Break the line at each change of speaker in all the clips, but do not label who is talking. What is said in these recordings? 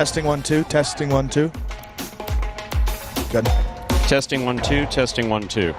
Testing 1 2, testing 1 2. Good.
Testing 1 2, testing 1 2.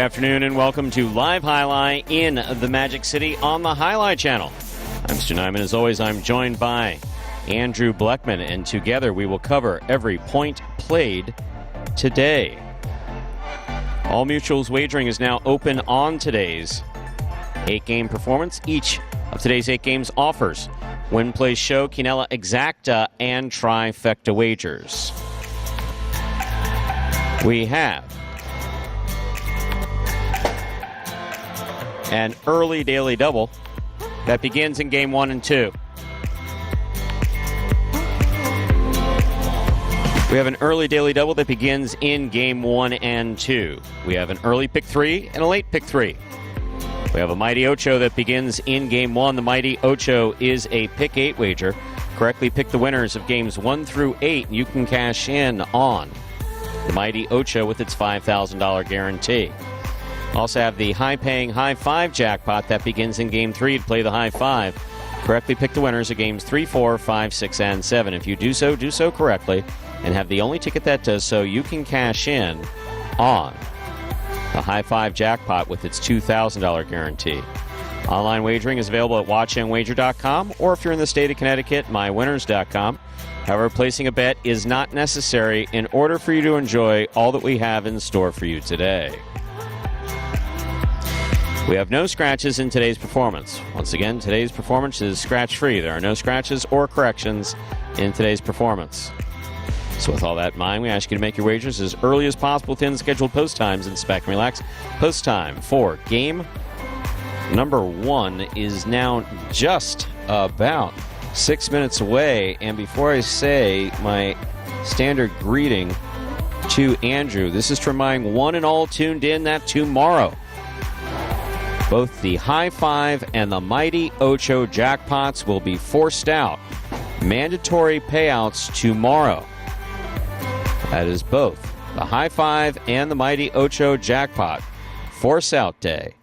afternoon and welcome to Live Jai-Alai in the Magic City on the Jai-Alai channel. I'm Stu Nyman. As always, I'm joined by Andrew Bleckman, and together we will cover every point played today. All Mutuals wagering is now open on today's 8-game performance. Each of today's 8 games offers Win, Play, Show, Quinella, Exacta, and Trifecta wagers. We have an early daily double that begins in game 1 and 2. We have an early daily double that begins in game 1 and 2. We have an early pick 3 and a late pick 3. We have a Mighty Ocho that begins in game 1. The Mighty Ocho is a pick 8 wager. Correctly pick the winners of games 1 through 8. You can cash in on the Mighty Ocho with its $5,000 guarantee. Also have the high-paying High 5 jackpot that begins in game 3 to play the High 5. Correctly pick the winners of games 3, 4, 5, 6, and 7. If you do so correctly, and have the only ticket that does so, you can cash in on the High 5 jackpot with its $2,000 guarantee. Online wagering is available at watchandwager.com, or if you're in the state of Connecticut, mywinners.com. However, placing a bet is not necessary in order for you to enjoy all that we have in store for you today. We have no scratches in today's performance. Once again, today's performance is scratch-free. There are no scratches or corrections in today's performance. So with all that in mind, we ask you to make your wagers as early as possible within scheduled post times and sit back and relax. Post time for game number 1 is now just about 6 minutes away. And before I say my standard greeting to Andrew, this is to remind one and all tuned in that tomorrow, both the High 5 and the Mighty Ocho jackpots will be forced out. Mandatory payouts tomorrow. That is both the High 5 and the Mighty Ocho jackpot. Force out day,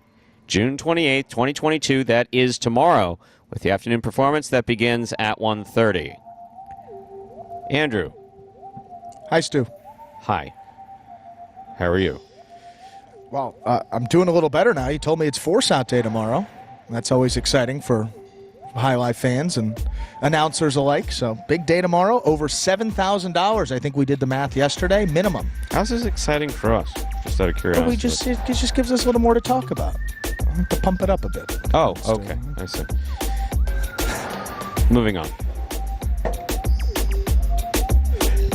June 28th, 2022. That is tomorrow, with the afternoon performance that begins at 1:30. Andrew.
Hi, Stu.
Hi. How are you?
Well, I'm doing a little better now. You told me it's Force Out Day tomorrow. That's always exciting for Jai-Alai fans and announcers alike. So, big day tomorrow. Over $7,000. I think we did the math yesterday. Minimum.
How's this exciting for us? Just out of curiosity.
It just gives us a little more to talk about. I have to pump it up a bit.
Oh, okay. I see. Moving on.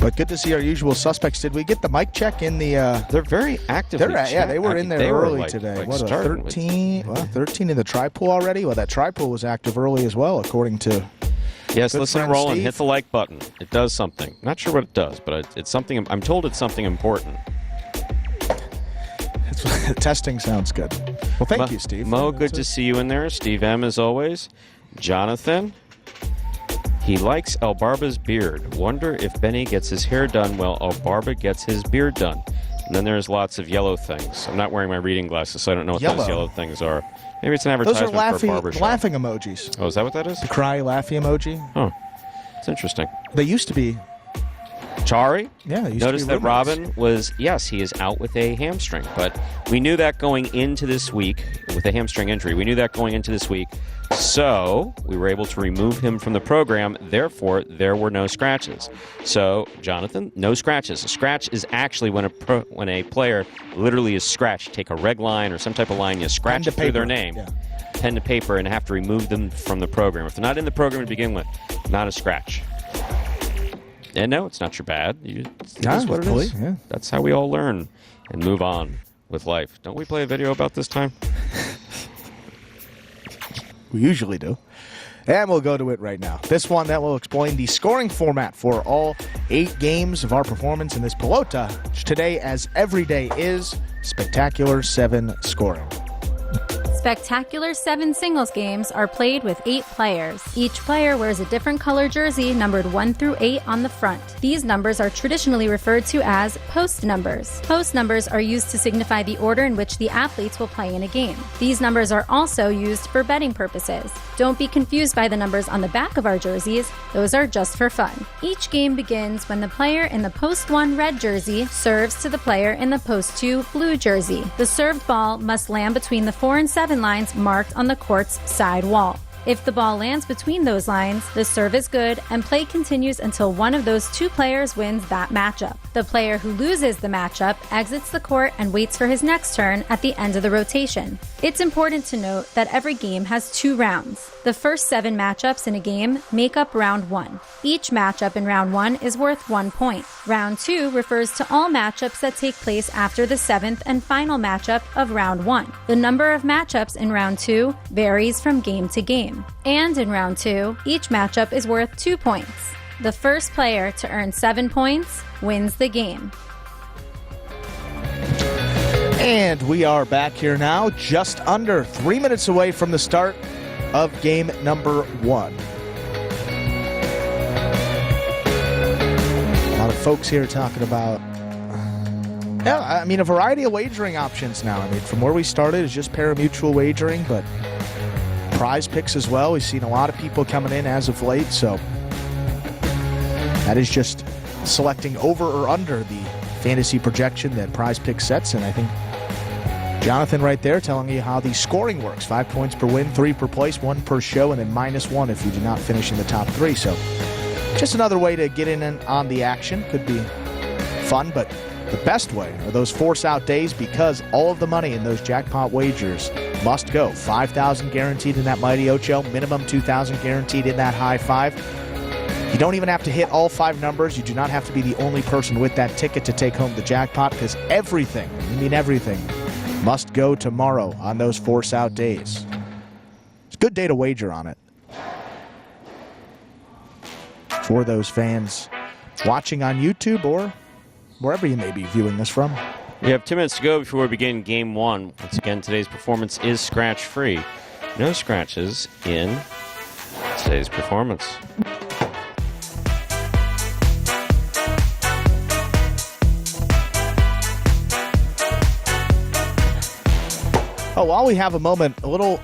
But good to see our usual suspects. Did we get the mic check in the...
They're very active.
Yeah, they were in there early today. What, 13? Well, 13 in the tri-pool already? Well, that tri-pool was active early as well, according to...
Yes, listen and roll and hit the like button. It does something. Not sure what it does, but it's something. I'm told it's something important.
Testing sounds good. Well, thank you, Steve.
Mo, good to see you in there. Steve M, as always. Jonathan. He likes El Barba's beard. Wonder if Benny gets his hair done while El Barba gets his beard done. And then there's lots of yellow things. I'm not wearing my reading glasses, so I don't know what those yellow things are. Maybe it's an advertisement for a barbershop.
Laughing emojis.
Oh, is that what that is?
The cry laughy emoji.
Oh, it's interesting.
They used to be.
Chari?
Yeah, they used
Notice
to be
that Robin was, yes, he is out with a hamstring, but we knew that going into this week with a hamstring injury. We knew that going into this week, so we were able to remove him from the program. Therefore, there were no scratches. So, Jonathan, no scratches. A scratch is actually when a player literally is scratched. Take a reg line or some type of line, you scratch it through their name, pen to paper, and have to remove them from the program. If they're not in the program to begin with, not a scratch. And no, it's not your bad. That's what it is. Yeah. That's how we all learn and move on with life. Don't we play a video about this time?
We usually do. And we'll go to it right now. This one that will explain the scoring format for all 8 games of our performance in this pelota, which today, as every day is, spectacular 7 scoring.
Spectacular 7 singles games are played with 8 players. Each player wears a different color jersey numbered 1 through 8 on the front. These numbers are traditionally referred to as post numbers. Post numbers are used to signify the order in which the athletes will play in a game. These numbers are also used for betting purposes. Don't be confused by the numbers on the back of our jerseys. Those are just for fun. Each game begins when the player in the post 1 red jersey serves to the player in the post 2 blue jersey. The served ball must land between the 4 and 7 lines marked on the court's side wall. If the ball lands between those lines, the serve is good and play continues until one of those 2 players wins that matchup. The player who loses the matchup exits the court and waits for his next turn at the end of the rotation. It's important to note that every game has 2 rounds. The first 7 matchups in a game make up round 1. Each matchup in round 1 is worth 1 point. Round 2 refers to all matchups that take place after the 7th and final matchup of round 1. The number of matchups in round 2 varies from game to game. And in round 2, each matchup is worth 2 points. The first player to earn 7 points wins the game.
And we are back here now, just under 3 minutes away from the start of game number 1. A lot of folks here talking about, a variety of wagering options now. From where we started, it's just pari-mutuel wagering, but prize picks as well. We've seen a lot of people coming in as of late, so that is just selecting over or under the fantasy projection that prize pick sets. And I think Jonathan right there telling you how the scoring works. 5 points per win, 3 per place, 1 per show, and then -1 if you do not finish in the top 3. So just another way to get in on the action. Could be fun, but the best way are those force-out days, because all of the money in those jackpot wagers must go. 5,000 guaranteed in that Mighty Ocho, minimum 2,000 guaranteed in that High Five. You don't even have to hit all 5 numbers. You do not have to be the only person with that ticket to take home the jackpot, because everything, everything, must go tomorrow on those force-out days. It's a good day to wager on it. For those fans watching on YouTube or wherever you may be viewing this from.
We have 2 minutes to go before we begin game 1. Once again, today's performance is scratch-free. No scratches in today's performance.
While we have a moment, a little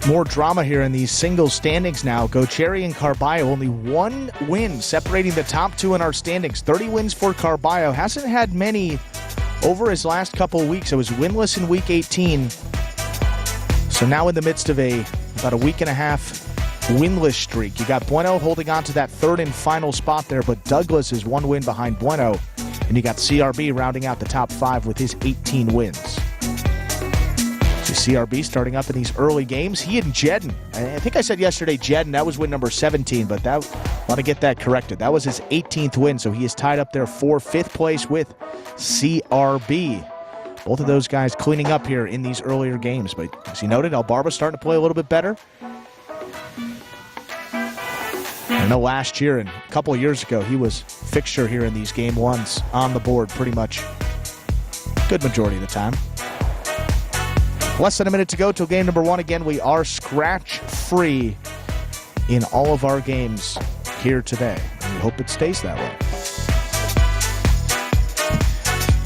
more drama here in these singles standings now. Cherry and Carballo, only 1 win separating the top 2 in our standings. 30 wins for Carballo. Hasn't had many over his last couple of weeks. It was winless in week 18. So now in the midst of about a week and a half winless streak. You got Bueno holding on to that 3rd and final spot there, but Douglas is 1 win behind Bueno. And you got CRB rounding out the top 5 with his 18 wins. CRB starting up in these early games. He and Jedden. I think I said yesterday Jedden, that was win number 17, but I want to get that corrected. That was his 18th win, so he is tied up there for 5th place with CRB. Both of those guys cleaning up here in these earlier games. But as you noted, Albarba's starting to play a little bit better. I know last year and a couple of years ago, he was fixture here in these game 1s on the board pretty much good majority of the time. Less than a minute to go till game number 1. Again, we are scratch-free in all of our games here today. And we hope it stays that way.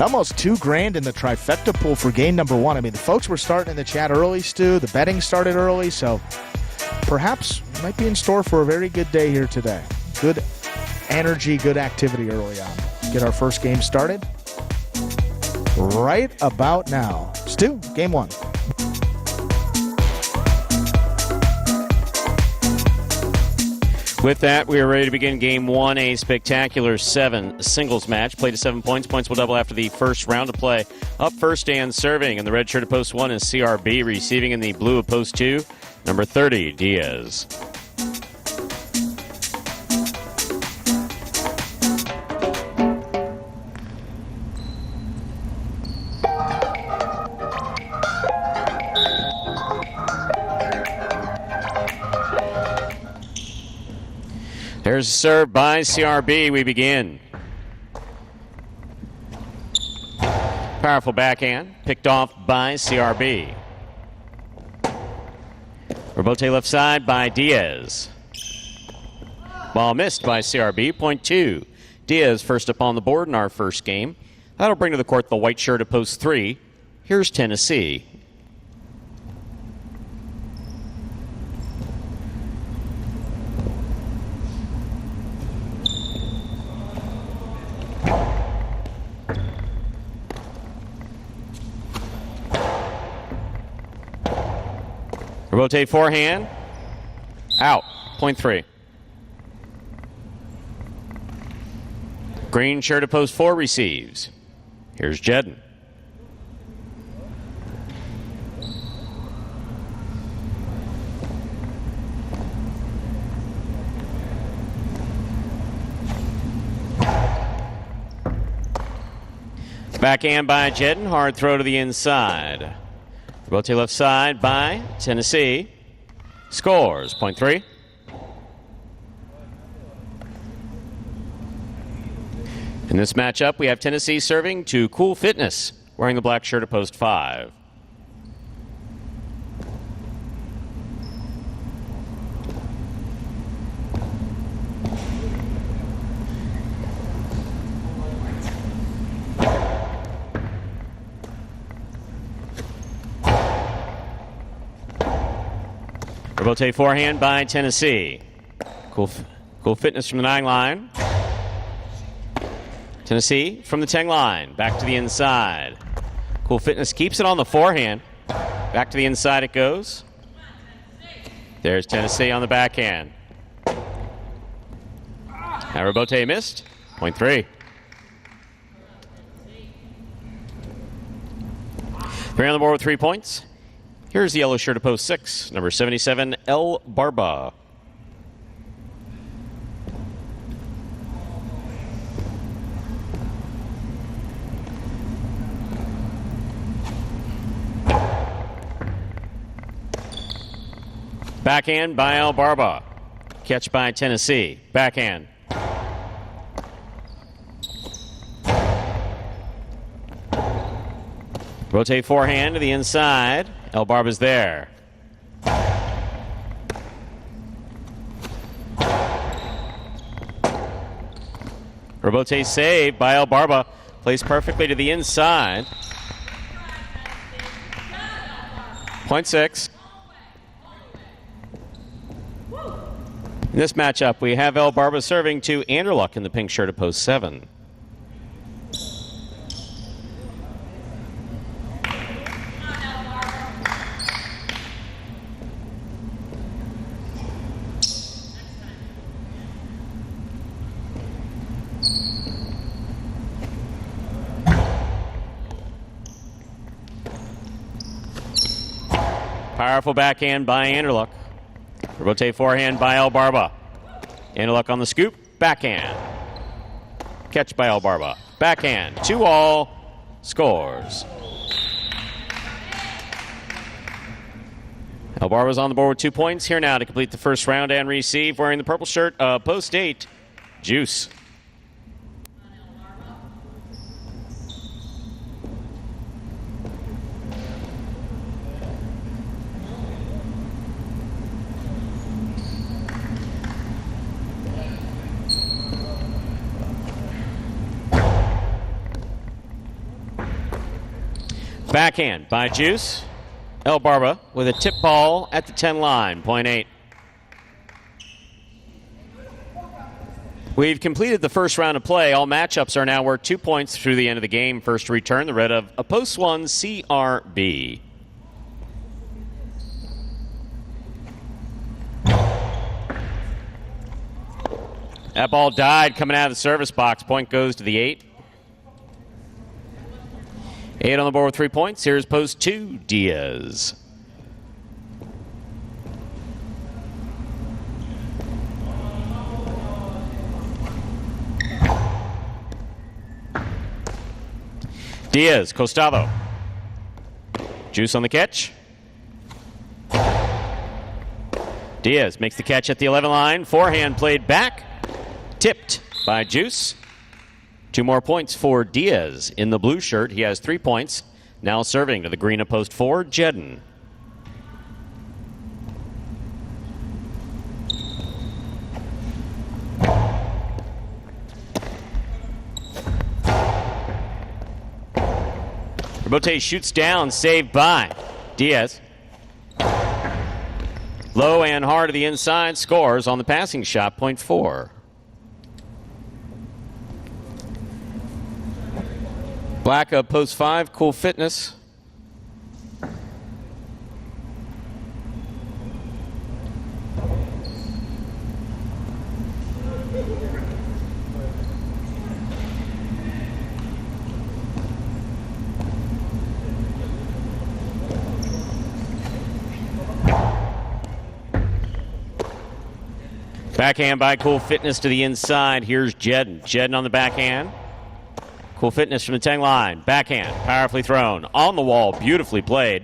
Almost $2,000 in the trifecta pool for game number 1. The folks were starting in the chat early, Stu. The betting started early, so perhaps might be in store for a very good day here today. Good energy, good activity early on. Get our first game started right about now. Stu, game 1.
With that, we are ready to begin game 1, a spectacular 7 singles match. Play to 7 points. Points will double after the first round of play. Up first and serving in the red shirt of post 1 is CRB. Receiving in the blue of post 2, number 30, Diaz. There's a serve by CRB. We begin. Powerful backhand. Picked off by CRB. Rebote left side by Diaz. Ball missed by CRB, point 2. Diaz first up on the board in our first game. That'll bring to the court the white shirt at post 3. Here's Tennessee. Rebote forehand. Out. Point 3. Green shirt at post 4 receives. Here's Jedden. Backhand by Jedden. Hard throw to the inside. Rebote left side by Tennessee. Scores. Point 3. In this matchup, we have Tennessee serving to Cool Fitness, wearing the black shirt at post 5. Rebote forehand by Tennessee. Cool Fitness from the 9 line. Tennessee from the 10 line. Back to the inside. Cool Fitness keeps it on the forehand. Back to the inside it goes. There's Tennessee on the backhand. Now Rebote missed. Point 3. 3 on the board with 3 points. Here's the yellow shirt at post 6, number 77, El Barba. Backhand by El Barba. Catch by Tennessee. Backhand. Rotate forehand to the inside. El Barba's there. Rebote saved by El Barba. Plays perfectly to the inside. Point 6. In this matchup, we have El Barba serving to Anderluck in the pink shirt at post 7. Powerful backhand by Anderluck. Rebote forehand by El Barba. Anderluck on the scoop. Backhand. Catch by El Barba. Backhand. 2-all. Scores. El Barba's on the board with 2 points. Here now to complete the first round and receive, wearing the purple shirt, post 8, Juice. Backhand by Juice. El Barba with a tip ball at the 10 line, point 8. We've completed the first round of play. All matchups are now worth 2 points through the end of the game. First to return, the red of a post 1 CRB. That ball died coming out of the service box. Point goes to the 8. 8 on the board with 3 points. Here's post 2, Diaz. Diaz, Costado. Juice on the catch. Diaz makes the catch at the 11 line. Forehand played back. Tipped by Juice. 2 more points for Diaz in the blue shirt. He has 3 points. Now serving to the green of post 4, Jedden. Robote shoots down, saved by Diaz. Low and hard to the inside, scores on the passing shot, point 4. Black up post 5, Cool Fitness. Backhand by Cool Fitness to the inside. Here's Jedden. Jedden on the backhand. Cool Fitness from the 10 line. Backhand, powerfully thrown. On the wall, beautifully played.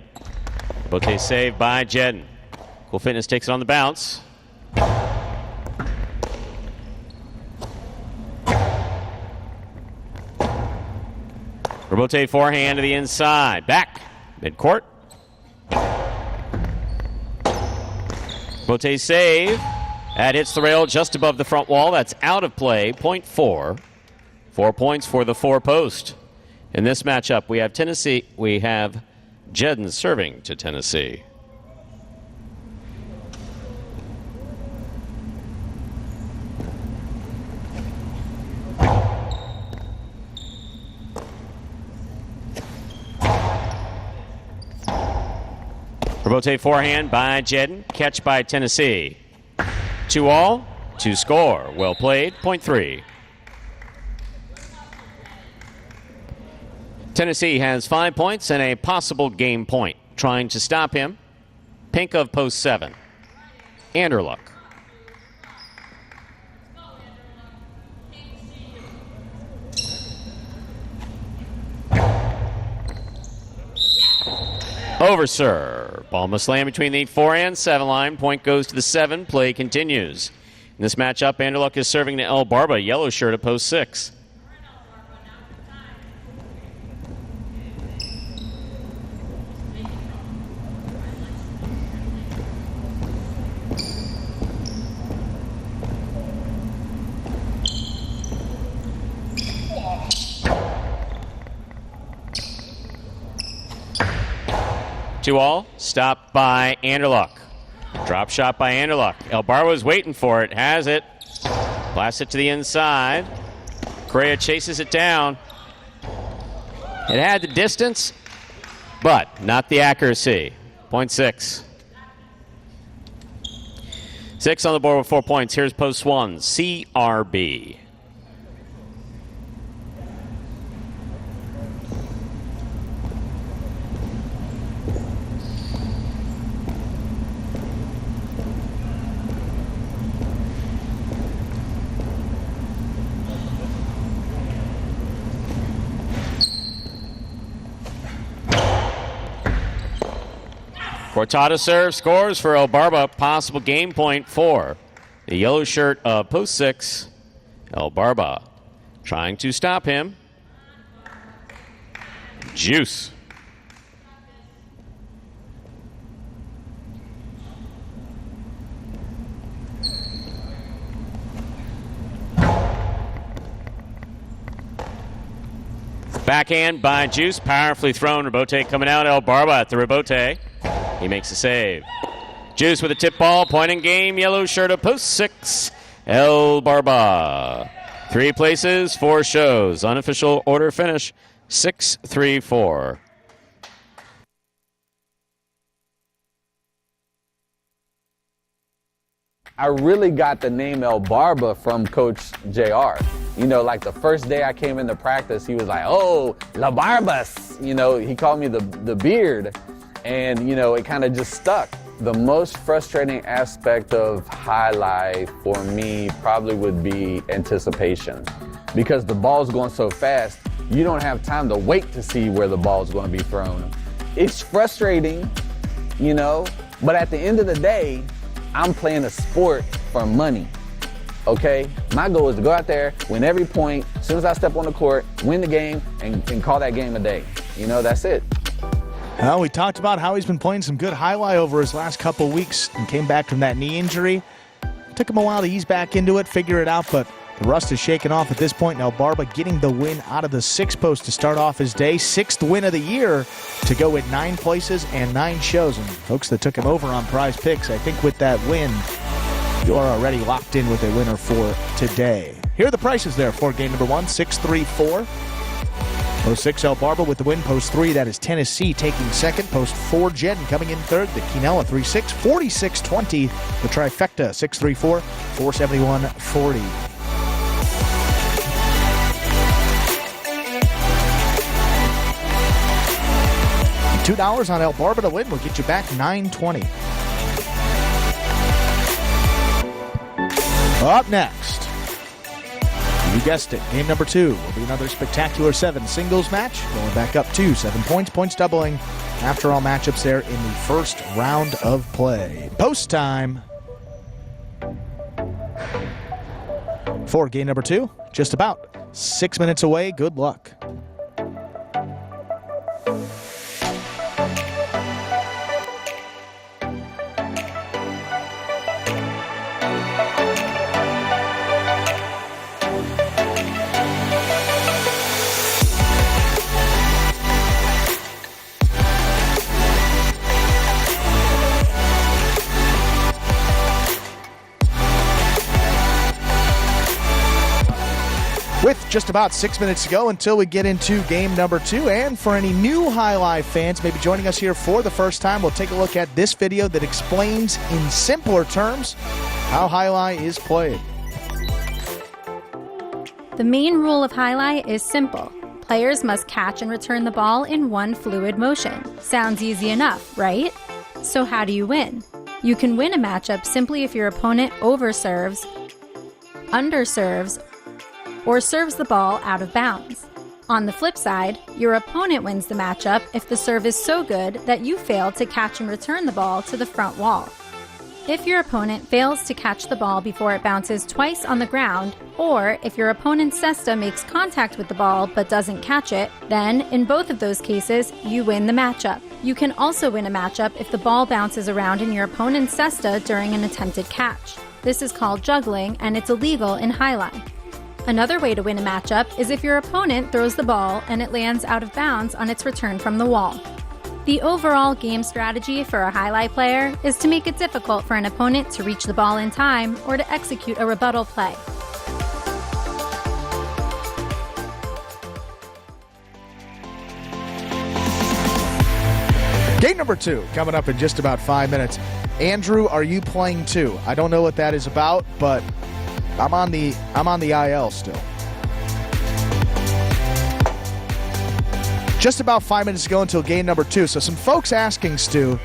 Bote saved by Jedden. Cool Fitness takes it on the bounce. Robote forehand to the inside. Back, midcourt. Bote save. That hits the rail just above the front wall. That's out of play. Point 4. 4 points for the 4 post. In this matchup, we have Tennessee. We have Jedden serving to Tennessee. Robote forehand by Jedden. Catch by Tennessee. 2-all, 2 score. Well played, point 3. Tennessee has 5 points and a possible game point. Trying to stop him, pink of post 7. Anderluck. Overserve. Ball must land between the 4 and 7 line. Point goes to the 7. Play continues. In this matchup, Anderluck is serving to El Barba, yellow shirt at post 6. All stopped by Anderluck. Drop shot by Anderluck. El Barba is waiting for it. Has it. Blasts it to the inside. Correa chases it down. It had the distance, but not the accuracy. Point 6. 6 on the board with 4 points. Here's post 1. CRB. Cortada serve, scores for El Barba. Possible game point for the yellow shirt of post 6. El Barba trying to stop him. Juice. Backhand by Juice, powerfully thrown. Rebote coming out. El Barba at the rebote. He makes a save. Juice with a tip ball, point in game, yellow shirt of post 6. El Barba. 3 places, 4 shows. Unofficial order finish 6-3-4.
I really got the name El Barba from Coach JR. You know, like the first day I came into practice, he was like, oh, La Barbas. You know, he called me the beard. And, you know, it kind of just stuck. The most frustrating aspect of Jai-Alai for me probably would be anticipation. Because the ball's going so fast, you don't have time to wait to see where the ball's going to be thrown. It's frustrating, you know, but at the end of the day, I'm playing a sport for money, okay? My goal is to go out there, win every point, as soon as I step on the court, win the game, and call that game a day. You know, that's it.
Well, we talked about how he's been playing some good Jai-Alai over his last couple weeks and came back from that knee injury. Took him a while to ease back into it, figure it out, but The rust is shaken off at this point. Now Barba getting the win out of the 6 post to start off his day. 6th win of the year to go with 9 places and 9 shows. And folks that took him over on Prize Picks, I think with that win, you are already locked in with a winner for today. Here are the prices there for game number 1, 6-3-4. Post 6, El Barba with the win. Post 3, that is Tennessee taking second. Post 4, Jen coming in third. The Quinella 3-6, 46-20. The trifecta 6-3-4, 471-40. $2 on El Barba to win will get you back $9.20. Up next, you guessed it, game number 2 will be another spectacular 7 singles match, going back up to 7 points, points doubling after all matchups there in the first round of play. Post time for game number 2, just about 6 minutes away. Good luck. With just about 6 minutes to go until we get into game number 2. And for any new Jai-Alai fans maybe joining us here for the first time, we'll take a look at this video that explains in simpler terms how Jai-Alai is played.
The main rule of Jai-Alai is simple. Players must catch and return the ball in one fluid motion. Sounds easy enough, right? So how do you win? You can win a matchup simply if your opponent overserves, underserves, or serves the ball out of bounds. On the flip side, your opponent wins the matchup if the serve is so good that you fail to catch and return the ball to the front wall. If your opponent fails to catch the ball before it bounces twice on the ground, or if your opponent's cesta makes contact with the ball but doesn't catch it, then in both of those cases, you win the matchup. You can also win a matchup if the ball bounces around in your opponent's cesta during an attempted catch. This is called juggling, and it's illegal in Jai-Alai. Another way to win a matchup is if your opponent throws the ball and it lands out of bounds on its return from the wall. The overall game strategy for a Jai-Alai player is to make it difficult for an opponent to reach the ball in time or to execute a rebuttal play.
Game number 2 coming up in just about 5 minutes. Andrew, are you playing too? I don't know what that is about, but I'm on the IL still. Just about 5 minutes to go until game number 2. So some folks asking, Stu,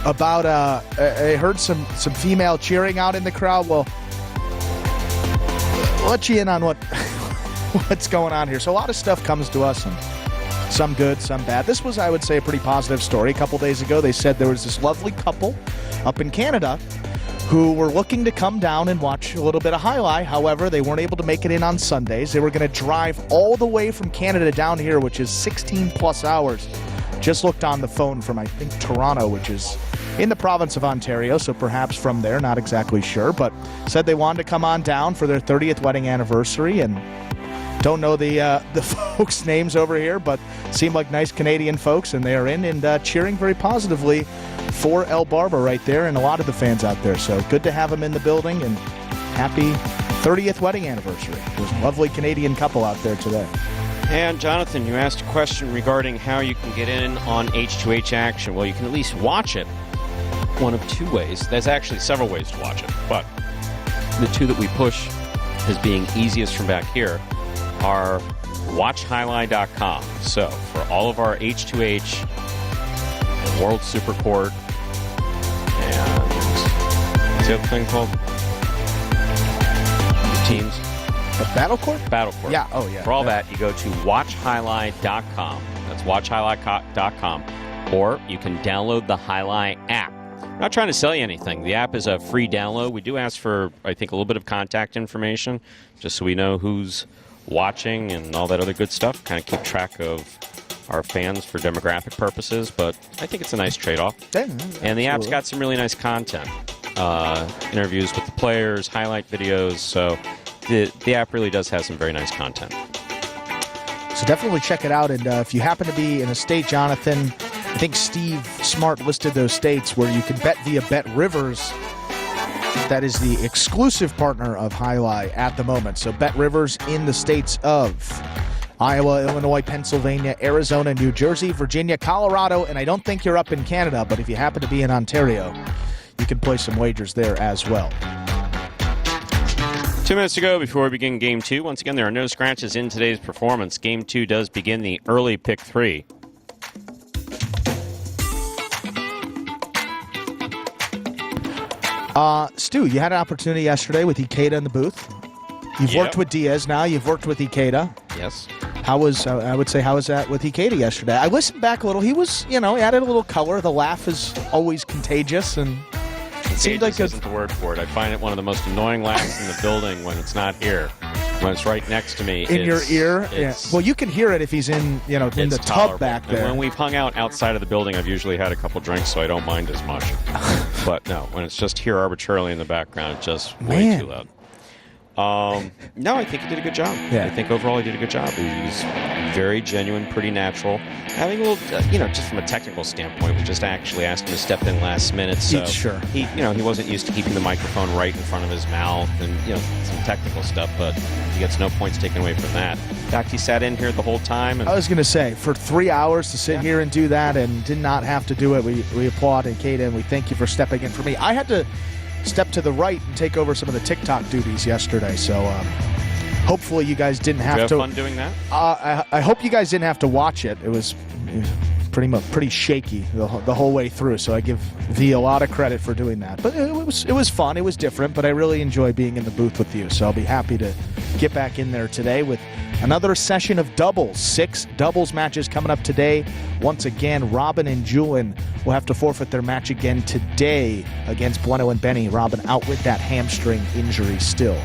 about I heard some female cheering out in the crowd. Well, I'll let you in on what's going on here. So a lot of stuff comes to us, and some good, some bad. This was, I would say, a pretty positive story. A couple days ago, they said there was this lovely couple up in Canada who were looking to come down and watch a little bit of Jai-Alai. However, they weren't able to make it in on Sundays. They were going to drive all the way from Canada down here, which is 16 plus hours. Just looked on the phone from, I think, Toronto, which is in the province of Ontario, so perhaps from there, not exactly sure, but said they wanted to come on down for their 30th wedding anniversary, and don't know the folks' names over here, but seem like nice Canadian folks, and they are in and cheering very positively for El Barba right there, and a lot of the fans out there. So good to have them in the building, and happy 30th wedding anniversary. There's a lovely Canadian couple out there today.
And Jonathan, you asked a question regarding how you can get in on H2H action. Well, you can at least watch it one of 2 ways. There's actually several ways to watch it, but the 2 that we push as being easiest from back here are watchhighlight.com. So for all of our H2H, World Super Court, and what's the other thing called? The teams?
Battle Court?
Battle Court.
Yeah, oh yeah.
For all that, you go to watchhighlight.com. That's watchhighlight.com. Or you can download the Jai-Alai app. I'm not trying to sell you anything. The app is a free download. We do ask for, I think, a little bit of contact information, just so we know who's watching and all that other good stuff. Kind of keep track of our fans for demographic purposes, but I think it's a nice trade-off.
Yeah,
and the app's got some really nice content. Interviews with the players, highlight videos, so the app really does have some very nice content.
So definitely check it out. And if you happen to be in a state, Jonathan, I think Steve Smart listed those states where you can bet via Bet Rivers. That is the exclusive partner of Jai-Alai at the moment. So Bet Rivers in the states of Iowa, Illinois, Pennsylvania, Arizona, New Jersey, Virginia, Colorado, and I don't think you're up in Canada, but if you happen to be in Ontario, you can play some wagers there as well.
2 minutes to go before we begin Game 2. Once again, there are no scratches in today's performance. Game 2 does begin the early pick 3.
Stu, you had an opportunity yesterday with Hipica in the booth. You've worked with Diaz now. You've worked with Hipica.
Yes.
How was that with Hipica yesterday? I listened back a little. He was, he added a little color. The laugh is always contagious, and it seemed like
isn't the word for it. I find it one of the most annoying laughs in the building when it's not here. When it's right next to me.
In your ear? Yeah. Well, you can hear it if he's in, in the tub back there.
And when we've hung out outside of the building, I've usually had a couple drinks, so I don't mind as much. But no, when it's just here arbitrarily in the background, it's just way too loud. No, I think he did a good job.
Yeah.
I think overall he did a good job. He was very genuine, pretty natural. Having a little, just from a technical standpoint, we just actually asked him to step in last minute. So
sure.
He wasn't used to keeping the microphone right in front of his mouth and, some technical stuff, but he gets no points taken away from that. In fact, he sat in here the whole time. And
I was going to say, for 3 hours to sit here and do that and did not have to do it, we applaud Hipica and we thank you for stepping in for me. I had to step to the right and take over some of the TikTok duties yesterday, so hopefully you guys didn't have to.
Did you have fun doing that?
I hope you guys didn't have to watch it. It was pretty shaky the whole way through, so I give V a lot of credit for doing that. But it was fun. It was different, but I really enjoy being in the booth with you, so I'll be happy to get back in there today with another session of doubles. 6 doubles matches coming up today. Once again, Robin and Julian will have to forfeit their match again today against Bueno and Benny. Robin out with that hamstring injury still.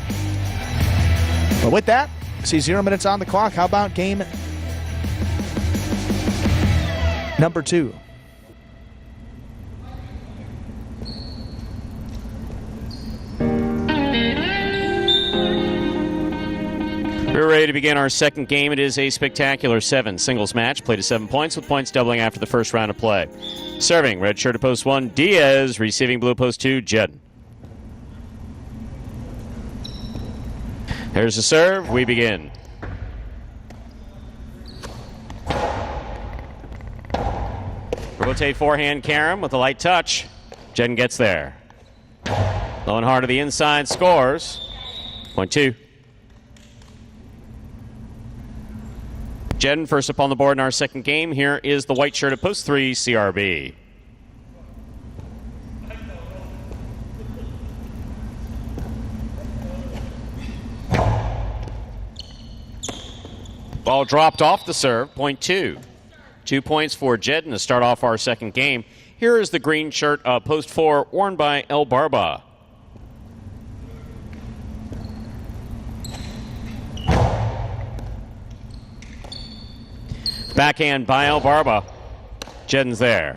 But with that, see 0 minutes on the clock. How about game number 2?
We're ready to begin our second game. It is a spectacular 7 singles match. Played to 7 points, with points doubling after the first round of play. Serving, red shirt at post 1, Diaz. Receiving, blue post 2, Jed. There's the serve. We begin. Rotate forehand, Karam with a light touch. Jed gets there. Low and hard to the inside, scores. Point 2. Jedden first up on the board in our second game. Here is the white shirt at post 3, CRB. Ball dropped off the serve, point 2. 2 points for Jedden to start off our second game. Here is the green shirt, post 4, worn by El Barba. Backhand by El Barba. Jedden's there.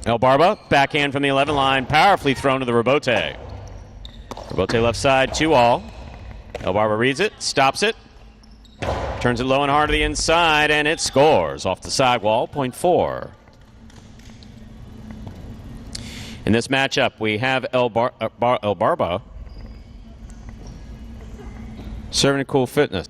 El Barba, backhand from the 11 line, powerfully thrown to the rebote. Rebote left side, 2-all. El Barba reads it, stops it, turns it low and hard to the inside, and it scores off the sidewall, point 4. In this matchup, we have El Barba serving a cool fitness.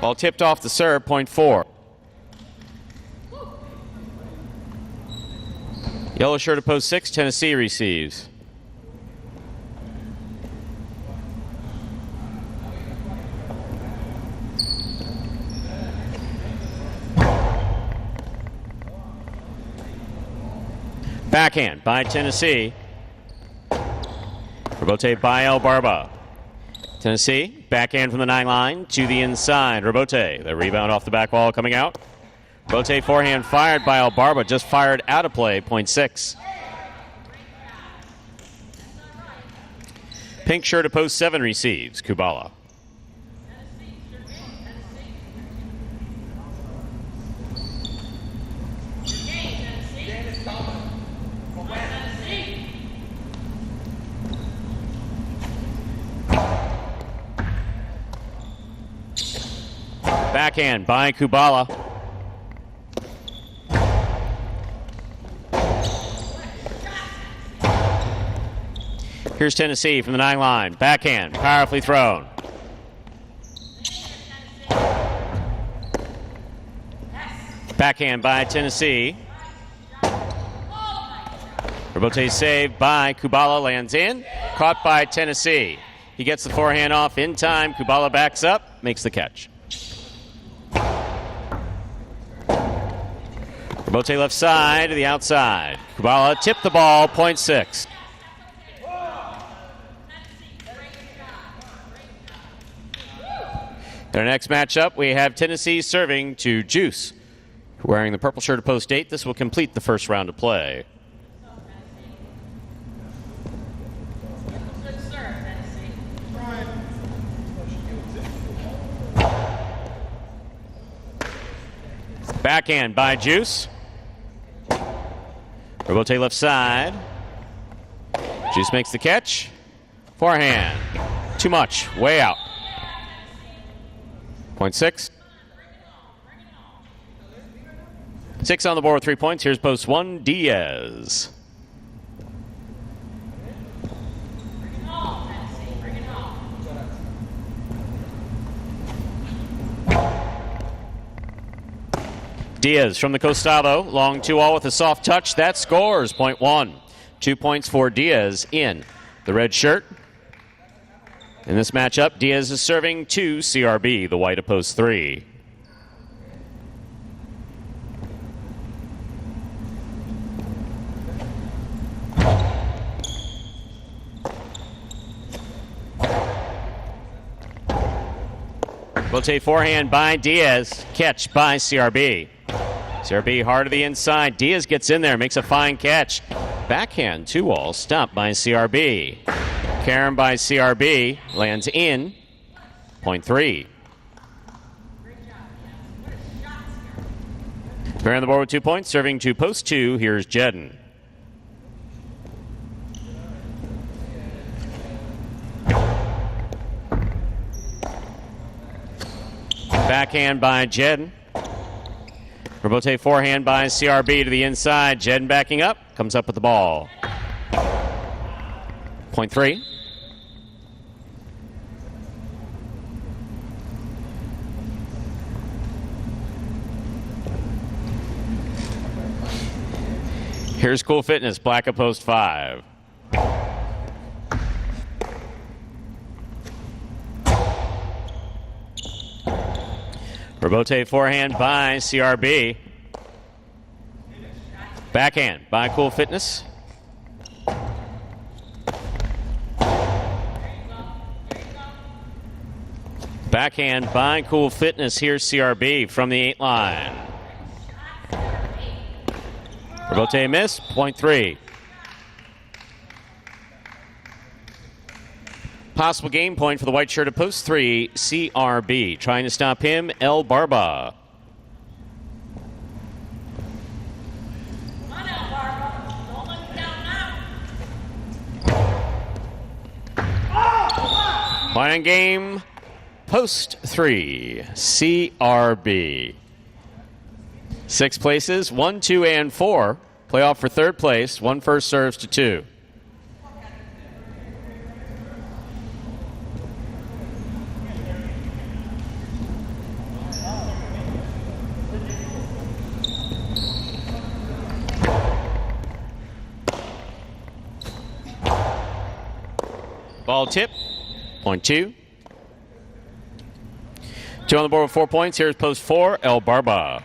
Ball tipped off the serve, point 4. Yellow shirt at post 6, Tennessee receives. Backhand by Tennessee. Rebote by El Barba. Tennessee, backhand from the 9 line to the inside. Rebote, the rebound off the back wall coming out. Rebote forehand fired by El Barba, just fired out of play, point 6. Pink shirt at post 7 receives. Kubala. Backhand by Kubala. Here's Tennessee from the 9 line. Backhand, powerfully thrown. Backhand by Tennessee. Rebote saved by Kubala, lands in. Caught by Tennessee. He gets the forehand off in time. Kubala backs up, makes the catch. Rebote left side to the outside. Kubala tipped the ball, point 6. In our next matchup, we have Tennessee serving to Juice. Wearing the purple shirt at post 8, this will complete the first round of play. Backhand by Juice. Rebote left side. Juice makes the catch. Forehand. Too much. Way out. Point 6. 6 on the board with 3 points. Here's post 1, Diaz. Diaz from the Costado. Long 2-all with a soft touch. That scores. Point 1. 2 points for Diaz in the red shirt. In this matchup, Diaz is serving to CRB, the white at post 3. Rebote forehand by Diaz. Catch by CRB. CRB hard to the inside. Diaz gets in there, makes a fine catch. Backhand 2-all, stopped by CRB. Karen by CRB, lands in. Point 3. Fair on the board with 2 points, serving to post 2. Here's Jedden. Backhand by Jedden. Rebote forehand by CRB to the inside. Jedden backing up, comes up with the ball. Point 3. Here's Cool Fitness, black at post 5. Rebote forehand by CRB. Backhand by Cool Fitness. Backhand by Cool Fitness. Here's CRB from the 8 line. Rebote miss, point 3. Possible game point for the white shirt at post 3, CRB. Trying to stop him, El Barba. Point on game, post 3, CRB. 6 places, 1, 2, and 4. Playoff for 3rd place. 1 first serves to 2. Ball tip, point 2. 2 on the board with 4 points. Here's post 4, El Barba.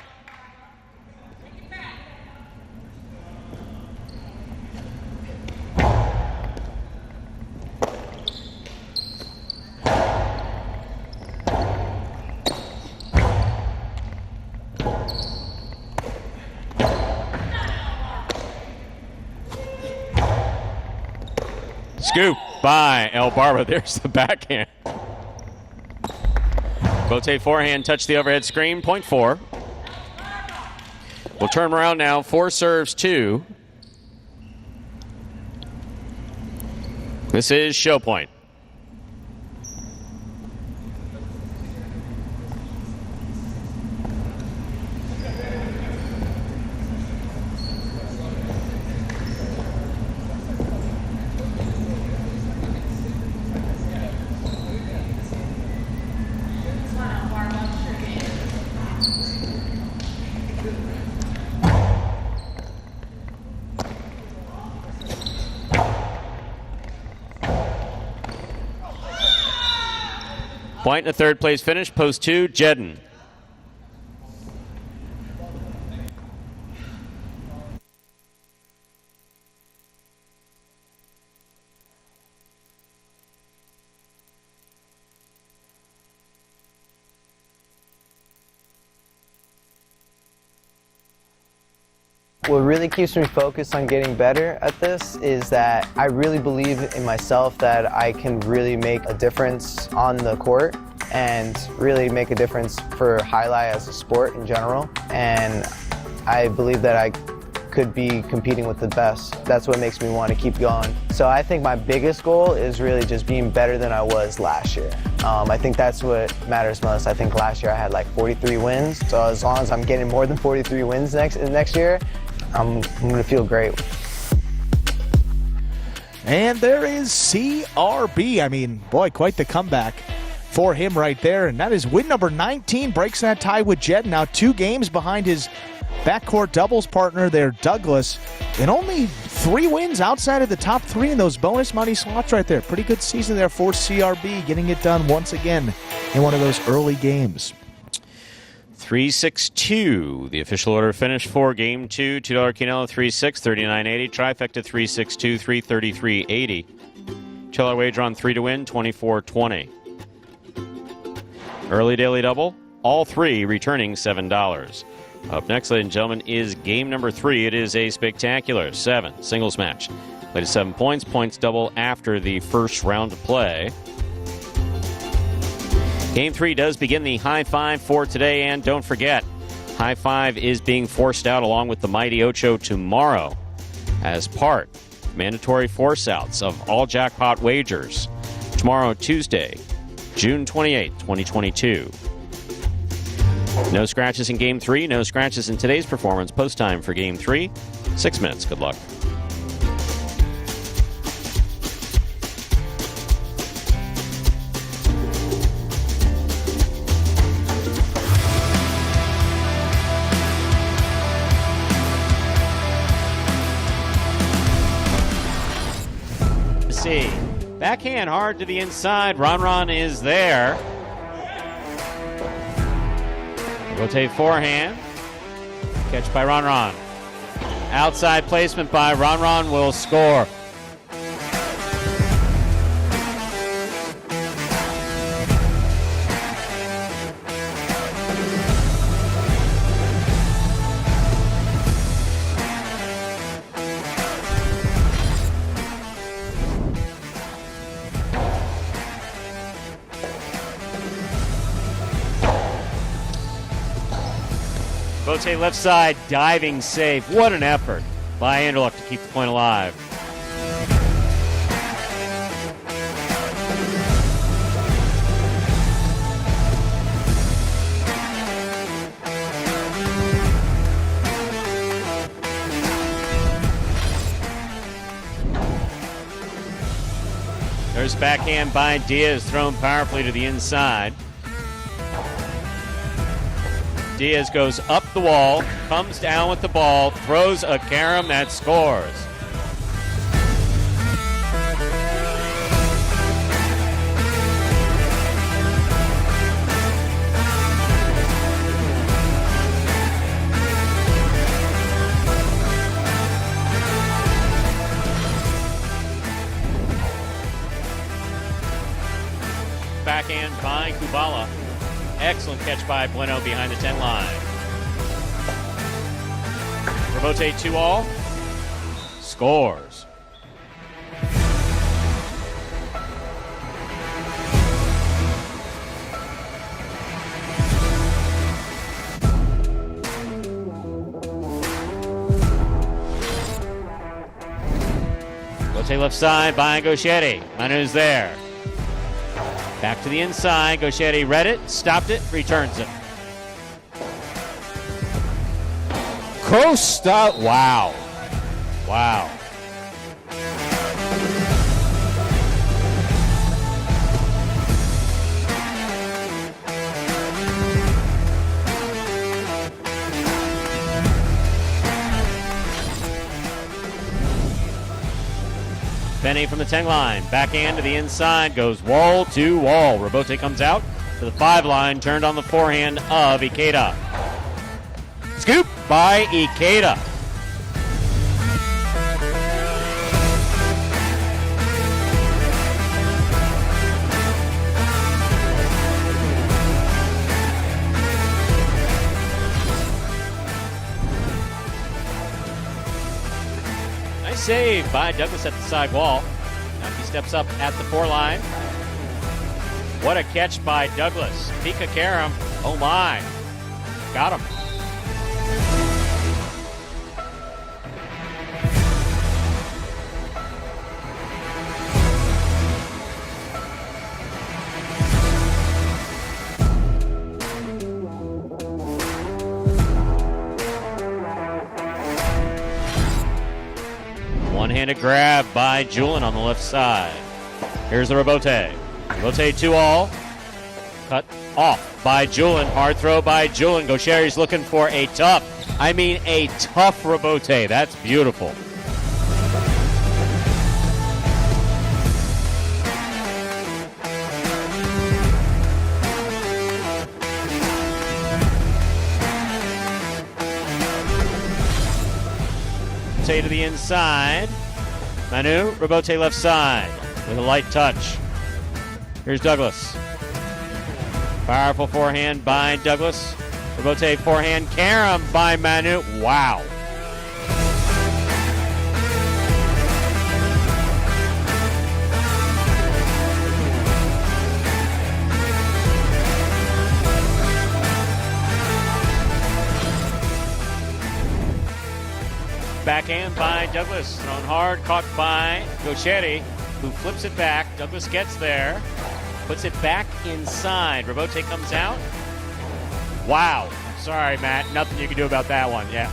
Scoop. by El Barba. There's the backhand. Bote forehand touched the overhead screen, point 4. We'll turn around now, 4 serves 2. This is show point. Point and a third place finish, post 2, Jedden.
What really keeps me focused on getting better at this is that I really believe in myself that I can really make a difference on the court and really make a difference for Jai-Alai as a sport in general. And I believe that I could be competing with the best. That's what makes me want to keep going. So I think my biggest goal is really just being better than I was last year. I think that's what matters most. I think last year I had like 43 wins. So as long as I'm getting more than 43 wins next year, I'm going to feel great.
And there is CRB. I mean, boy, quite the comeback for him right there. And that is win number 19, breaks that tie with Jed. Now 2 games behind his backcourt doubles partner there, Douglas. And only 3 wins outside of the top 3 in those bonus money slots right there. Pretty good season there for CRB, getting it done once again in one of those early games.
3-6-2, the official order finish for Game 2. $2 Quinella, 3-6, 39.80. Trifecta, 3-6-2, 333.80. $2 wager on 3 to win, 24.20. Early daily double, all 3 returning $7. Up next, ladies and gentlemen, is game number 3. It is a spectacular 7 singles match. Played at 7 points, points double after the first round of play. Game 3 does begin the high five for today, and don't forget, high five is being forced out along with the Mighty Ocho tomorrow as part mandatory force outs of all jackpot wagers. Tomorrow, Tuesday, June 28, 2022. No scratches in Game 3, no scratches in today's performance. Post time for Game 3, 6 minutes. Good luck. Backhand hard to the inside. Ron is there. Rotate forehand. Catch by Ron. Outside placement by Ron will score. Bote left side, diving save. What an effort by Anderluck to keep the point alive. There's backhand by Diaz, thrown powerfully to the inside. Diaz goes up the wall, comes down with the ball, throws a carom that scores. Backhand by Kubala. Excellent catch by Bueno behind the 10 line. Rebote 2-all. Scores. Rebote left side by Gauchetti. Manu's there. Back to the inside. Gauchetti read it, stopped it, returns it. Costa. Wow. Wow. Benny from the 10 line. Backhand to the inside. Goes wall to wall. Rebote comes out to the 5 line. Turned on the forehand of Ikeda. Scoop by Ikeda. Nice save by Douglas at the side wall. Now he steps up at the 4 line. What a catch by Douglas. Pika Karam. Oh my. Got him. One-handed grab by Julin on the left side. Here's the Rebote. Rebote 2-all. Cut off by Julin. Hard throw by Julin. Gaucheri's looking for a tough Rebote. That's beautiful. Rebote to the inside. Manu, Rebote left side with a light touch. Here's Douglas. Powerful forehand by Douglas. Rebote forehand carom by Manu. Wow. Backhand by Douglas, thrown hard, caught by Gauchetti, who flips it back. Douglas gets there, puts it back inside. Rebote comes out. Wow. Sorry, Matt. Nothing you can do about that one. Yeah.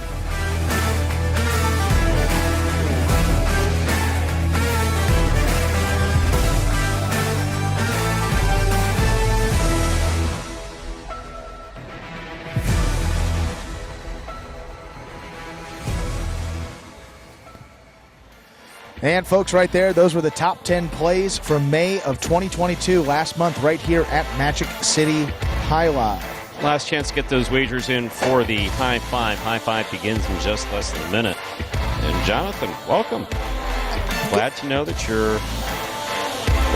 And folks, right there, those were the top 10 plays from May of 2022, last month, right here at Magic City High Live.
Last chance to get those wagers in for the high five. High five begins in just less than a minute. And Jonathan, welcome. Glad to know that you're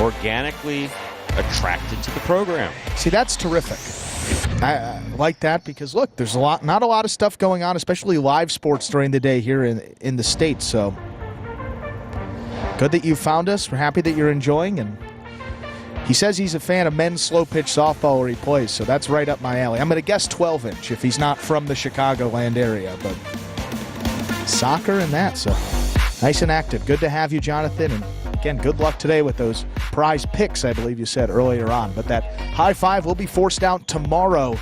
organically attracted to the program.
See, that's terrific. I like that because, look, there's not a lot of stuff going on, especially live sports during the day here in the States. So good that you found us. We're happy that you're enjoying. And he says he's a fan of men's slow pitch softball where he plays, so that's right up my alley. I'm going to guess 12-inch if he's not from the Chicagoland area, but soccer and that, so nice and active. Good to have you, Jonathan, and again, good luck today with those prize picks, I believe you said earlier on. But that high five will be forced out tomorrow.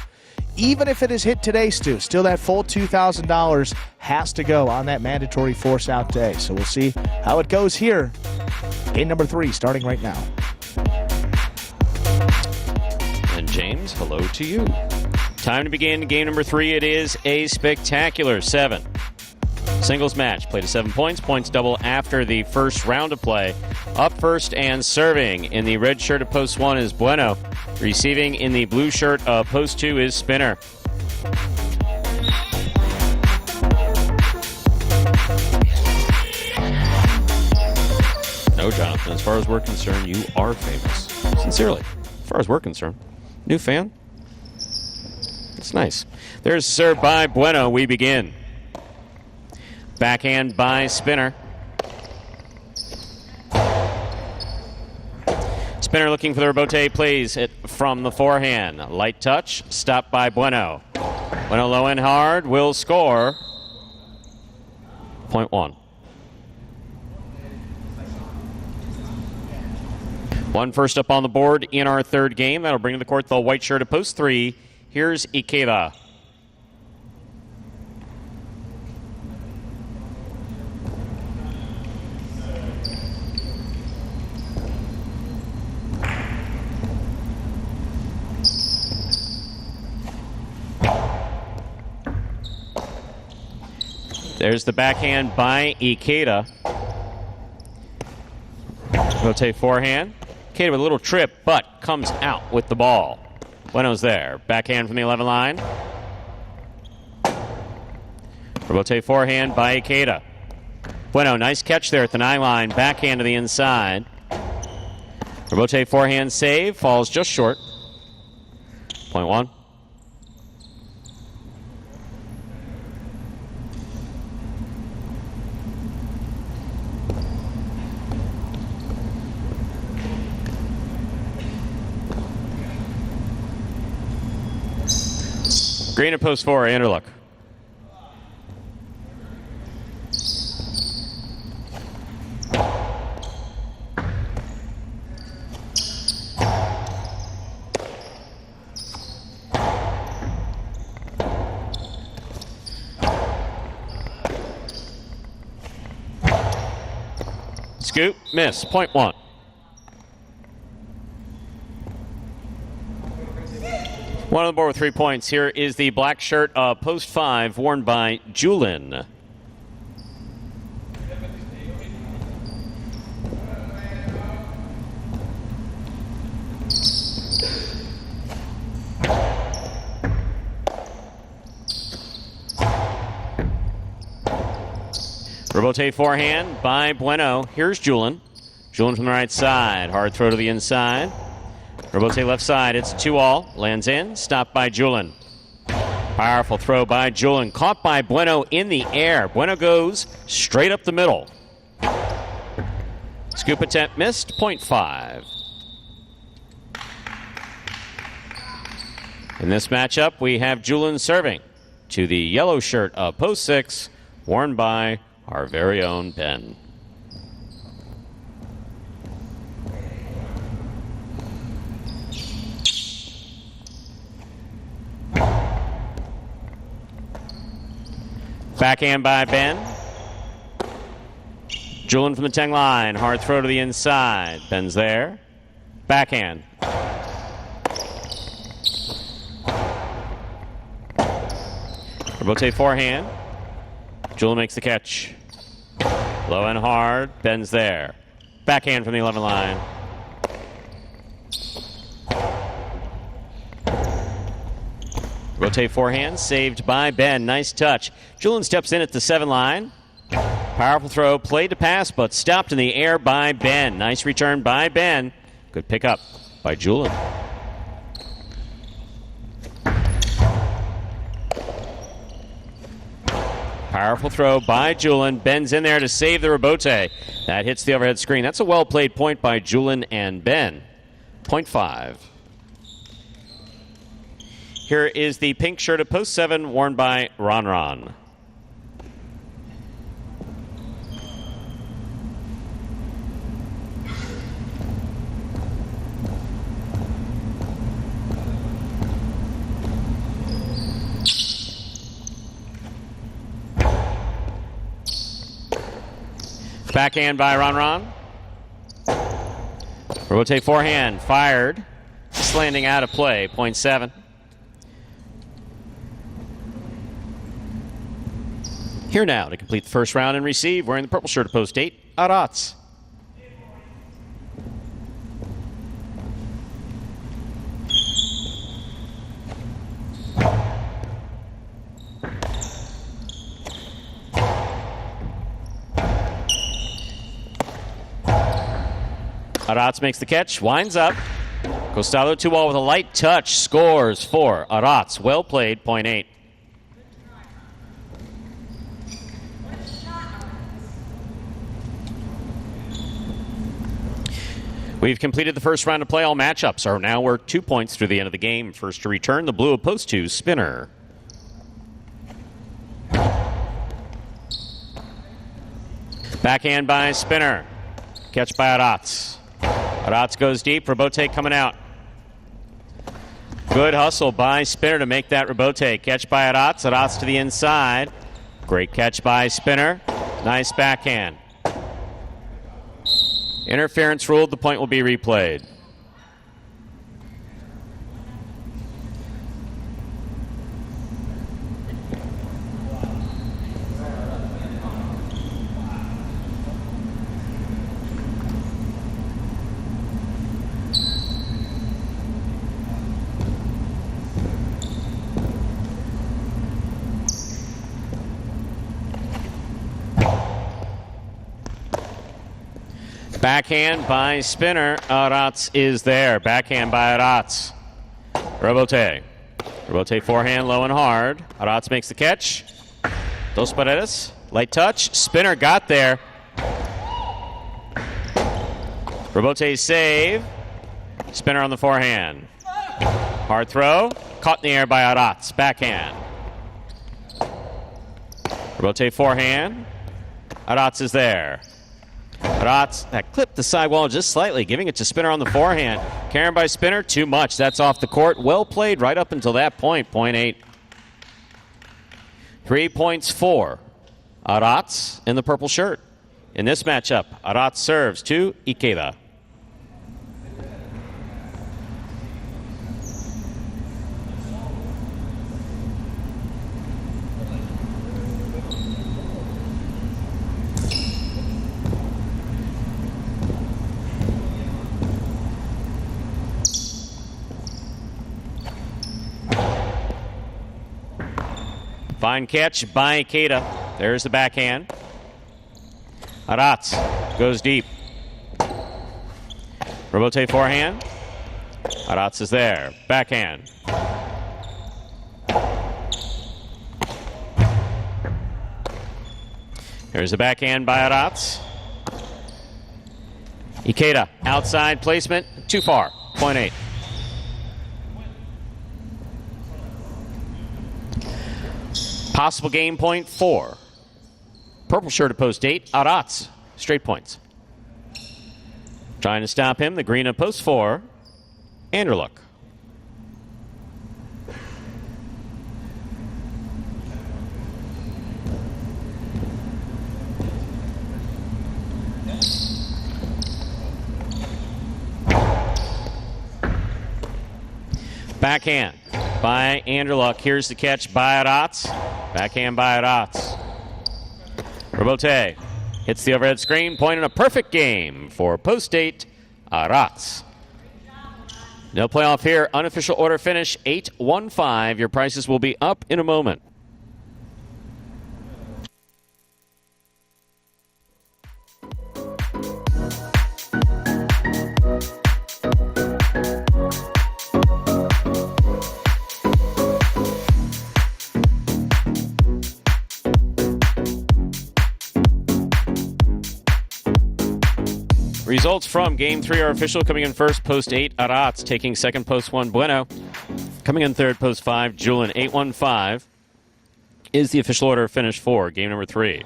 Even if it is hit today, Stu, still that full $2,000 has to go on that mandatory force out day. So we'll see how it goes here. Game number 3 starting right now.
And James, hello to you. Time to begin game number 3. It is a spectacular 7 singles match. Play to 7 points. Points double after the first round of play. Up first and serving in the red shirt of post 1 is Bueno. Receiving in the blue shirt of post 2 is Spinner. No, Jonathan, as far as we're concerned, you are famous. Sincerely, as far as we're concerned. New fan? It's nice. There's serve by Bueno. We begin. Backhand by Spinner. Spinner looking for the rebote, plays it from the forehand. Light touch, stopped by Bueno. Bueno low and hard, will score. Point 1. One first up on the board in our third game. That'll bring to the court the white shirt at post 3. Here's Ikeda. There's the backhand by Ikeda. Rotate forehand. Ikeda with a little trip, but comes out with the ball. Bueno's there. Backhand from the 11 line. Rotate forehand by Ikeda. Bueno, nice catch there at the 9 line. Backhand to the inside. Rotate forehand save. Falls just short. Point 1. Green at post 4, Anderluck. Scoop, miss, point 1. One on the board with 3 points. Here is the black shirt of post 5 worn by Julin. Rotate forehand by Bueno. Here's Julin. Julin from the right side. Hard throw to the inside. Robote left side, it's 2-all. Lands in, stopped by Julin. Powerful throw by Julin. Caught by Bueno in the air. Bueno goes straight up the middle. Scoop attempt missed, point 5. In this matchup, we have Julin serving to the yellow shirt of post 6, worn by our very own Ben. Backhand by Ben. Julin from the 10 line. Hard throw to the inside. Ben's there. Backhand. Rotate forehand. Julin makes the catch. Low and hard. Ben's there. Backhand from the 11 line. Rotate forehand, saved by Ben. Nice touch. Julin steps in at the 7 line. Powerful throw, played to pass, but stopped in the air by Ben. Nice return by Ben. Good pickup by Julin. Powerful throw by Julin. Ben's in there to save the rebote. That hits the overhead screen. That's a well-played point by Julin and Ben. Point 5. Here is the pink shirt of post 7 worn by Ron. Backhand by Ron. Rotate forehand, fired. Just landing out of play, point 7. Here now to complete the first round and receive, wearing the purple shirt of post 8, Arats. Arats makes the catch, winds up. Costello 2-all with a light touch, scores for Arats. Well played, point 8. We've completed the first round of play. All matchups are now worth 2 points through the end of the game. First to return, the blue of post 2, Spinner. Backhand by Spinner. Catch by Arats. Arats goes deep. Rabote coming out. Good hustle by Spinner to make that Rabote. Catch by Arats. Arats to the inside. Great catch by Spinner. Nice backhand. Interference ruled. The point will be replayed. Backhand by Spinner. Arats is there. Backhand by Arats. Rabote. Rabote forehand low and hard. Arats makes the catch. Dos Paredes. Light touch. Spinner got there. Rabote save. Spinner on the forehand. Hard throw. Caught in the air by Arats. Backhand. Rabote forehand. Arats is there. Arats that clipped the sidewall just slightly, giving it to Spinner on the forehand. Carrying by Spinner, too much. That's off the court. Well played right up until that point. Point 8. 3 points for Arats in the purple shirt. In this matchup, Arats serves to Ikeda. Fine catch by Ikeda. There's the backhand. Arats goes deep. Rabote forehand. Arats is there. Backhand. Here's the backhand by Arats. Ikeda, outside placement, too far. Point 8. Possible game point 4. Purple shirt at post 8. Arats, straight points. Trying to stop him, the green at post 4. Anderluck. Backhand by Anderluck. Here's the catch by Arats. Backhand by Arats. Rabote hits the overhead screen, point in a perfect game for post 8, Arats. No playoff here. Unofficial order finish, 8-1-5. Your prices will be up in a moment. Results from Game 3 are official. Coming in first, post 8, Arats. Taking second, post 1, Bueno. Coming in third, post 5, Julin. 8-1-5 is the official order of finish for game number 3.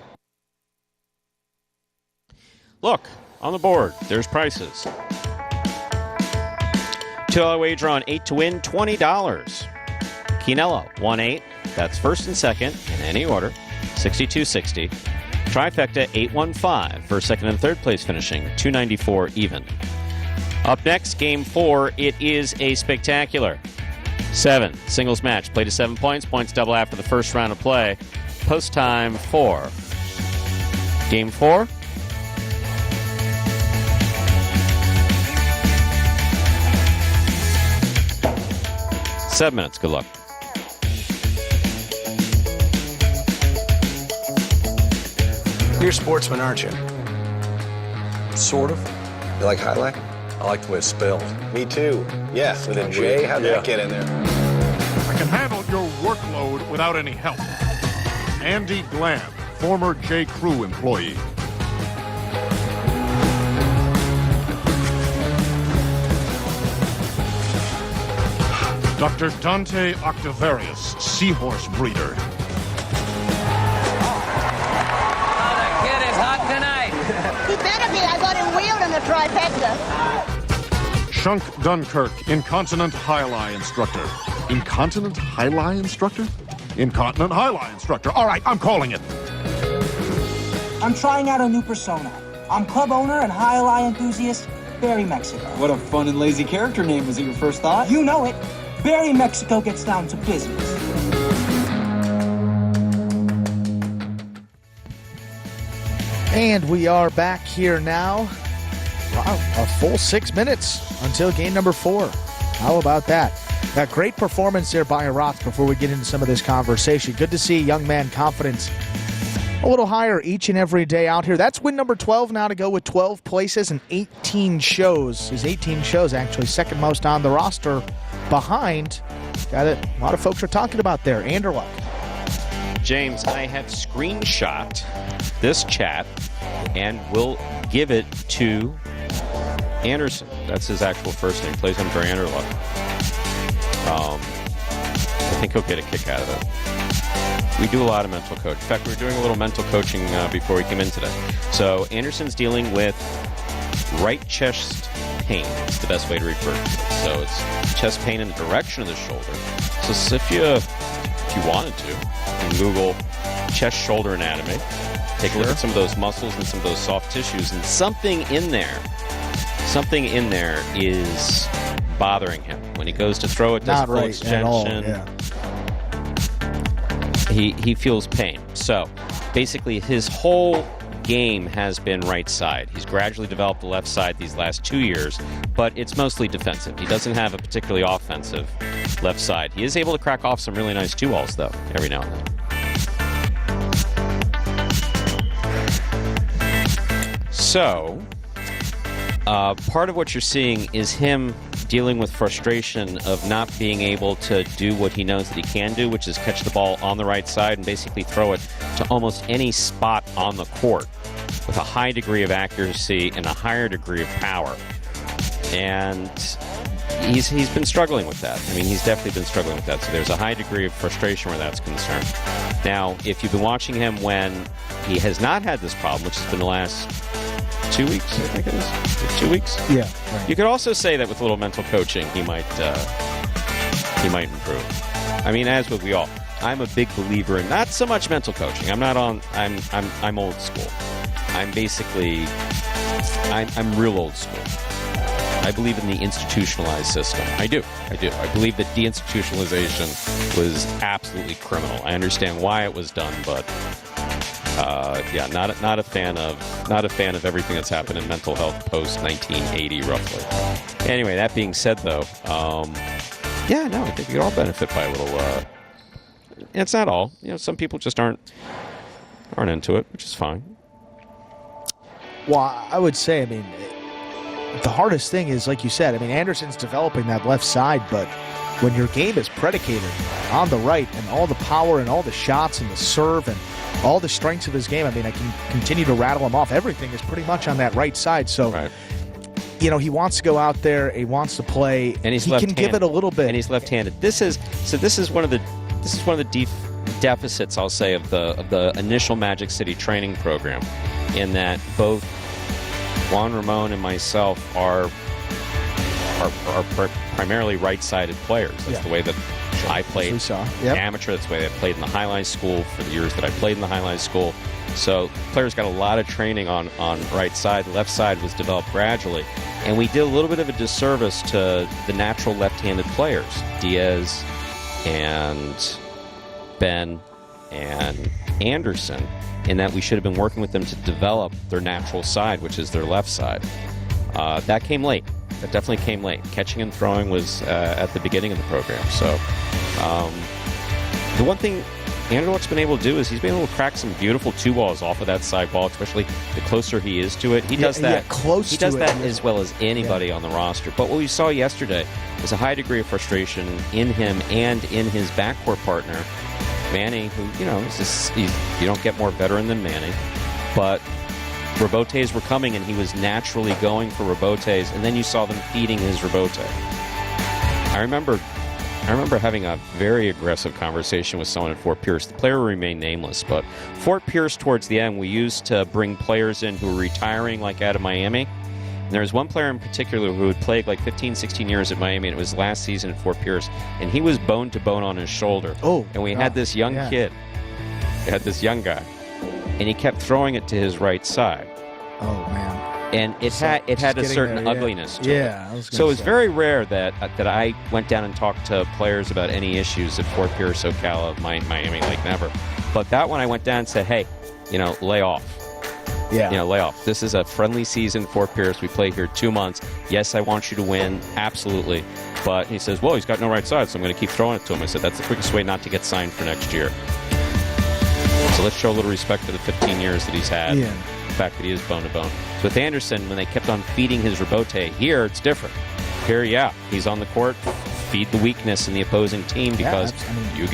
Look, on the board, there's prices. $2 wager on 8 to win, $20. Quinella, 1-8. That's first and second in any order, $62.60. Trifecta, 8-1-5 for second and third place finishing, $294 even. Up next, game 4, it is a spectacular 7 singles match. Play to 7 points, points double after the first round of play. Post time for game 4. Seven minutes, good luck.
You're a sportsman, aren't you?
Sort of.
You like Jai-Alai?
I like the way it's spelled.
Me too. Yeah, with a J. How'd that get in there?
I can handle your workload without any help. Andy Glam, former J. Crew employee. Dr. Dante Octavarius, seahorse breeder.
He better be. I got him wheeled in the trifecta.
Shunk Dunkirk, Incontinent Highlight Instructor. Incontinent Highlight Instructor? Incontinent Highlight Instructor. All right, I'm calling it.
I'm trying out a new persona. I'm club owner and Jai-Alai enthusiast, Barry Mexico.
What a fun and lazy character name. Was it your first thought?
You know it. Barry Mexico gets down to business.
And we are back here now. Wow, a full 6 minutes until game number 4. How about that? A great performance there by Arat before we get into some of this conversation. Good to see young man confidence a little higher each and every day out here. That's win number 12 now to go with 12 places and 18 shows. His 18 shows actually second most on the roster behind. Got it. A lot of folks are talking about there. Anderluck.
James, I have screenshot this chat and will give it to Anderson. That's his actual first name. Plays under Anderluck. I think he'll get a kick out of it. We do a lot of mental coaching. In fact, we were doing a little mental coaching before we came in today. So Anderson's dealing with right chest pain. It's the best way to refer to it. So it's chest pain in the direction of the shoulder. So if you wanted to, you can Google chest shoulder anatomy. Take a look at some of those muscles and some of those soft tissues, and something in there is bothering him. When he goes to throw it, does a full extension. He feels pain. So basically his whole game has been right side. He's gradually developed the left side these last 2 years, but it's mostly defensive. He doesn't have a particularly offensive left side. He is able to crack off some really nice 2-balls, though, every now and then. So part of what you're seeing is him dealing with frustration of not being able to do what he knows that he can do, which is catch the ball on the right side and basically throw it to almost any spot on the court with a high degree of accuracy and a higher degree of power. And he's been struggling with that. I mean, he's definitely been struggling with that. So there's a high degree of frustration where that's concerned. Now, if you've been watching him when he has not had this problem, which has been the last 2 weeks, I think it is. 2 weeks?
Yeah. Right.
You could also say that with a little mental coaching, he might improve. I mean, as would we all. I'm a big believer in not so much mental coaching. I'm old school. I'm real old school. I believe in the institutionalized system. I do. I believe that deinstitutionalization was absolutely criminal. I understand why it was done, but not a fan of everything that's happened in mental health post 1980, roughly. Anyway, that being said, though, I think we could all benefit by a little. It's not all. Some people just aren't into it, which is fine.
Well, I would say, the hardest thing is, like you said, Anderson's developing that left side, but when your game is predicated on the right and all the power and all the shots and the serve and all the strengths of his game, I can continue to rattle him off. Everything is pretty much on that right side. So,
right.
He wants to go out there, he wants to play,
and he
can give it a little bit.
And he's left-handed. This is one of the deficits, I'll say, of the initial Magic City training program, in that both Juan Ramon and myself are primarily right-sided players. That's the way that I played amateur. That's the way I played in the highlight school for the years that I played in the highlight school. So players got a lot of training on right side. The left side was developed gradually. And we did a little bit of a disservice to the natural left-handed players, Diaz and Ben and Anderson, in that we should have been working with them to develop their natural side, which is their left side. That came late. That definitely came late. Catching and throwing was at the beginning of the program. So the one thing Anderluck's been able to do is he's been able to crack some beautiful 2-balls off of that side ball, especially the closer he is to it. He does that. He does that as well as anybody on the roster. But what we saw yesterday was a high degree of frustration in him and in his backcourt partner, Manny, who, you don't get more veteran than Manny. But rebotes were coming, and he was naturally going for rebotes, and then you saw them feeding his rebote. I remember having a very aggressive conversation with someone at Fort Pierce. The player will remain nameless, but Fort Pierce, towards the end, we used to bring players in who were retiring, like out of Miami, And there was one player in particular who had played like 15, 16 years at Miami, and it was last season at Fort Pierce, and he was bone to bone on his shoulder.
Oh,
and we had this young kid. We had this young guy, and he kept throwing it to his right side.
Oh man!
And it had a certain ugliness to it. So it's very rare that I went down and talked to players about any issues at Fort Pierce, Ocala, Miami, like never. But that one I went down and said, hey, lay off.
Yeah.
Lay off. This is a friendly season, Fort Pierce. We play here 2 months. Yes, I want you to win. Absolutely. But he says, well, he's got no right side, so I'm going to keep throwing it to him. I said, that's the quickest way not to get signed for next year. So let's show a little respect to the 15 years that he's had.
Yeah.
The fact that he is bone to bone. So with Anderson, when they kept on feeding his rebote, here it's different. Here, he's on the court. Feed the weakness in the opposing team because you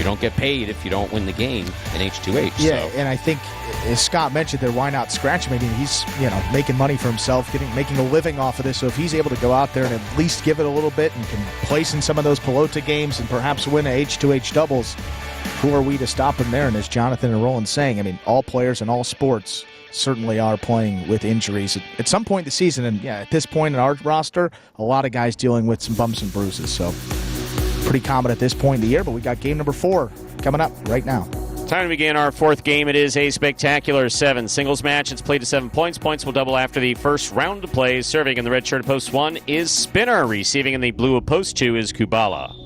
don't get paid if you don't win the game in H2H.
Yeah, and I think, as Scott mentioned there, why not scratch him? I mean, he's making money for himself, making a living off of this. So if he's able to go out there and at least give it a little bit and can place in some of those pelota games and perhaps win a H2H doubles, who are we to stop him there? And as Jonathan and Roland saying, I mean, all players in all sports certainly are playing with injuries at some point in the season. And at this point in our roster, a lot of guys dealing with some bumps and bruises. So pretty common at this point in the year, but we got game number 4 coming up right now.
Time to begin our 4th game. It is a spectacular 7 singles match. It's played to 7 points. Points will double after the first round of play. Serving in the red shirt of post 1 is Spinner. Receiving in the blue of post 2 is Kubala.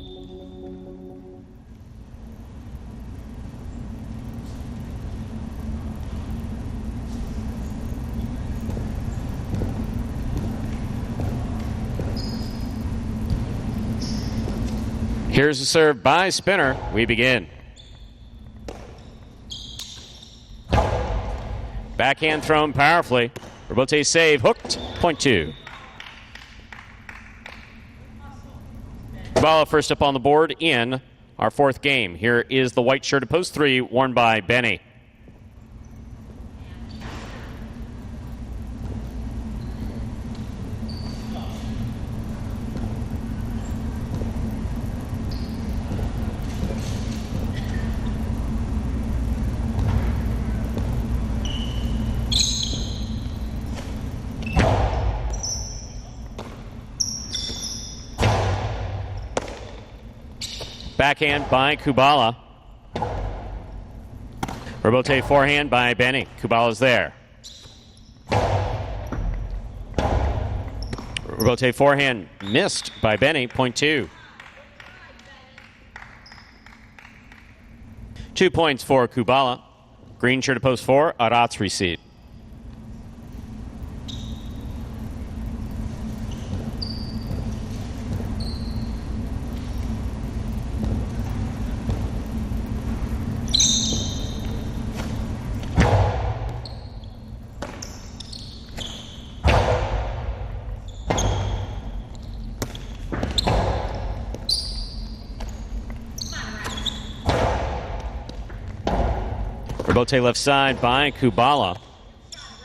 Here's a serve by Spinner. We begin. Backhand thrown powerfully. Rebote save. Hooked. Point 2. Kubala first up on the board in our 4th game. Here is the white shirt of post 3 worn by Benny. Backhand by Kubala. Rebote forehand by Benny. Kubala's there. Rebote forehand missed by Benny. Point 2. 2 points for Kubala. Green shirt to post 4. Arats receive. Rebote left side by Kubala.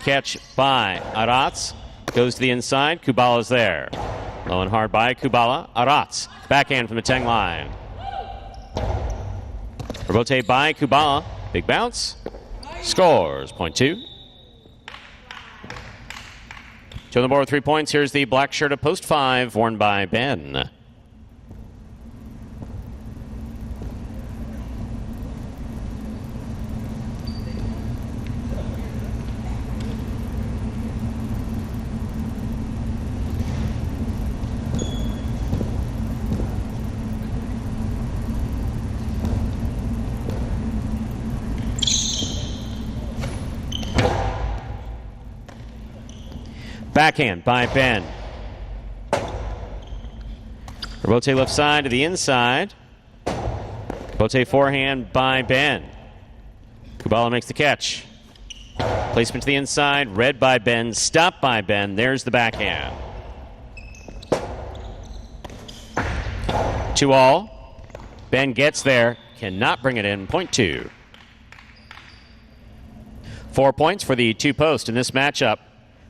Catch by Arats. Goes to the inside. Kubala's there. Low and hard by Kubala. Arats. Backhand from the 10 line. Rebote by Kubala. Big bounce. Scores. Point 2. 2 on the board with 3 points. Here's the black shirt of post 5 worn by Ben. Backhand by Ben. Rebote left side to the inside. Rebote forehand by Ben. Kubala makes the catch. Placement to the inside. Read by Ben. Stopped by Ben. There's the backhand. 2 all. Ben gets there. Cannot bring it in. Point 2. 4 points for the 2 post in this matchup.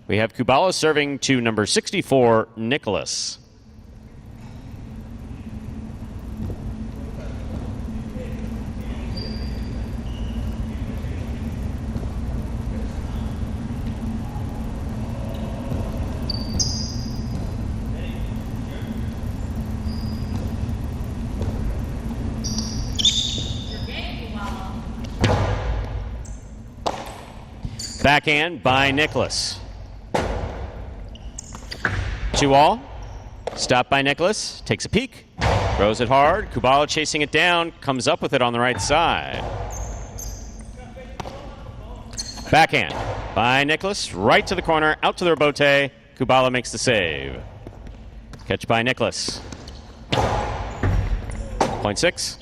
We have Kubala serving to number 64, Nicholas. Backhand by Nicholas. 2-all. Stopped by Nicholas. Takes a peek. Throws it hard. Kubala chasing it down. Comes up with it on the right side. Backhand by Nicholas. Right to the corner. Out to the rebote. Kubala makes the save. Catch by Nicholas. Point 6.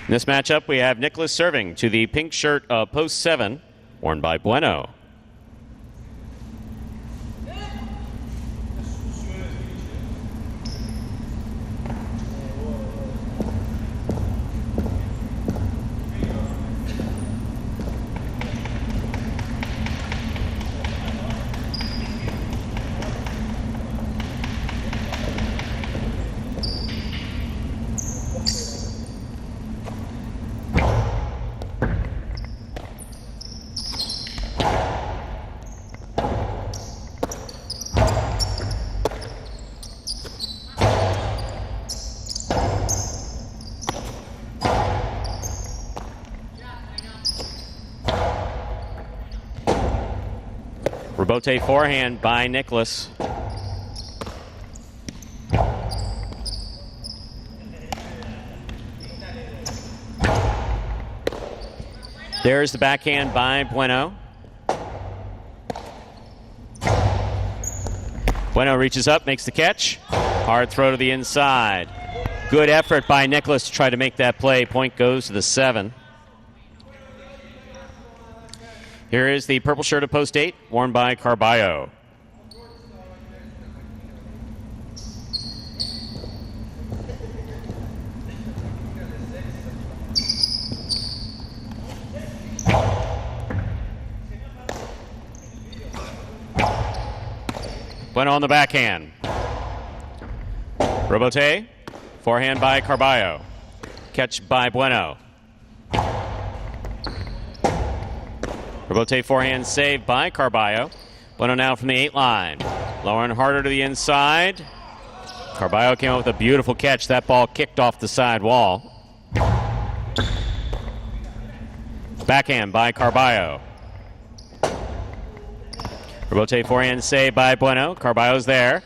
In this matchup, we have Nicholas serving to the pink shirt of post 7, worn by Bueno. Rebote forehand by Nicholas. There's the backhand by Bueno. Bueno reaches up, makes the catch. Hard throw to the inside. Good effort by Nicholas to try to make that play. Point goes to the 7. Here is the purple shirt of post 8, worn by Carballo. Bueno on the backhand. Rebote, forehand by Carballo. Catch by Bueno. Rebote forehand save by Carballo. Bueno now from the 8 line. Lower and harder to the inside. Carballo came up with a beautiful catch. That ball kicked off the side wall. Backhand by Carballo. Rebote forehand save by Bueno. Carballo's there.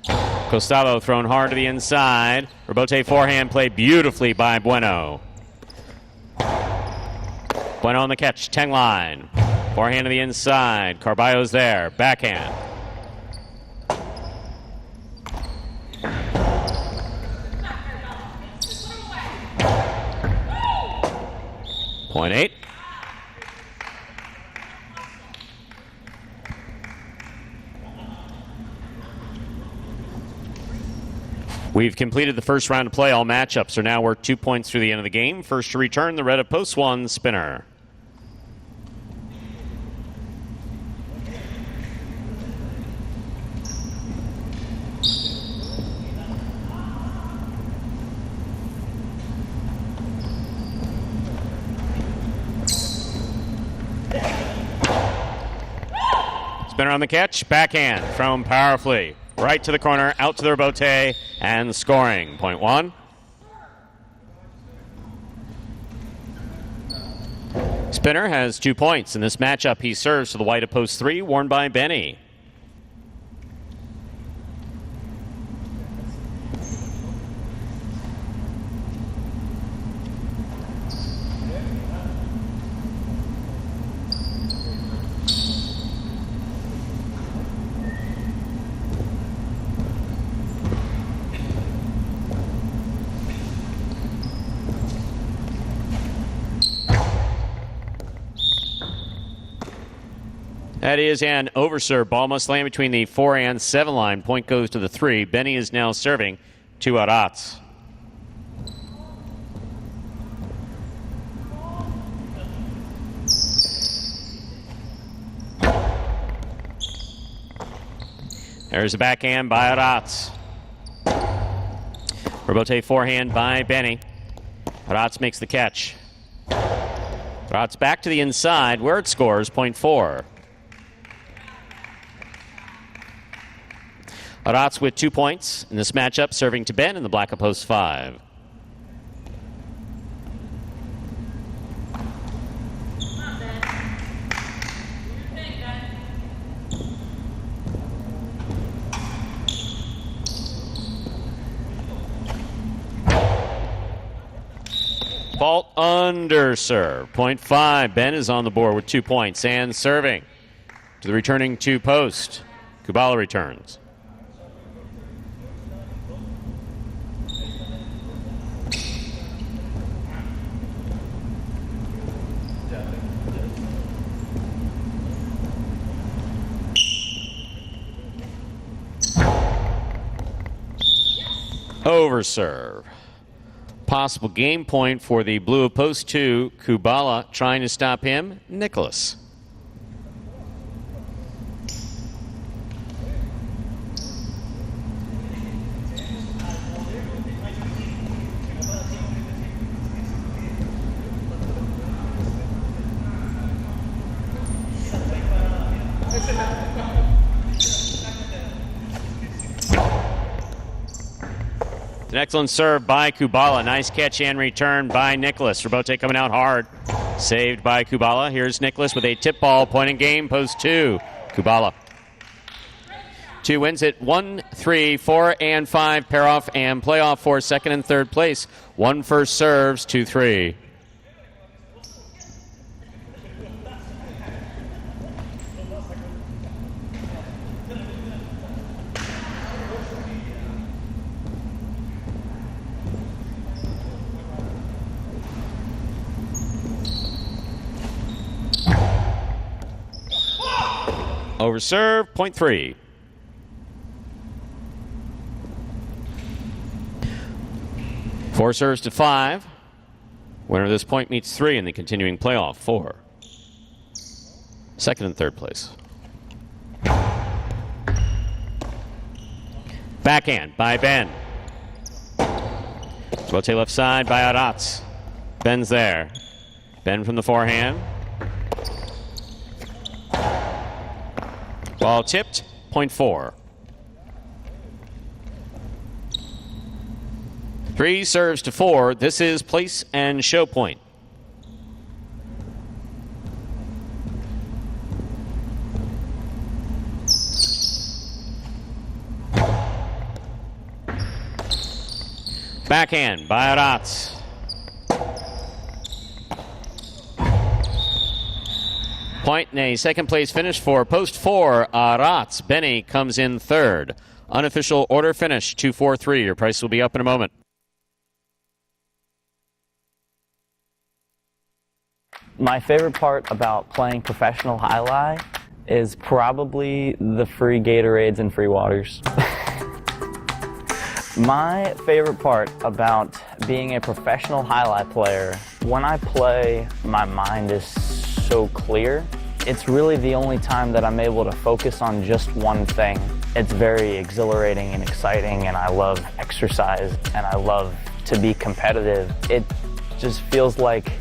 Costalo thrown hard to the inside. Rebote forehand played beautifully by Bueno. Bueno on the catch, 10 line. Forehand to the inside. Carballo's there. Backhand. Point 8. We've completed the first round of play. All matchups are now worth 2 points through the end of the game. First to return, the red of post 1, Spinner. Spinner on the catch, backhand, thrown powerfully. Right to the corner, out to the rebote, and scoring. Point 1. Spinner has 2 points. In this matchup, he serves to the white of post 3, worn by Benny. That is an overserve. Ball must land between the 4 and 7 line. Point goes to the 3. Benny is now serving to Arats. There's a backhand by Arats. Rebote forehand by Benny. Arats makes the catch. Arats back to the inside where it scores. Point 4. Arats with 2 points in this matchup, serving to Ben in the black of post 5. Fault under serve. 0.5. Ben is on the board with 2 points and serving to the returning two post. Kubala returns. Over serve. Possible game point for the blue of post 2. Kubala trying to stop him. Nicholas. An excellent serve by Kubala. Nice catch and return by Nicholas. Robote coming out hard. Saved by Kubala. Here's Nicholas with a tip ball. Point in game. Post 2. Kubala. 2 wins it. 1, 3, 4, and 5. Pair off and playoff for second and third place. 1 first serves. 2, 3. Over serve, 0.3. Four serves to 5. Winner of this point meets 3 in the continuing playoff for second and third place. Backhand by Ben. Rote left side by Aratz. Ben's there. Ben from the forehand. Ball tipped, 0.4. 3 serves to 4. This is place and show point. Backhand by Aratz. Point in a second place finish for post 4, Aratz. Benny comes in third. Unofficial order finish, 2-4-3. Your price will be up in a moment.
My favorite part about playing professional Jai-Alai is probably the free Gatorades and free waters. My favorite part about being a professional Jai-Alai player, when I play, my mind is so clear. It's really the only time that I'm able to focus on just one thing. It's very exhilarating and exciting, and I love exercise, and I love to be competitive. It just feels like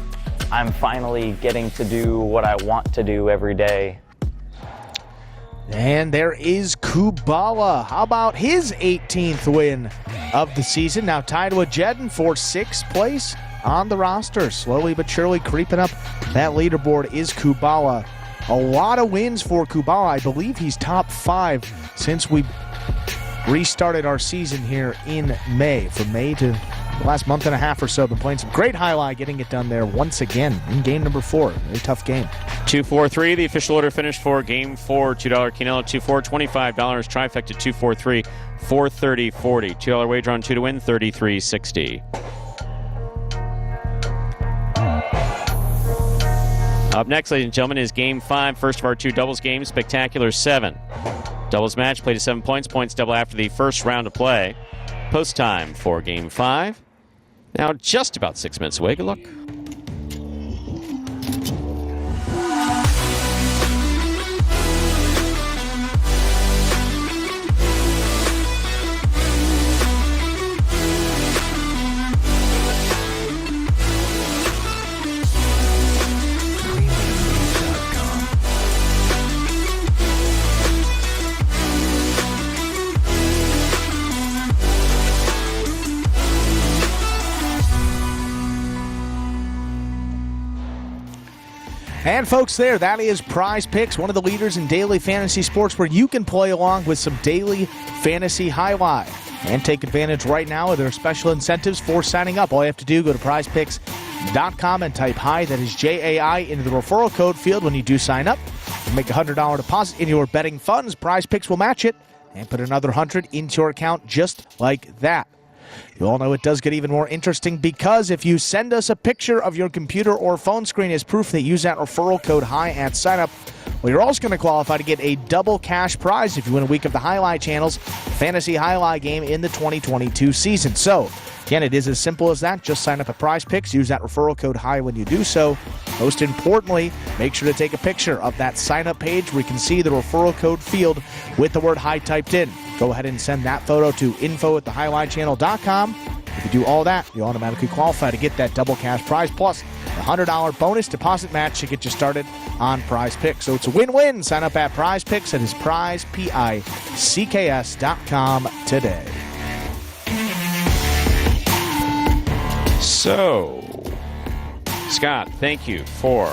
I'm finally getting to do what I want to do every day.
And there is Kubala. How about his 18th win of the season? Now tied with Jedin for 6th place on the roster. Slowly but surely creeping up that leaderboard is Kubala. A lot of wins for Kubala. I believe he's top 5 since we restarted our season here in May. From May to the last month and a half or so, been playing some great Jai-Alai, getting it done there once again in game number 4. Very tough game.
2-4-3, the official order finish for game 4. $2 Quinella, 2-4, $25. Trifecta, 2-4-3, $430.40. $2 wager on 2 to win, $33.60. Up next, ladies and gentlemen, is Game 5, first of our 2 doubles games, Spectacular 7. Doubles match played to 7 points, points double after the first round of play. Post time for Game 5. Now just about 6 minutes away. Good luck.
And folks, that is Prize Picks, one of the leaders in daily fantasy sports, where you can play along with some daily fantasy Jai-Alai and take advantage right now of their special incentives for signing up. All you have to do, go to prizepicks.com HipicaTV.com and type HI, that is Jai, into the referral code field when you do sign up. Make a $100 deposit in your betting funds. Prize Picks will match it and put another 100 into your account just like that. You all know it does get even more interesting because if you send us a picture of your computer or phone screen as proof that you use that referral code HI at sign up, well, you're also going to qualify to get a double cash prize if you win a week of the Highlight Channel's Fantasy Highlight game in the 2022 season. So, again, it is as simple as that. Just sign up at Prize Picks. Use that referral code HI when you do so. Most importantly, make sure to take a picture of that sign-up page where you can see the referral code field with the word HI typed in. Go ahead and send that photo to info@thehighlightchannel.com. If you do all that, you automatically qualify to get that double cash prize plus the $100 bonus deposit match to get you started on Prize Picks. So it's a win-win. Sign up at Prize Picks. That is prizepicks.com today.
So, Scott, thank you for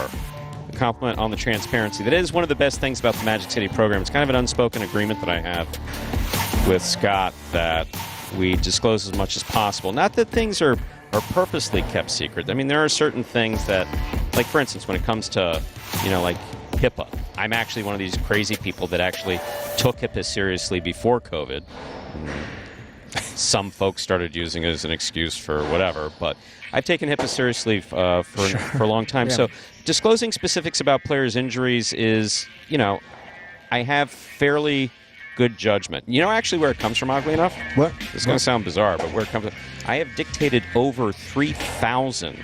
the compliment on the transparency. That is one of the best things about the Magic City program. It's kind of an unspoken agreement that I have with Scott that we disclose as much as possible. Not that things are purposely kept secret. I mean, there are certain things that, like, for instance, when it comes to, like HIPAA, I'm actually one of these crazy people that actually took HIPAA seriously before COVID. Some folks started using it as an excuse for whatever, but I've taken HIPAA seriously for a long time. Yeah. So disclosing specifics about players' injuries is, I have fairly good judgment. Actually where it comes from, oddly enough?
What?
It's going to sound bizarre, but where it comes from, I have dictated over 3,000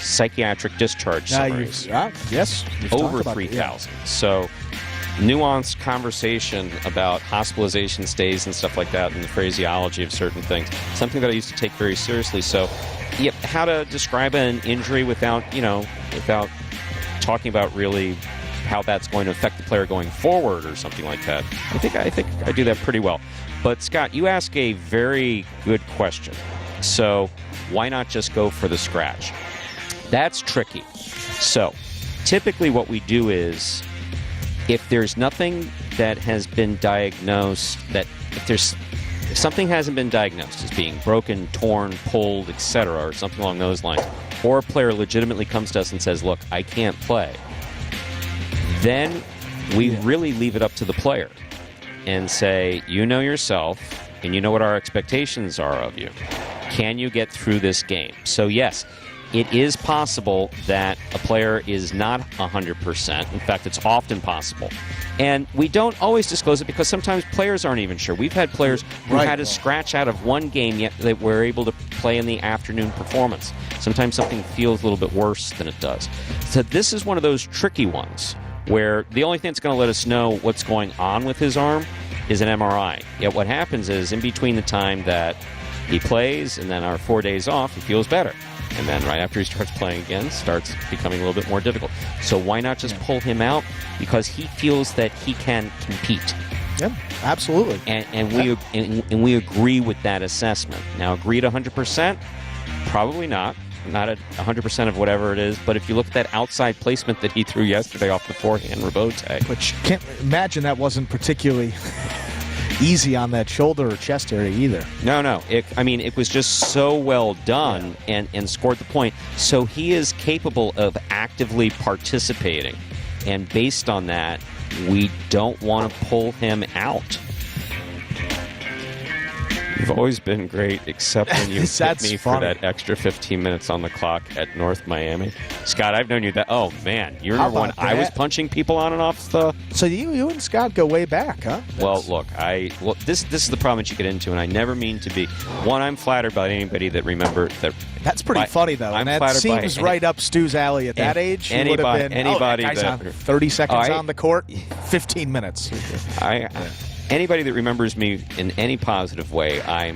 psychiatric discharge summaries.
Yes.
Over 3,000. So nuanced conversation about hospitalization stays and stuff like that and the phraseology of certain things. Something that I used to take very seriously. So, how to describe an injury without talking about really how that's going to affect the player going forward or something like that. I think I do that pretty well. But Scott, you ask a very good question. So, why not just go for the scratch? That's tricky. So, typically what we do is, if there's nothing that has been diagnosed, if something hasn't been diagnosed as being broken, torn, pulled, etc., or something along those lines, or a player legitimately comes to us and says, look, I can't play, then we really leave it up to the player and say, you know yourself, and you know what our expectations are of you. Can you get through this game? So yes, it is possible that a player is not 100%. In fact, it's often possible. And we don't always disclose it because sometimes players aren't even sure. We've had players who had a scratch out of one game, yet they were able to play in the afternoon performance. Sometimes something feels a little bit worse than it does. So this is one of those tricky ones where the only thing that's going to let us know what's going on with his arm is an MRI. Yet what happens is in between the time that he plays and then our 4 days off, he feels better. And then right after he starts playing again, starts becoming a little bit more difficult. So why not just pull him out? Because he feels that he can compete.
Yeah, absolutely.
And we agree with that assessment. Now, agreed 100%? Probably not. Not at 100% of whatever it is. But if you look at that outside placement that he threw yesterday off the forehand rebote,
which can't imagine that wasn't particularly easy on that shoulder or chest area either.
No. It was just so well done and scored the point. So he is capable of actively participating. And based on that, we don't want to pull him out. You've always been great, except when you hit me for that extra 15 minutes on the clock at North Miami. Scott, I've known you that. Oh, man. You remember when I was punching people on and off the...
So you and Scott go way back, huh?
Well, look, this is the problem that you get into, and I never mean to be... One, I'm flattered by anybody that remember...
That's pretty funny, though. And that seems right up Stu's alley at that age. He would have been,
guy's
on 30 seconds on the court, 15 minutes.
Anybody that remembers me in any positive way, I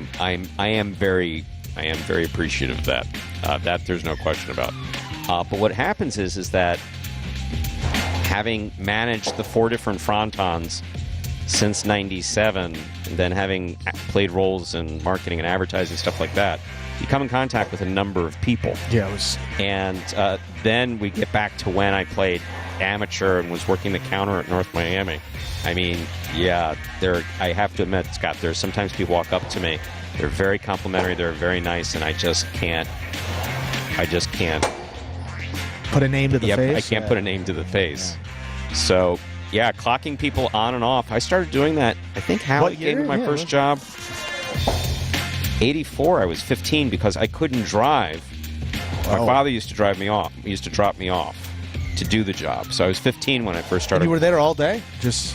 am very appreciative of that. That there's no question about. But what happens is that having managed the 4 different frontons since '97, and then having played roles in marketing and advertising, stuff like that, you come in contact with a number of people.
Yeah, it was.
And then we get back to when I played amateur and was working the counter at North Miami. I mean, yeah, I have to admit, Scott, there's sometimes people walk up to me. They're very complimentary. They're very nice, and I just can't
put a name to the face.
I can't put a name to the face. So, yeah, clocking people on and off. I started doing that. I think Howie gave me my first job. 84. I was 15 because I couldn't drive. My father used to drive me off. He used to drop me off to do the job. So I was 15 when I first started.
And you were there all day?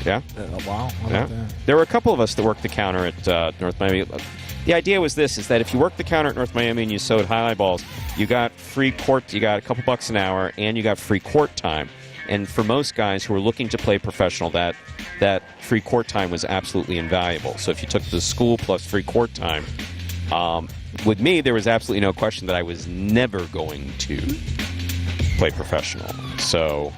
Yeah.
Wow.
Yeah. There were a couple of us that worked the counter at North Miami. The idea was this, is that if you worked the counter at North Miami and you sewed highlight balls, you got free court, you got a couple bucks an hour, and you got free court time. And for most guys who were looking to play professional, that free court time was absolutely invaluable. So if you took the school plus free court time, with me, there was absolutely no question that I was never going to play professional. So,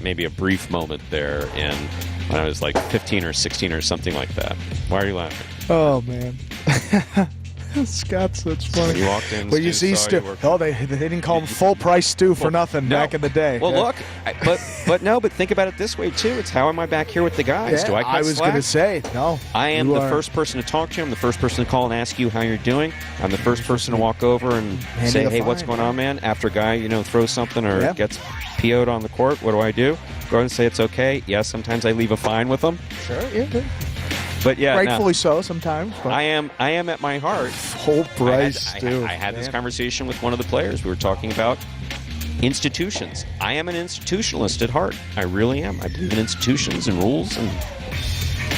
maybe a brief moment there when I was like 15 or 16 or something like that. Why are you laughing?
Oh, man. Scott's such funny.
You walked in,
but you see Stu. They didn't call him full price Stu for nothing back in the day.
Well, look, but think about it this way too. It's how am I back here with the guys? Do I cut
I was going to say no.
I am the first person to talk to you. I'm the first person to call and ask you how you're doing. I'm the first person to walk over and say, "Hey, what's going on, man?" After a guy, throws something or gets PO'd on the court, what do I do? Go ahead and say it's okay. Yeah, sometimes I leave a fine with them.
Sure, yeah.
But yeah,
rightfully so sometimes. But
I am at my heart
full price.
I had this conversation with one of the players. We were talking about institutions. I am an institutionalist at heart. I really am. I believe in institutions and rules and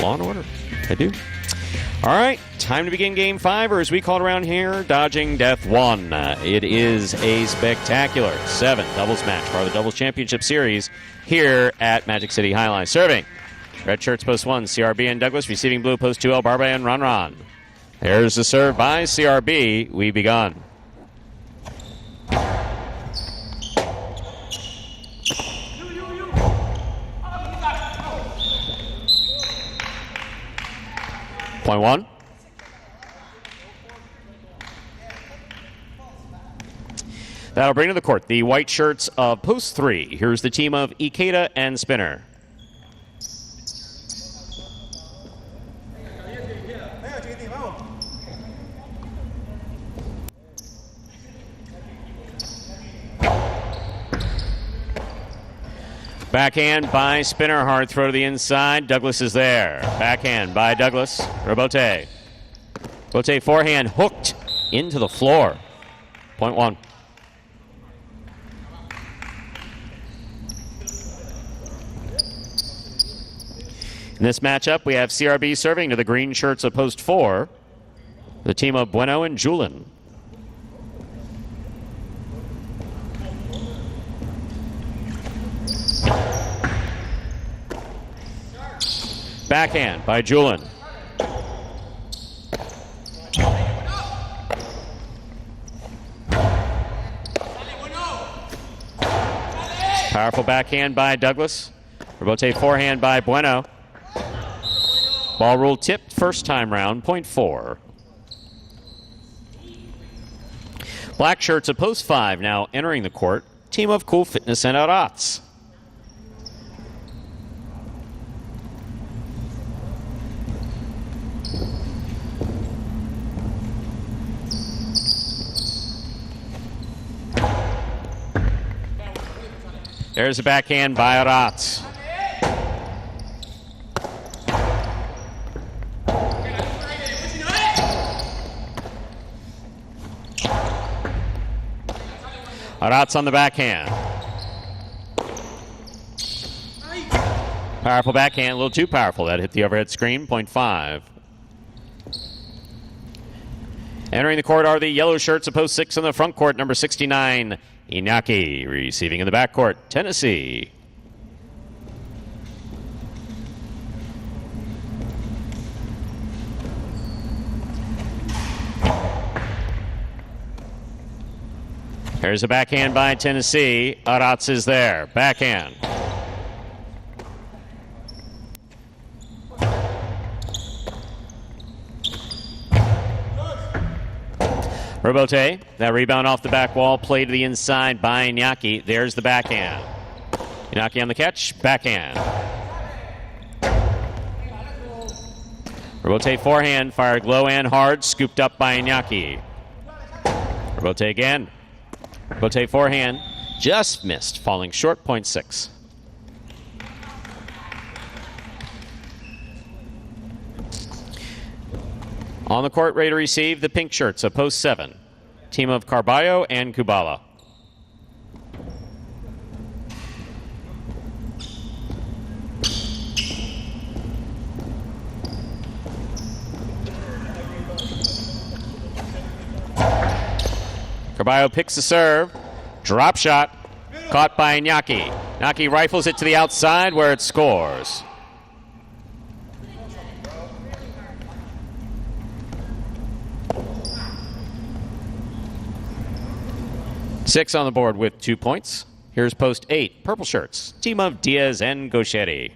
law and order. I do. All right, time to begin Game 5, or as we call it around here, Dodging Death 1. It is a spectacular 7 doubles match for the Doubles Championship Series here at Magic City Highline. Serving. Red shirts post 1, CRB and Douglas. Receiving blue post 2, Barba and Ron. There's the serve by CRB. We begun. Point 1. That'll bring to the court the white shirts of post 3. Here's the team of Ikeda and Spinner. Backhand by Spinner, hard throw to the inside. Douglas is there. Backhand by Douglas. Robote. Robote forehand hooked into the floor. Point 1. In this matchup, we have CRB serving to the green shirts of post 4. The team of Bueno and Julin. Backhand by Julin. Powerful backhand by Douglas. Robote forehand by Bueno. Ball rule tipped first time round, point 4. Black shirts at post 5 now entering the court. Team of Cool Fitness and Arats. There's a backhand by Arats. Arats on the backhand. Powerful backhand, a little too powerful. That hit the overhead screen, point 5. Entering the court are the yellow shirts of post 6 in the front court, number 69, Inaki. Receiving in the backcourt, Tennessee. Here's a backhand by Tennessee. Arats is there. Backhand. Robote, that rebound off the back wall, play to the inside by Iñaki. There's the backhand. Iñaki on the catch, backhand. Robote forehand, fired low and hard, scooped up by Iñaki. Robote again. Robote forehand, Just missed, falling short, 0.6. On the court, ready to receive the pink shirts of post 7. Team of Carballo and Kubala. Carballo picks the serve. Drop shot. Caught by Iñaki. Iñaki rifles it to the outside where it scores. Six on the board with 2 points. Here's post 8, purple shirts. Team of Diaz and Gauchetti.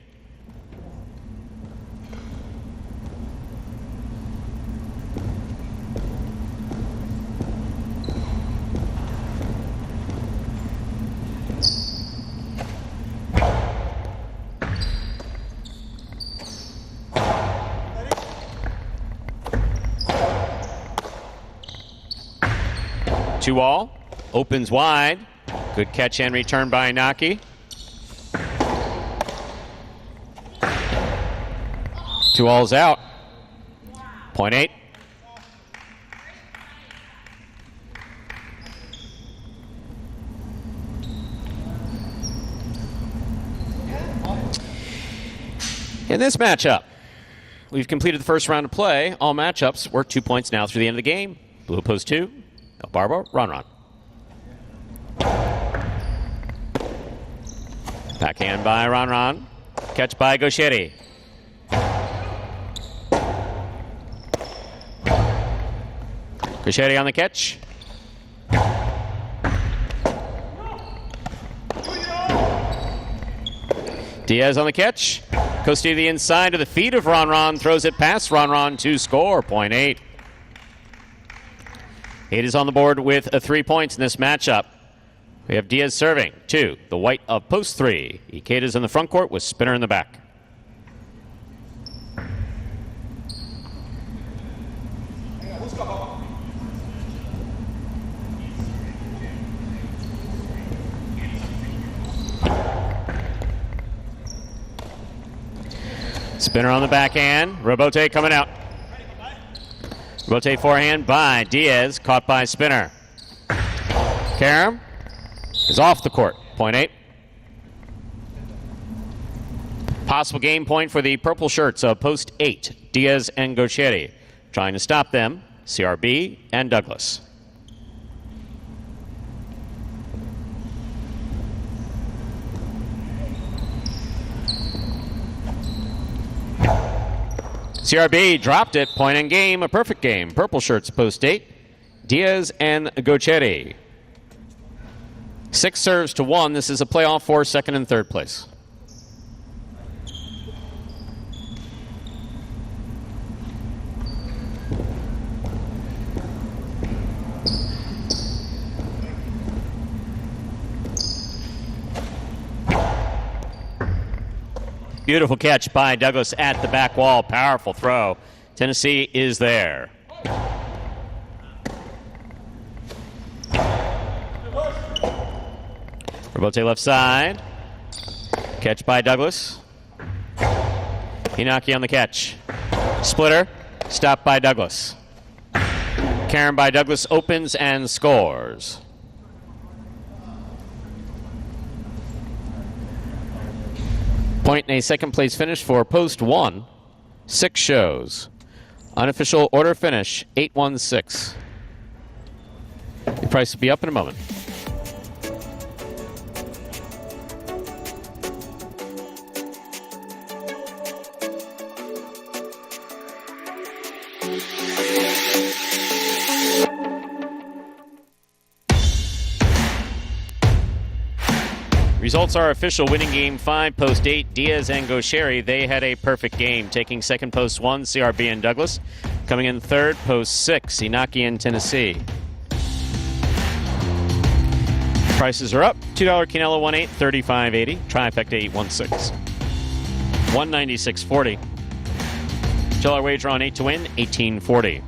Two all. Opens wide. Good catch and return by Iñaki. 2 all's out. 0.8. In this matchup, we've completed the first round of play. All matchups worth 2 points now through the end of the game. Blue post 2. El Barbo, Ron. Backhand by Ron. Catch by Gauchetti. Gauchetti on the catch. Diaz on the catch. Goes to the inside to the feet of Ron. Throws it past Ron to score. 0.8. 8 is on the board with 3 points in this matchup. We have Diaz serving. 2, the white of post 3. Ikeda's in the front court with Spinner in the back. Spinner on the backhand. Robote coming out. Robote forehand by Diaz, caught by Spinner. Karam is off the court. 0.8. Possible game point for the purple shirts of post 8. Diaz and Gauchetti. Trying to stop them, CRB and Douglas. CRB dropped it. Point in game. A perfect game. Purple shirts post 8. Diaz and Gauchetti. 6 serves to 1. This is a playoff for second and third place. Beautiful catch by Douglas at the back wall. Powerful throw. Tennessee is there. Robote left side. Catch by Douglas. Hinaki on the catch. Splitter. Stopped by Douglas. Karam by Douglas opens and scores. Point in a second place finish for post 1. 6 shows. Unofficial order finish 8-1-6. The price will be up in a moment. Results are official. Winning game 5, post 8, Diaz and Gauchetti. They had a perfect game. Taking second, post 1, CRB and Douglas. Coming in third, post 6, Inaki and Tennessee. Prices are up. $2 Quinella 1.8, $35.80. Trifecta 8.16. $196.40. $2 wager on 8 to win, $18.40.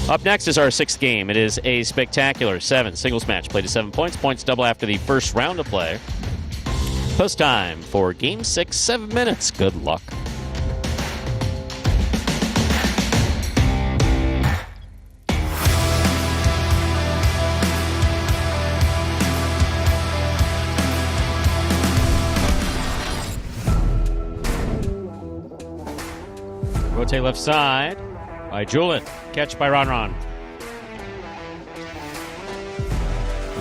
Up next is our 6th game. It is a spectacular 7 singles match played to 7 points. Points double after the first round of play. Post time for Game 6, 7 minutes. Good luck. Rotate left side by Julin. Catch by Ron.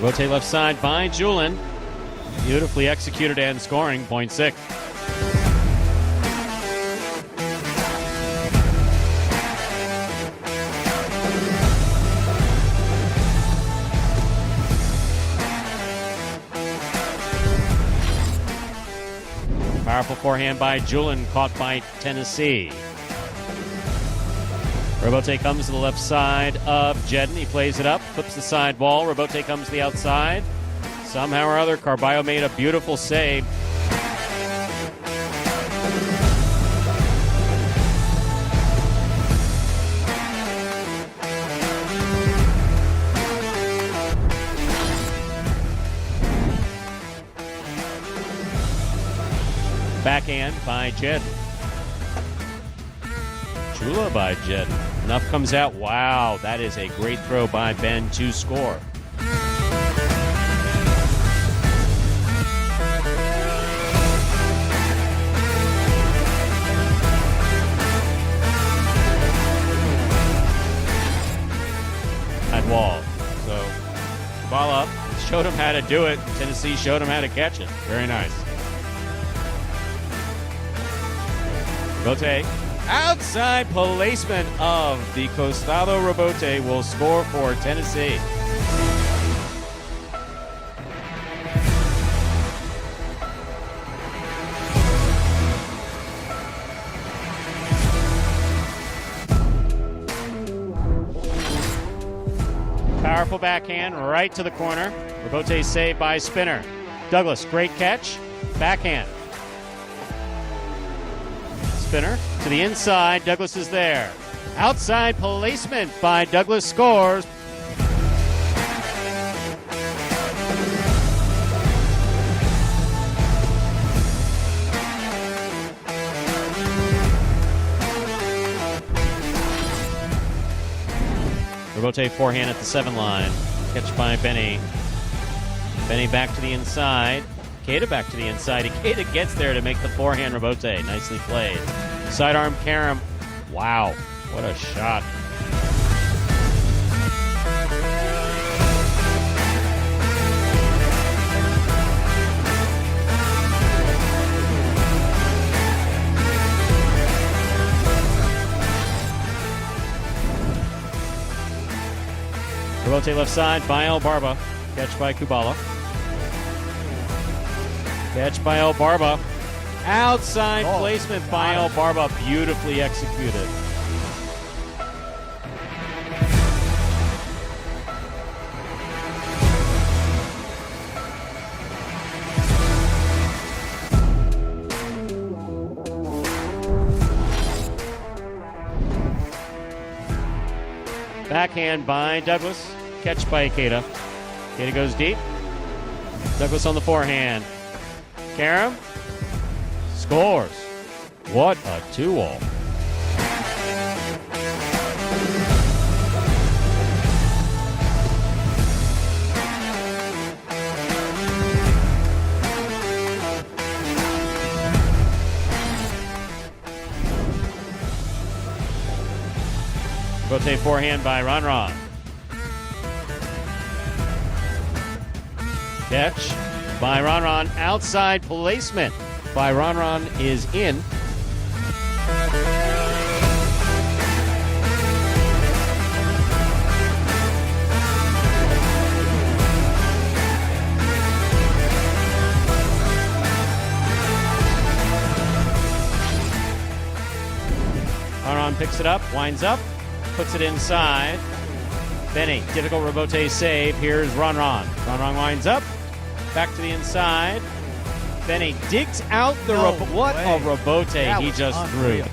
Rotate left side by Julin. Beautifully executed and scoring. Point 6. Powerful forehand by Julin, caught by Tennessee. Robote comes to the left side of Jedden. He plays it up, flips the side wall. Robote comes to the outside. Somehow or other, Carballo made a beautiful save. Backhand by Jedden. Chula by Jedden. Enough comes out. Wow, that is a great throw by Ben to score. At wall. So, ball up. Showed him how to do it. Tennessee showed him how to catch it. Very nice. Robote. Outside placement of the Costado Robote will score for Tennessee. Powerful backhand right to the corner. Robote saved by Spinner. Douglas, great catch. Backhand. Spinner to the inside. Douglas is there. Outside placement by Douglas, scores. Robote forehand at the 7 line. Catch by Benny. Benny back to the inside. Ikeda back to the inside. Ikeda gets there to make the forehand Robote. Nicely played. Sidearm Karam. Wow, what a shot. Robote left side by El Barba. Catch by Kubala. Catch by El Barba. Outside placement by El Barba. Beautifully executed. Backhand by Douglas. Catch by Ikeda. Ikeda goes deep. Douglas on the forehand. Karam scores. What a 2-all. Rotate forehand by Ron. Catch by Ron. Outside placement by Ron is in. Ron picks it up, winds up, puts it inside. Benny, difficult Robote save. Here's Ron. Ron winds up. Back to the inside. Benny digs out the what a Robote he just threw.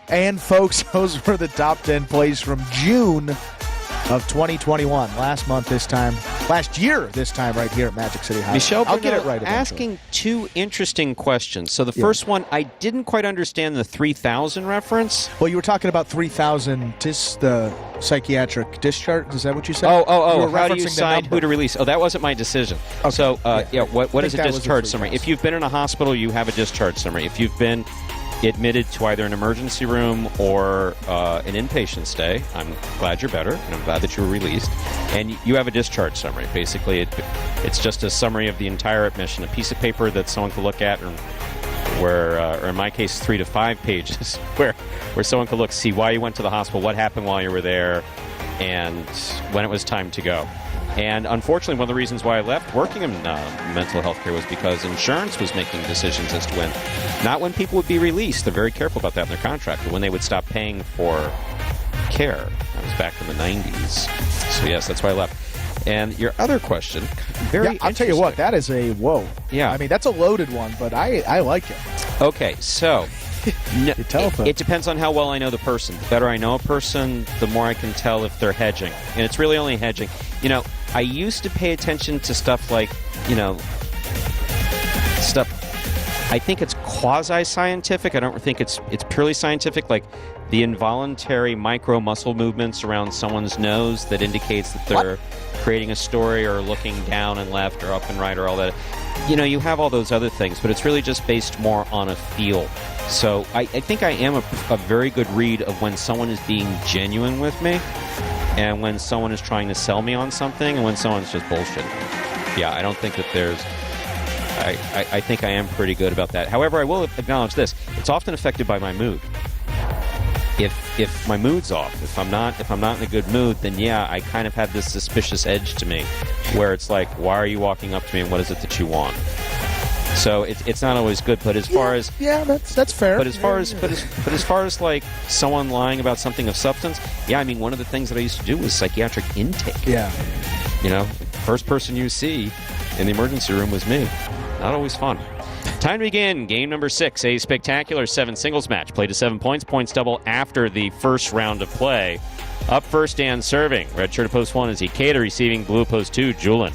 And, folks, those were the top 10 plays from June of 2021. Last year this time right here at Magic City High.
Michelle,
I'll get it right eventually.
asking two interesting questions. So the first one, I didn't quite understand the 3,000 reference.
Well, you were talking about 3,000, the psychiatric discharge. Is that what you said?
Oh. How do you decide who to release? Oh, that wasn't my decision. Okay. So, what is a discharge summary? If you've been in a hospital, you have a discharge summary. If you've been admitted to either an emergency room or an inpatient stay, I'm glad you're better, and I'm glad that you were released. And you have a discharge summary. Basically, it's just a summary of the entire admission, a piece of paper that someone could look at, or in my case, 3 to 5 pages, where someone could see why you went to the hospital, what happened while you were there, and when it was time to go. And unfortunately, one of the reasons why I left working in mental health care was because insurance was making decisions as to not when people would be released. They're very careful about that in their contract, but when they would stop paying for care. That was back in the 90s. So, yes, that's why I left. And your other question,
I'll tell you what, that is a whoa.
Yeah.
I mean, that's a loaded one, but I like it.
Okay, so it depends on how well I know the person. The better I know a person, the more I can tell if they're hedging. And it's really only hedging. I used to pay attention to stuff like, I think it's quasi-scientific. I don't think it's purely scientific, like the involuntary micro muscle movements around someone's nose that indicates that they're creating a story or looking down and left or up and right or all that. You have all those other things, but it's really just based more on a feel. So I think I am a very good read of when someone is being genuine with me and when someone is trying to sell me on something and when someone's just bullshit. Yeah, I don't think that there's... I think I am pretty good about that. However, I will acknowledge this. It's often affected by my mood. If my mood's off, if I'm not in a good mood, then I kind of have this suspicious edge to me where it's like, why are you walking up to me and what is it that you want? So it's not always good, but as far as
that's fair.
But as far as like someone lying about something of substance, I mean, one of the things that I used to do was psychiatric intake.
Yeah.
First person you see in the emergency room was me. Not always fun. Time to begin game number 6, a spectacular 7 singles match. Played to 7 points, points double after the first round of play. Up first and serving. Red shirt of post 1 is Hipica, receiving blue post 2, Julien.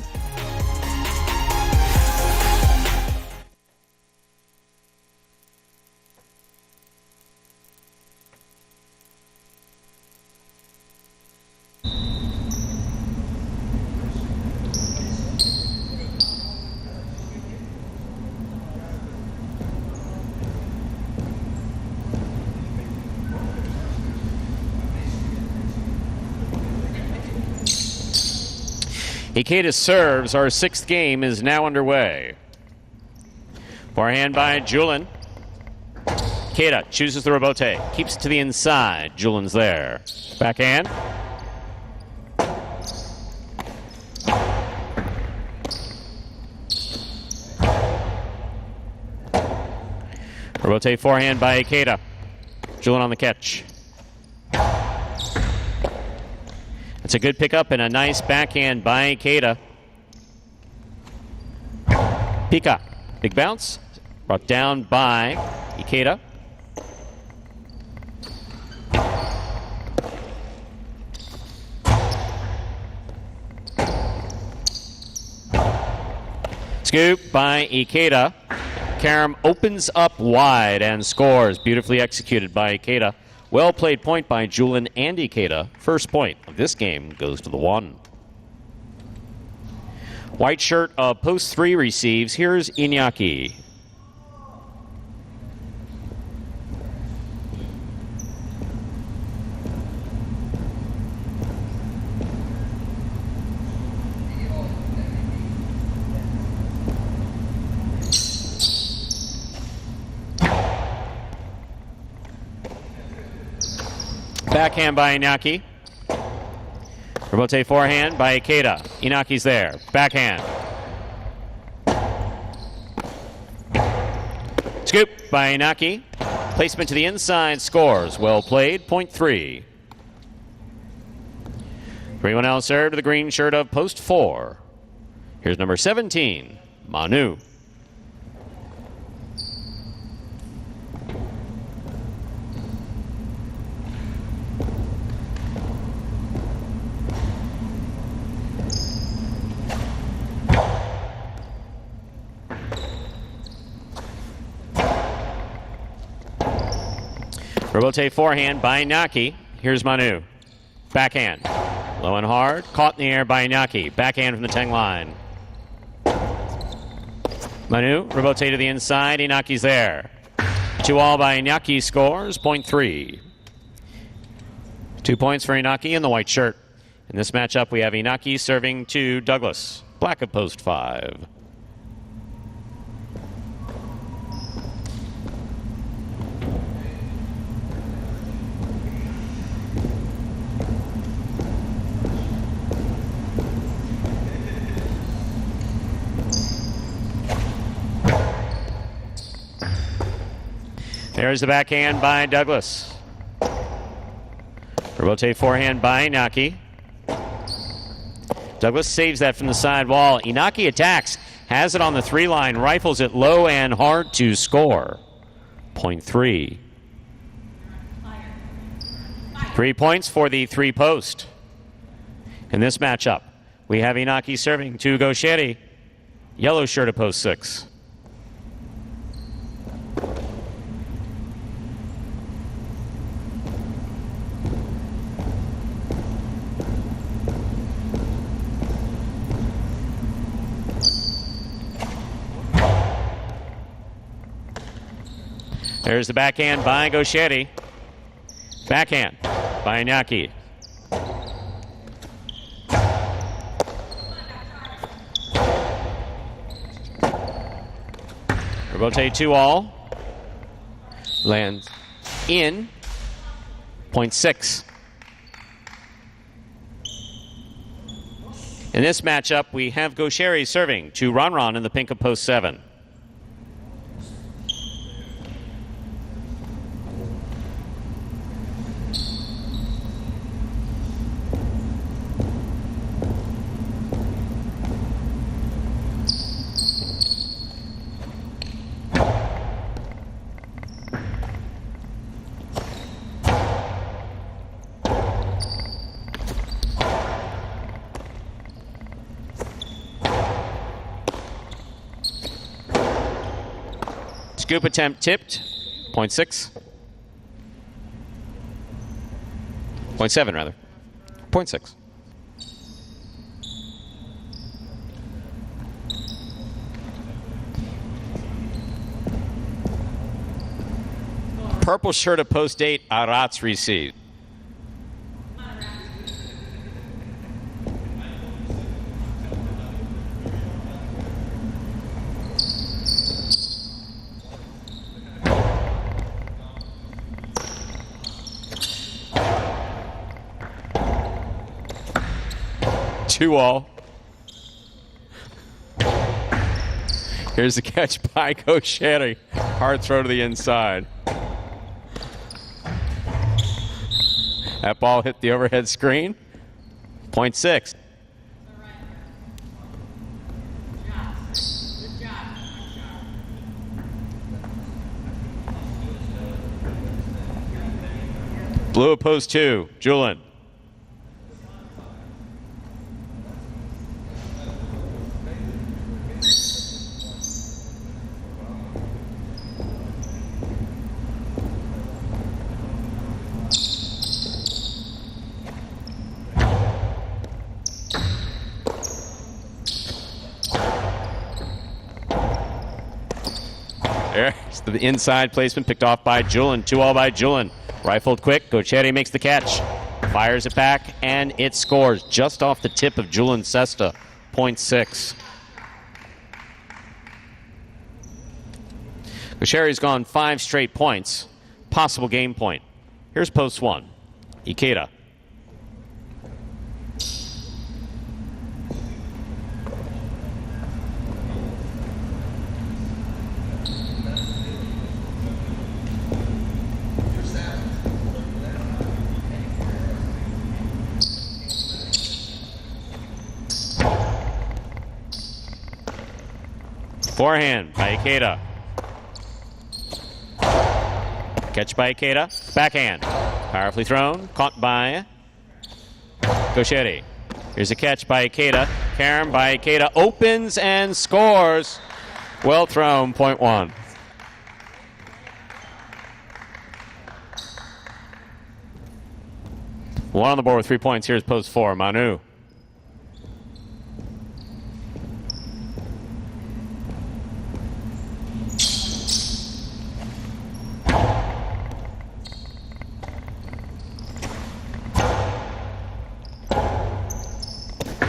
Hipica serves. Our 6th game is now underway. Forehand by Julien. Hipica chooses the rebote. Keeps it to the inside. Julien's there. Backhand. Rebote forehand by Hipica. Julien on the catch. It's a good pickup and a nice backhand by Hipica. Hipica, big bounce, brought down by Hipica. Scoop by Hipica. Karam opens up wide and scores. Beautifully executed by Hipica. Well played point by Julien and Hipica. First point of this game goes to the 1. White shirt of post 3 receives. Here's Iñaki. Backhand by Iñaki. Rebote forehand by Hipica. Inaki's there. Backhand. Scoop by Iñaki. Placement to the inside. Scores. Well played. Point 3. 3-1 out serve to the green shirt of post 4. Here's number 17, Manu. Rebote forehand by Inaki. Here's Manu. Backhand. Low and hard. Caught in the air by Inaki. Backhand from the 10 line. Manu, rebote to the inside. Inaki's there. 2-all by Inaki scores. Point 3. 2 points for Inaki in the white shirt. In this matchup, we have Inaki serving to Douglas. Black of post 5. There's the backhand by Douglas. Rebote forehand by Inaki. Douglas saves that from the side wall. Inaki attacks, has it on the 3 line, rifles it low and hard to score. Point 3. 3 points for the 3 post. In this matchup, we have Inaki serving to Gaucheri. Yellow shirt at post 6. There's the backhand by Gaucheri. Backhand by Inaki. Rebote 2-all. Lands in. Point 6. In this matchup, we have Gaucheri serving to Ron in the pink of post 7. Scoop attempt tipped. Point 6. Point 7, rather. Point 6. Purple shirt at post 8. Aratz received. Two-all. Here's the catch by Gaucheri. Hard throw to the inside. That ball hit the overhead screen. Point 6. Blue post 2. Julin. There's the inside placement picked off by Julin. 2-all by Julin. Rifled quick. Gaucheri makes the catch. Fires it back, and it scores just off the tip of Julin's cesta. Point 6. Gaucheri's gone 5 straight points. Possible game point. Here's post 1. Ikeda. Forehand by Ikeda. Catch by Ikeda. Backhand. Powerfully thrown. Caught by Gaucheri. Here's a catch by Ikeda. Carom by Ikeda. Opens and scores. Well thrown. Point 1. One on the board with 3 points. Here's post 4, Manu.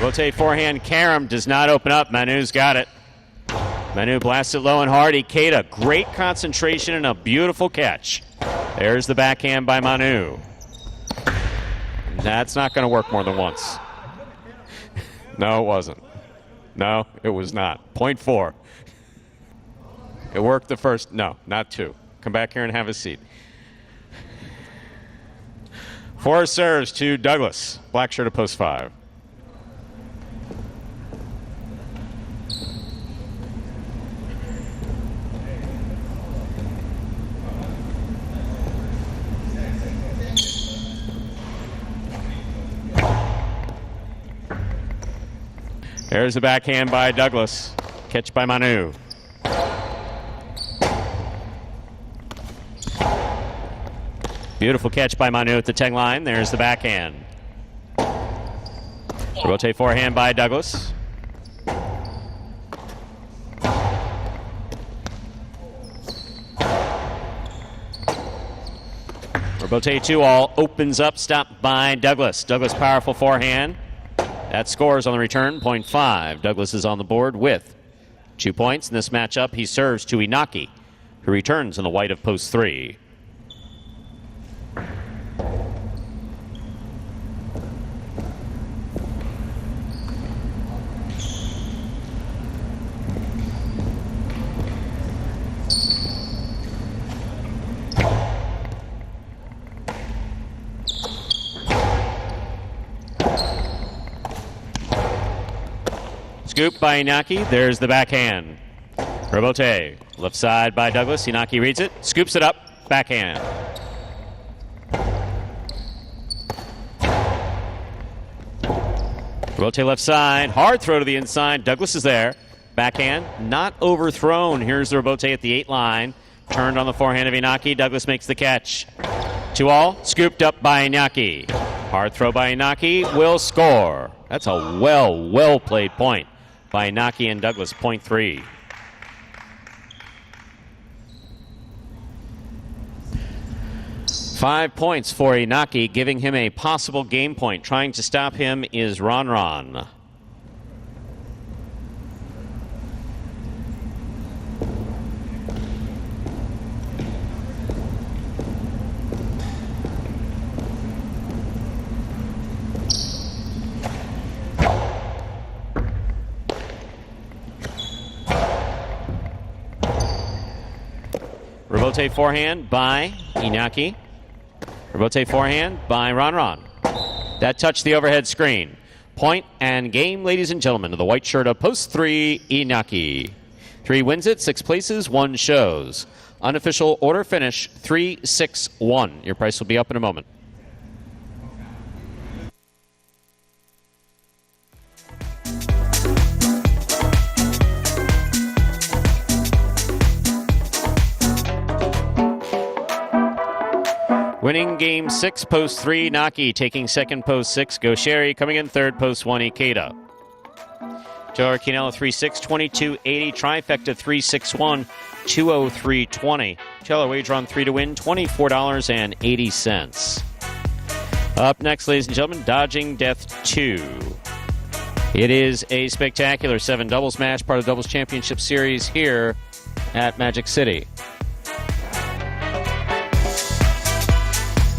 Rotate forehand, Karam does not open up. Manu's got it. Manu blasts it low and hard. Ikeda, great concentration and a beautiful catch. There's the backhand by Manu. That's not going to work more than once. No, it wasn't. No, it was not. Point 4. It worked the first. No, not 2. Come back here and have a seat. 4 serves to Douglas. Black shirt at post 5. There's the backhand by Douglas. Catch by Manu. Beautiful catch by Manu at the 10 line. There's the backhand. Rotate forehand by Douglas. Rotate 2-all opens up, stopped by Douglas. Douglas powerful forehand. That scores on the return, point 5. Douglas is on the board with 2 points. In this matchup, he serves to Inaki, who returns in the white of post 3. Scoop by Inaki. There's the backhand. Robote. Left side by Douglas. Inaki reads it. Scoops it up. Backhand. Robote left side. Hard throw to the inside. Douglas is there. Backhand. Not overthrown. Here's the Robote at the 8 line. Turned on the forehand of Inaki. Douglas makes the catch. 2-all. Scooped up by Inaki. Hard throw by Inaki. Will score. That's a well played point by Inaki and Douglas, point 3. Five points for Inaki, giving him a possible game point. Trying to stop him is Ron. Robote forehand by Inaki. Robote forehand by Ron. That touched the overhead screen. Point and game, ladies and gentlemen, to the white shirt of post 3, Inaki. 3 wins it, 6 places, 1 shows. Unofficial order finish, 3-6-1. Your price will be up in a moment. Winning game 6, post 3, Naki. Taking second, post 6, Gosheri. Coming in third, post 1, Ikeda. Joe Arquinella, 3-6, 22.80. Trifecta, 3-6-1, 203.20. $2 wager on 3 to win, $24.80. Up next, ladies and gentlemen, Dodging Death 2. It is a spectacular 7 doubles match, part of the Doubles Championship Series here at Magic City.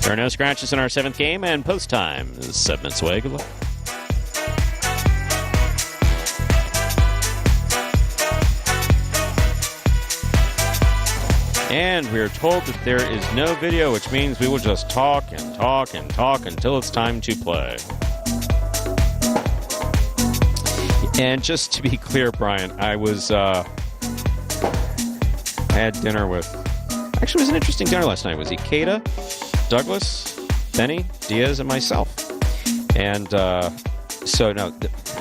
There are no scratches in our 7th game, and post time is 7 minutes away. Good luck. And we are told that there is no video, which means we will just talk and talk and talk until it's time to play. And just to be clear, Brian, I had dinner with... Actually, it was an interesting dinner last night. It was Ikeda, Douglas, Benny, Diaz, and myself. And so, no,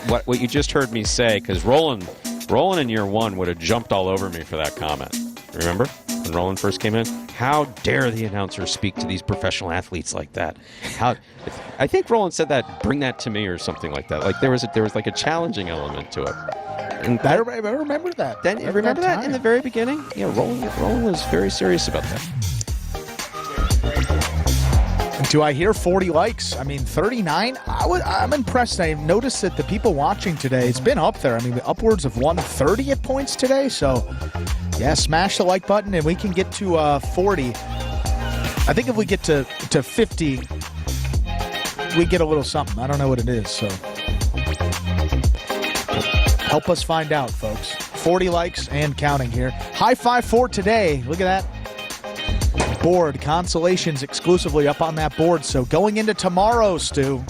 what you just heard me say, because Roland in year 1 would have jumped all over me for that comment. Remember when Roland first came in? how dare the announcer speak to these professional athletes like that? I think Roland said that, bring that to me or something like that. Like there was like a challenging element to it. And
I remember that.
Then remember that in the very beginning? Yeah, Roland was very serious about that.
Do I hear 40 likes? I mean, 39? I'm impressed. I noticed that the people watching today, it's been up there. I mean, upwards of 130 at points today. So, yeah, smash the like button and we can get to 40. I think if we get to 50, we get a little something. I don't know what it is. So, help us find out, folks. 40 likes and counting here. High five for today. Look at that. Board consolations exclusively up on that board. So going into tomorrow, Stu.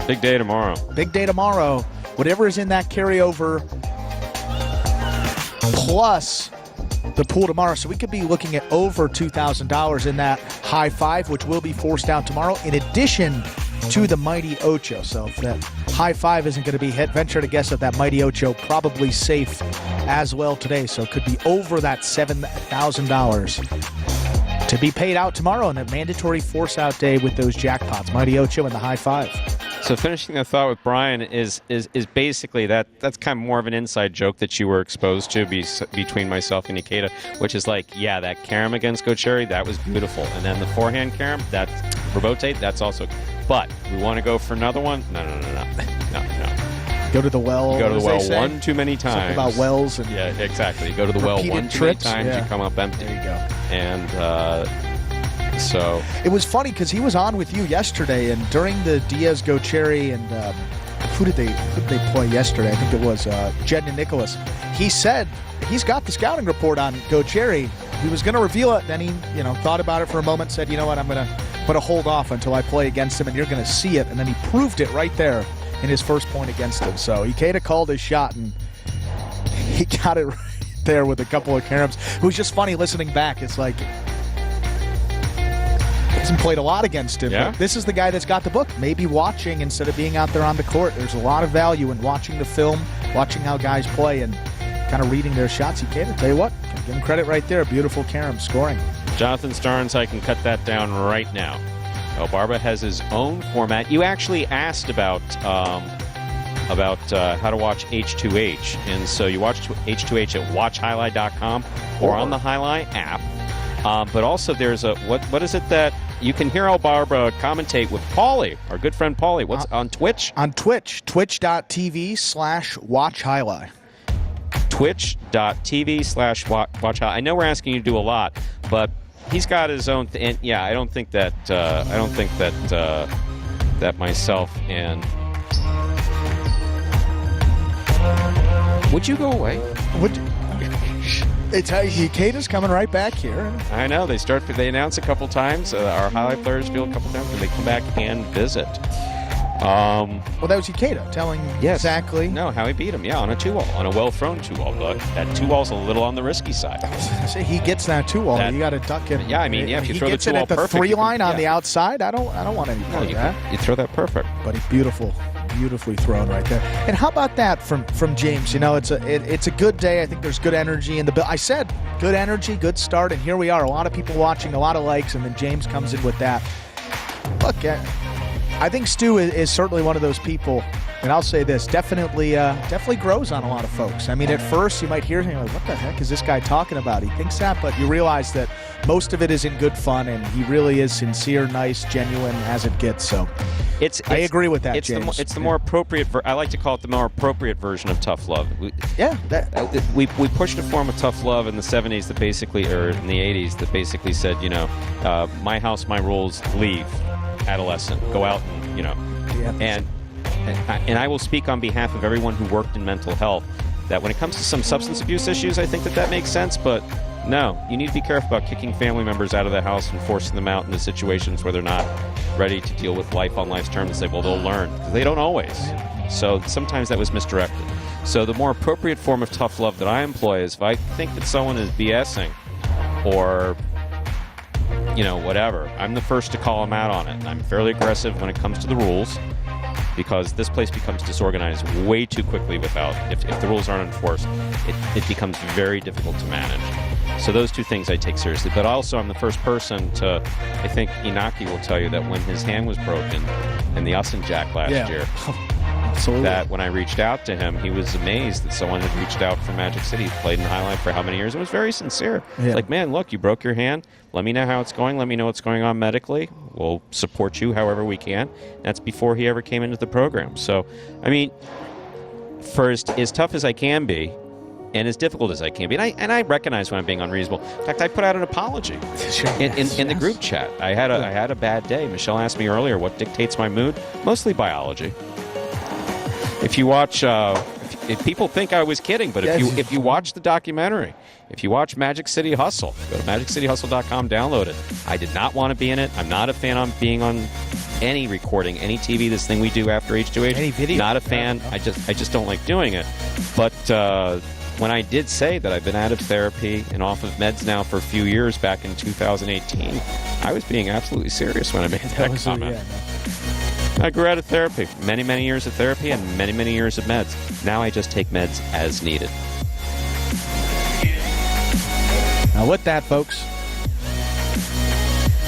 Big day tomorrow.
Big day tomorrow. Whatever is in that carryover plus the pool tomorrow. So we could be looking at over $2,000 in that high five, which will be forced down tomorrow, in addition to the Mighty Ocho. So if that high five isn't going to be hit, venture to guess that Mighty Ocho probably safe as well today. So it could be over that $7,000 to be paid out tomorrow in a mandatory force-out day with those jackpots, Mighty Ocho and the high five.
So finishing the thought with Brian is basically that's kind of more of an inside joke that you were exposed to between myself and Ikeda, which is like, yeah, that carom against Gocherry, that was beautiful. And then the forehand carom, that's Robote, that's also. But we want to go for another one? No.
Go to the well.
Go to the well one too many times.
Something about wells. And
yeah, exactly. You go to the well one too many times, you come up empty.
There you go.
And so
it was funny because he was on with you yesterday, and during the Diaz Gocherry and who did they play yesterday? I think it was Jed and Nicholas. He said he's got the scouting report on Gocherry. He was going to reveal it, then he thought about it for a moment, said, you know what, I'm going to put a hold off until I play against him, and you're going to see it. And then he proved it right there in his first point against him. So Ikeda called his shot, and he got it right there with a couple of caroms. It was just funny listening back. It's like, hasn't played a lot against him.
Yeah.
But this is the guy that's got the book. Maybe watching instead of being out there on the court. There's a lot of value in watching the film, watching how guys play, and kind of reading their shots. Ikeda, tell you what, give him credit right there. Beautiful carom scoring.
Jonathan Starnes, I can cut that down right now. El Barba has his own format. You actually asked about how to watch H2H, and so you watch H2H at watchhighlight.com or on the Highlight app. But also there's a what is it that you can hear El Barba commentate with Paulie, our good friend Paulie. What's on Twitch?
On Twitch, twitch.tv/watchhighlight.
Twitch.tv/watchhighlight. I know we're asking you to do a lot, but he's got his own and yeah, I don't think that that myself and would you go away?
It's Ikeda's coming right back here.
I know they announce a couple times. Our highlight players feel a couple times, and they come back and visit.
Well, that was Ikeda telling exactly.
No, how he beat him. Yeah, on a 2-wall, on a well-thrown 2-wall. But that 2-wall's a little on the risky side.
He gets that 2-wall. You got to duck it.
Yeah, I mean, if you throw the 2-wall
perfect,
he gets it
at the 3-line on the outside. I don't want any part of that.
You throw that perfect.
But he's beautifully thrown right there. And how about that from James? It's a good day. I think there's good energy in the bill. I said good energy, good start, and here we are. A lot of people watching, a lot of likes, and then James comes in with that. Look, I think Stu is certainly one of those people, and I'll say this, definitely grows on a lot of folks. I mean, at first you might hear him like, what the heck is this guy talking about? He thinks that, but you realize that most of it is in good fun, and he really is sincere, nice, genuine as it gets. So I agree with that, James.
It's the more appropriate, I like to call it the more appropriate version of tough love. We pushed a form of tough love in the 70s that basically, or in the 80s, that basically said, my house, my rules, leave. Adolescent, go out and and I will speak on behalf of everyone who worked in mental health that when it comes to some substance abuse issues, I think that makes sense, but no, you need to be careful about kicking family members out of the house and forcing them out into situations where they're not ready to deal with life on life's terms and say, well, they'll learn, because they don't always. So sometimes that was misdirected. So the more appropriate form of tough love that I employ is if I think that someone is BSing or whatever, I'm the first to call them out on it. And I'm fairly aggressive when it comes to the rules, because this place becomes disorganized way too quickly if the rules aren't enforced. It becomes very difficult to manage. So those two things I take seriously. But also, I'm the first person to, I think Inaki will tell you that when his hand was broken in the Ussen Jack last year,
Absolutely.
that when I reached out to him, he was amazed that someone had reached out from Magic City. He played in Highlight for how many years? It was very sincere.
Yeah.
Like, man, look, you broke your hand. Let me know how it's going. Let me know what's going on medically. We'll support you however we can. That's before he ever came into the program. So, I mean, first, as tough as I can be, and as difficult as I can be, and I recognize when I'm being unreasonable. In fact, I put out an apology in the group chat. I had a bad day. Michelle asked me earlier what dictates my mood. Mostly biology. If you watch, if people think I was kidding, but if you watch the documentary, if you watch Magic City Hustle, go to MagicCityHustle.com, download it. I did not want to be in it. I'm not a fan of being on any recording, any TV, this thing we do after H2H.
Any video.
Not a fan.
No.
I just don't like doing it. But when I did say that I've been out of therapy and off of meds now for a few years back in 2018, I was being absolutely serious when I made that comment. I grew out of therapy. Many, many years of therapy and many, many years of meds. Now I just take meds as needed.
Now with that, folks,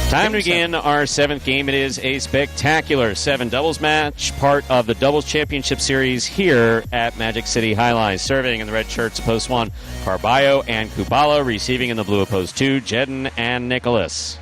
time to begin our 7th game. It is a spectacular 7 doubles match, part of the Doubles Championship Series here at Magic City Highlight. Serving in the red shirts, opposed 1, Carballo and Kubala. Receiving in the blue, opposed 2, Jedden and Nicholas.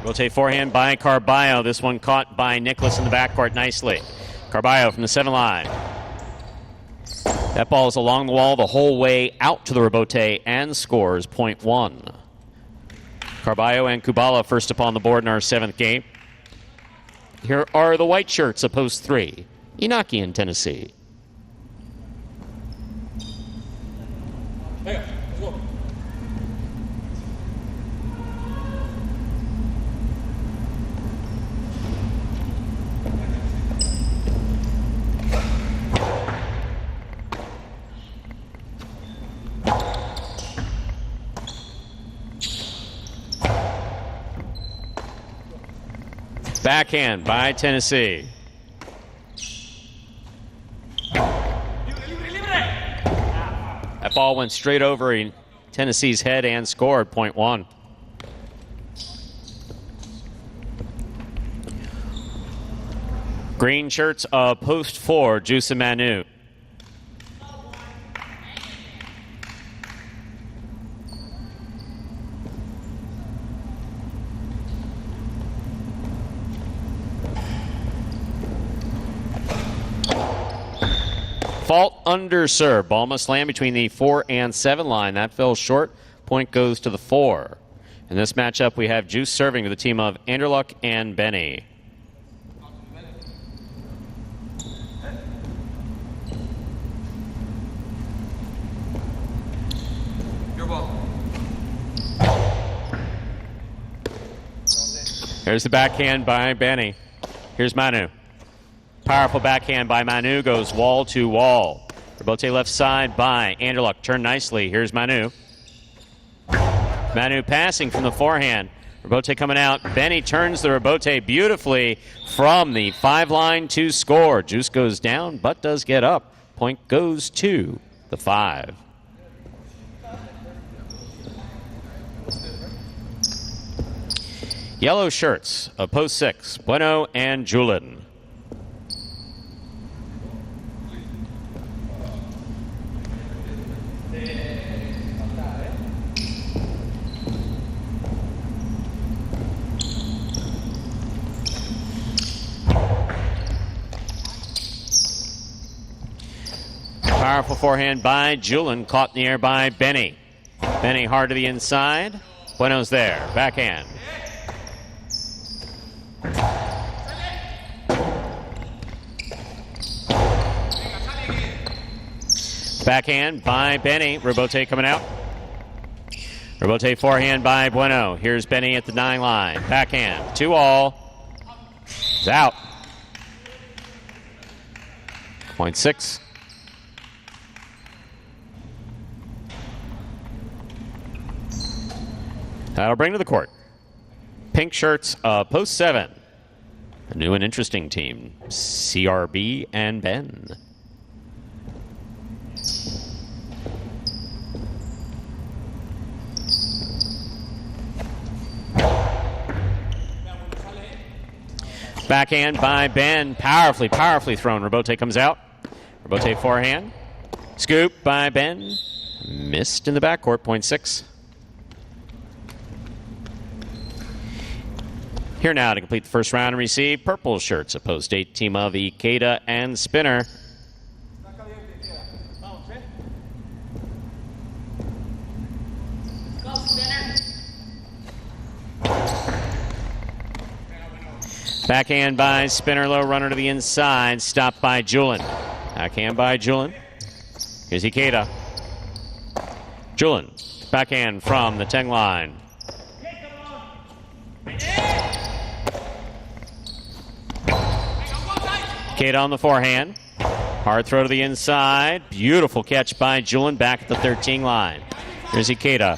Rotate forehand by Carballo. This one caught by Nicholas in the backcourt nicely. Carballo from the 7 line. That ball is along the wall the whole way out to the rebote and scores .1. Carballo and Kubala first upon the board in our 7th game. Here are the white shirts, opposed 3. Inaki in Tennessee. Backhand by Tennessee. That ball went straight over Tennessee's head and scored .1. Green shirts post 4, Juice and Manu. Fault under serve. Ball must land between the 4 and 7 line. That fell short. Point goes to the 4. In this matchup, we have Juice serving to the team of Anderluck and Benny.
Your ball.
Here's the backhand by Benny. Here's Manu. Powerful backhand by Manu, goes wall to wall. Rebote left side by Anderluck. Turn nicely. Here's Manu. Manu passing from the forehand. Rebote coming out. Benny turns the rebote beautifully from the 5 line to score. Juice goes down, but does get up. Point goes to the 5. Yellow shirts, post 6, Bueno and Julin. Powerful forehand by Julin, caught in the air by Benny. Benny hard to the inside. Bueno's there, backhand. Backhand by Benny. Rebote coming out. Rebote forehand by Bueno. Here's Benny at the 9 line. Backhand. 2-all. It's out. Point 6. That'll bring to the court pink shirts, post 7. A new and interesting team, CRB and Ben. Backhand by Ben, powerfully thrown. Rebote comes out. Rebote forehand. Scoop by Ben. Missed in the backcourt, point 6. Here now to complete the first round and receive purple shirts, a post 8 team of Hipica and Spinner. Backhand by Spinner, low runner to the inside, stopped by Julin. Backhand by Julin. Here's Hipica. Julin, backhand from the 10 line. Hipica on the forehand. Hard throw to the inside. Beautiful catch by Julin back at the 13 line. Here's Hipica.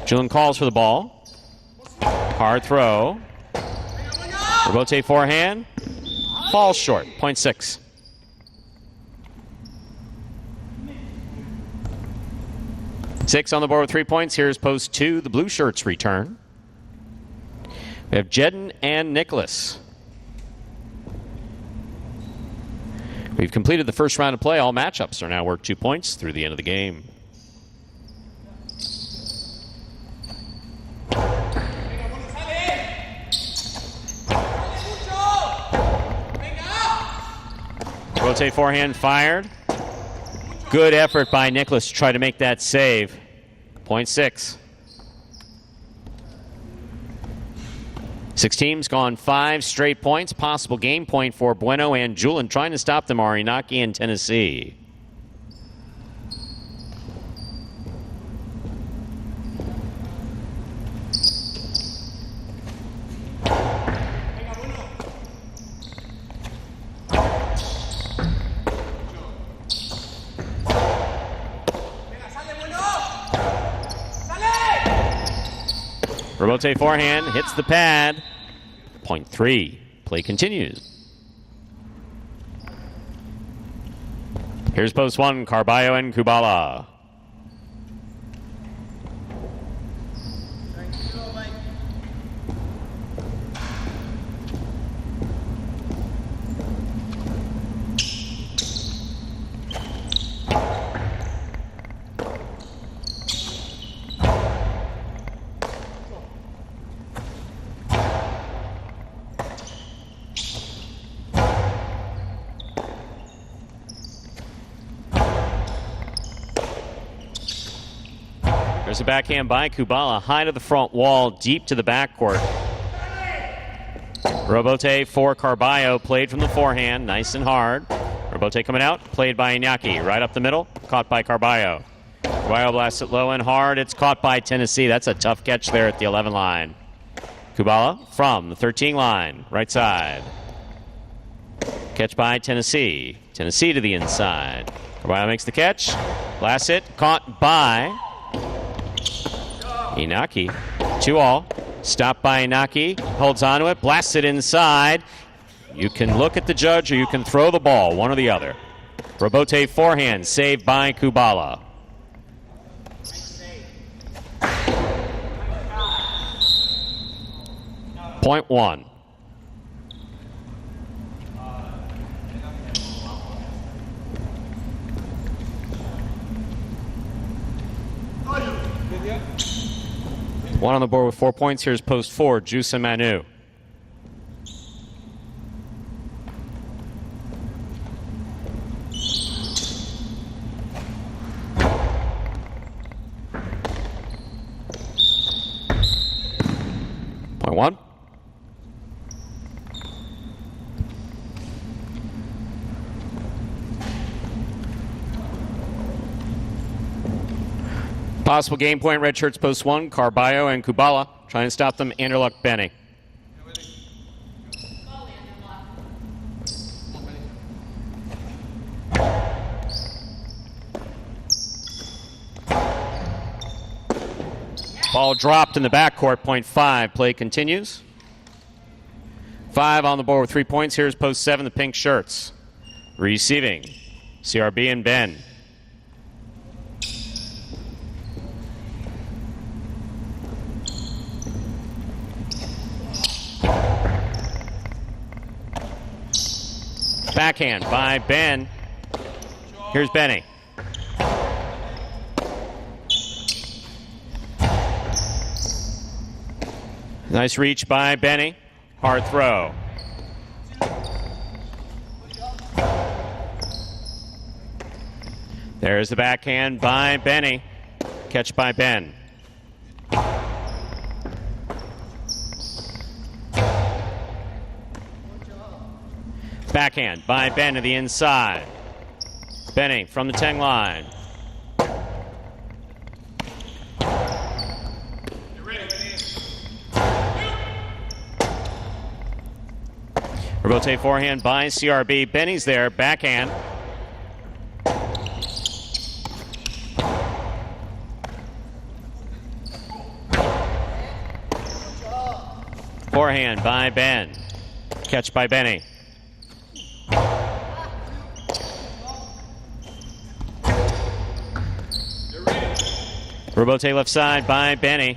Julin calls for the ball. Hard throw. Rebote forehand. Falls short. Point 6. Six on the board with 3 points. Here's post 2. The blue shirts return. We have Jedden and Nicholas. We've completed the first round of play. All matchups are now worth 2 points through the end of the game. Rotate forehand fired. Good effort by Nicholas to try to make that save. Point 6. 6 teams gone 5 straight points. Possible game point for Bueno and Julin. Trying to stop them are Inaki and Tennessee. Rebote forehand, hits the pad. Point 3. Play continues. Here's post 1, Carballo and Kubala. There's a backhand by Kubala, high to the front wall, deep to the backcourt. Rebote for Carballo, played from the forehand, nice and hard. Rebote coming out, played by Inaki, right up the middle, caught by Carballo. Carballo blasts it low and hard, it's caught by Tennessee. That's a tough catch there at the 11 line. Kubala from the 13 line, right side. Catch by Tennessee. Tennessee to the inside. Carballo makes the catch, blasts it, caught by Inaki. 2-all. Stopped by Inaki. Holds on to it. Blasts it inside. You can look at the judge or you can throw the ball. One or the other. Rebote forehand. Saved by Kubala. Point 1. One on the board with 4 points. Here's post 4, Juice and Manu. Point 1. Possible game point, red shirts post 1, Carballo and Kubala. Trying to stop them, Anderluck Benny. Ball dropped in the backcourt, point 5. Play continues. 5 on the board with 3 points. Here's post 7, the pink shirts. Receiving, CRB and Ben. Backhand by Ben. Here's Benny. Nice reach by Benny. Hard throw. There's the backhand by Benny. Catch by Ben. Backhand by Ben to the inside. Benny from the 10 line. Rebote forehand by CRB. Benny's there. Backhand. Forehand by Ben. Catch by Benny. Rebote left side by Benny.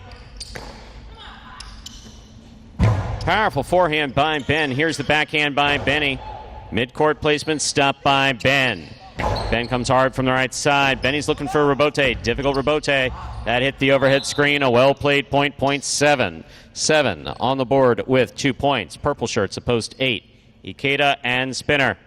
Powerful forehand by Ben. Here's the backhand by Benny. Mid-court placement stopped by Ben. Ben comes hard from the right side. Benny's looking for a rebote. Difficult rebote. That hit the overhead screen. A well-played point, point 7. 7 on the board with 2 points. Purple shirts a post 8. Ikeda and Spinner.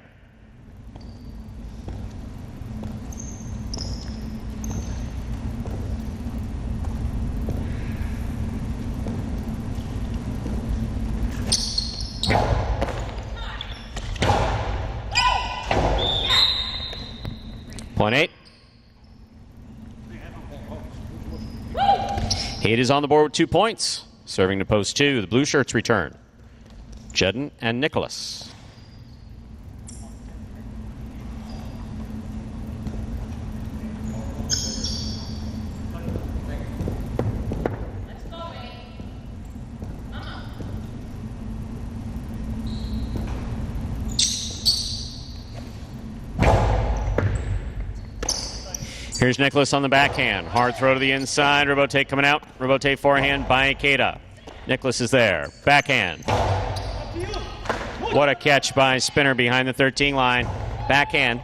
Point 8. 8 is on the board with 2 points. Serving to post 2, the blue shirts return. Jedden and Nicholas. Here's Nicholas on the backhand. Hard throw to the inside. Rebote coming out. Rebote forehand by Ikeda. Nicholas is there. Backhand. What a catch by Spinner behind the 13 line. Backhand.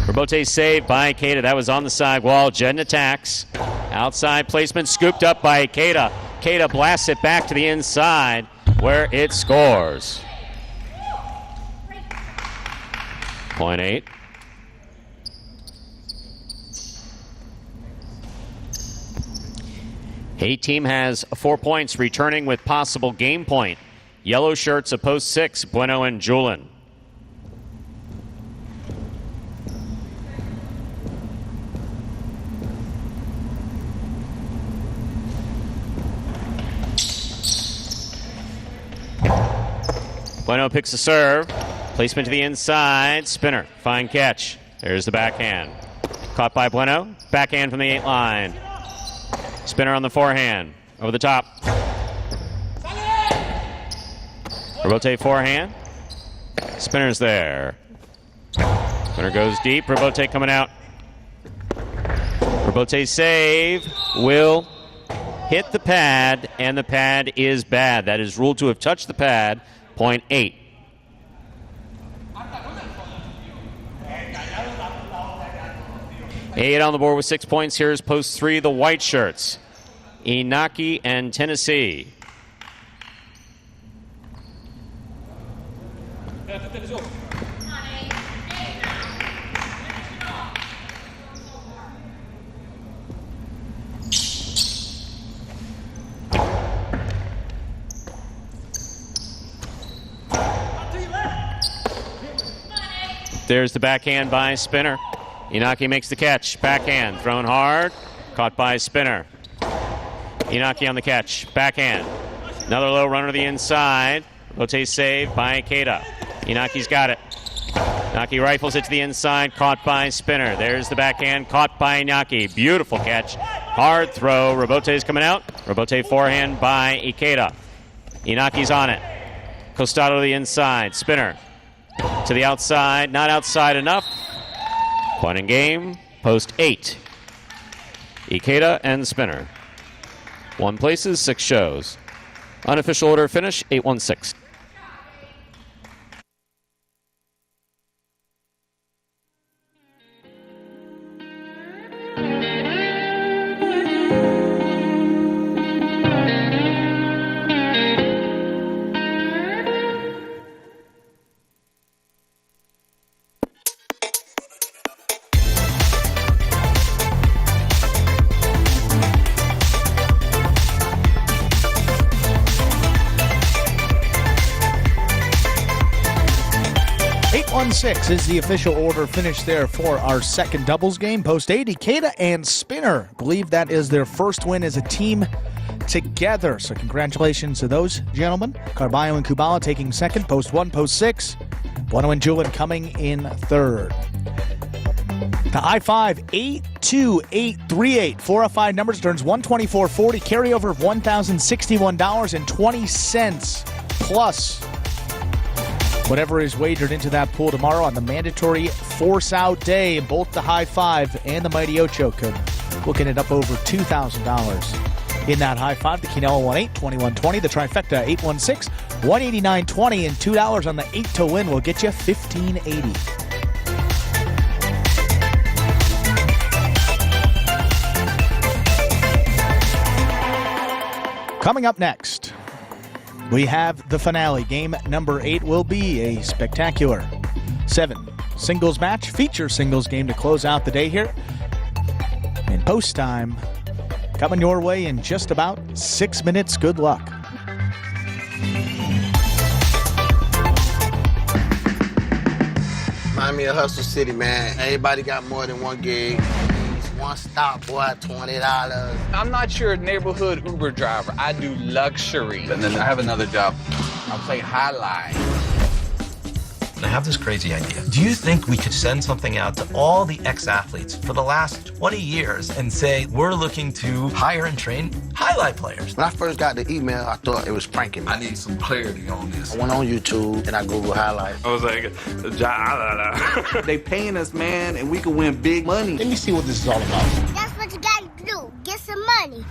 Rebote saved by Ikeda. That was on the side wall. Jedden attacks. Outside placement scooped up by Ikeda. Ikeda blasts it back to the inside where it scores. Point 8. Eight team has 4 points, returning with possible game point. Yellow shirts a post 6, Bueno and Julin. Bueno picks a serve. Placement to the inside. Spinner. Fine catch. There's the backhand. Caught by Bueno. Backhand from the 8 line. Spinner on the forehand. Over the top. Rebote forehand. Spinner's there. Spinner goes deep. Rebote coming out. Rebote save. Will hit the pad, and the pad is bad. That is ruled to have touched the pad. Point 8. Eight on the board with 6 points. Here's post 3, the white shirts. Inaki and Tennessee. There's the backhand by Spinner. Inaki makes the catch. Backhand, thrown hard. Caught by Spinner. Inaki on the catch. Backhand. Another low runner to the inside. Rotate save by Ikeda. Inaki's got it. Inaki rifles it to the inside, caught by Spinner. There's the backhand, caught by Inaki. Beautiful catch. Hard throw. Robote's coming out. Robote forehand by Ikeda. Inaki's on it. Costado to the inside. Spinner to the outside. Not outside enough. Point in game. Post 8. Ikeda and Spinner. 1 places, 6 shows. Unofficial order finish, 8-1-6.
Six is the official order finish there for our second doubles game. Post 8, Ikeda and Spinner believe that is their first win as a team together. So congratulations to those gentlemen. Carballo and Kubala taking second. Post 1, post 6. Bueno and Julian coming in third. The I-5, 82838. 4 of 5 numbers turns 124.40. Carryover of $1,061.20 plus whatever is wagered into that pool tomorrow on the mandatory force-out day. Both the High Five and the Mighty Ocho could looking at up over $2,000 in that High Five. The Quinella 1-8, 21-20. The trifecta 8-1-6, 189.20, and $2 on the 8 to win will get you $15.80. Coming up next, we have the finale. Game number 8 will be a spectacular 7 singles match, feature singles game to close out the day here. And post time coming your way in just about 6 minutes. Good luck.
Miami of Hustle City, man. Everybody got more than one gig. One stop, boy, $20.
I'm not your neighborhood Uber driver. I do luxury. And then I have another job. I play highlight.
I have this crazy idea. Do you think we could send something out to all the ex-athletes for the last 20 years and say, we're looking to hire and train highlight players?
When I first got the email, I thought it was pranking me.
I need some clarity on this.
I went on YouTube and I Googled highlight.
I was like, Jai-Alai. They paying us, man, and we can win big money.
Let me see what this is all about.
That's what you gotta do. Get some money.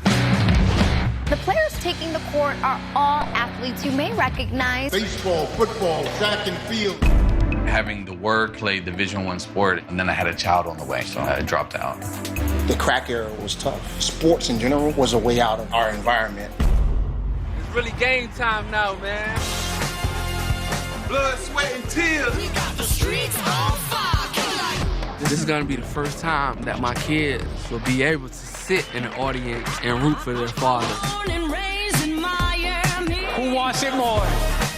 The players taking the court are all athletes you may recognize.
Baseball, football, track and field.
Having the word play Division I sport, and then I had a child on the way, so I dropped out.
The crack era was tough. Sports in general was a way out of our environment.
It's really game time now, man.
Blood, sweat, and tears.
We got the streets on fire. This is gonna be the first time that my kids will be able to sit in the audience and root for their father.
Who wants it more?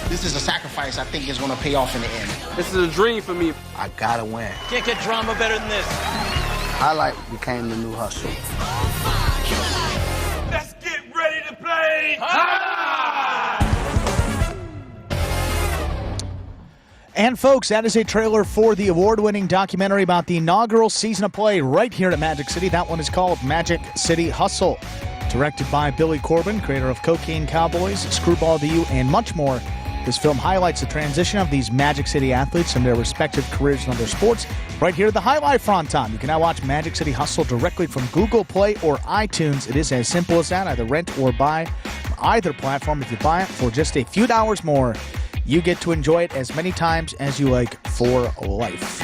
This is a sacrifice I think is going to pay off in the end.
This is a dream for me.
I gotta win.
Can't get drama better than this.
Highlight became the new hustle.
Let's get ready to play.
And folks, that is a trailer for the award-winning documentary about the inaugural season of play right here at Magic City. That one is called Magic City Hustle. Directed by Billy Corbin, creator of Cocaine Cowboys, Screwball to You, and much more. This film highlights the transition of these Magic City athletes and their respective careers in other sports. Right here at the Highlight Fronton. You can now watch Magic City Hustle directly from Google Play or iTunes. It is as simple as that. Either rent or buy from either platform. If you buy it for just a few dollars more, you get to enjoy it as many times as you like for life.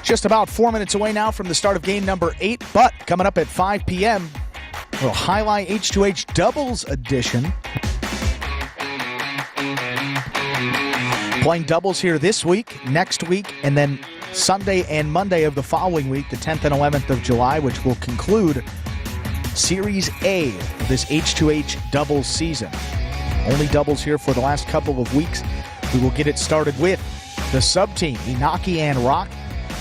Just about 4 minutes away now from the start of game number 8, but coming up at 5 p.m., a little Highlight H2H Doubles Edition. Playing doubles here this week, next week, and then Sunday and Monday of the following week, the 10th and 11th of July, which will conclude Series A of this H2H doubles season. Only doubles here for the last couple of weeks. We will get it started with the sub-team, Inaki and Rock,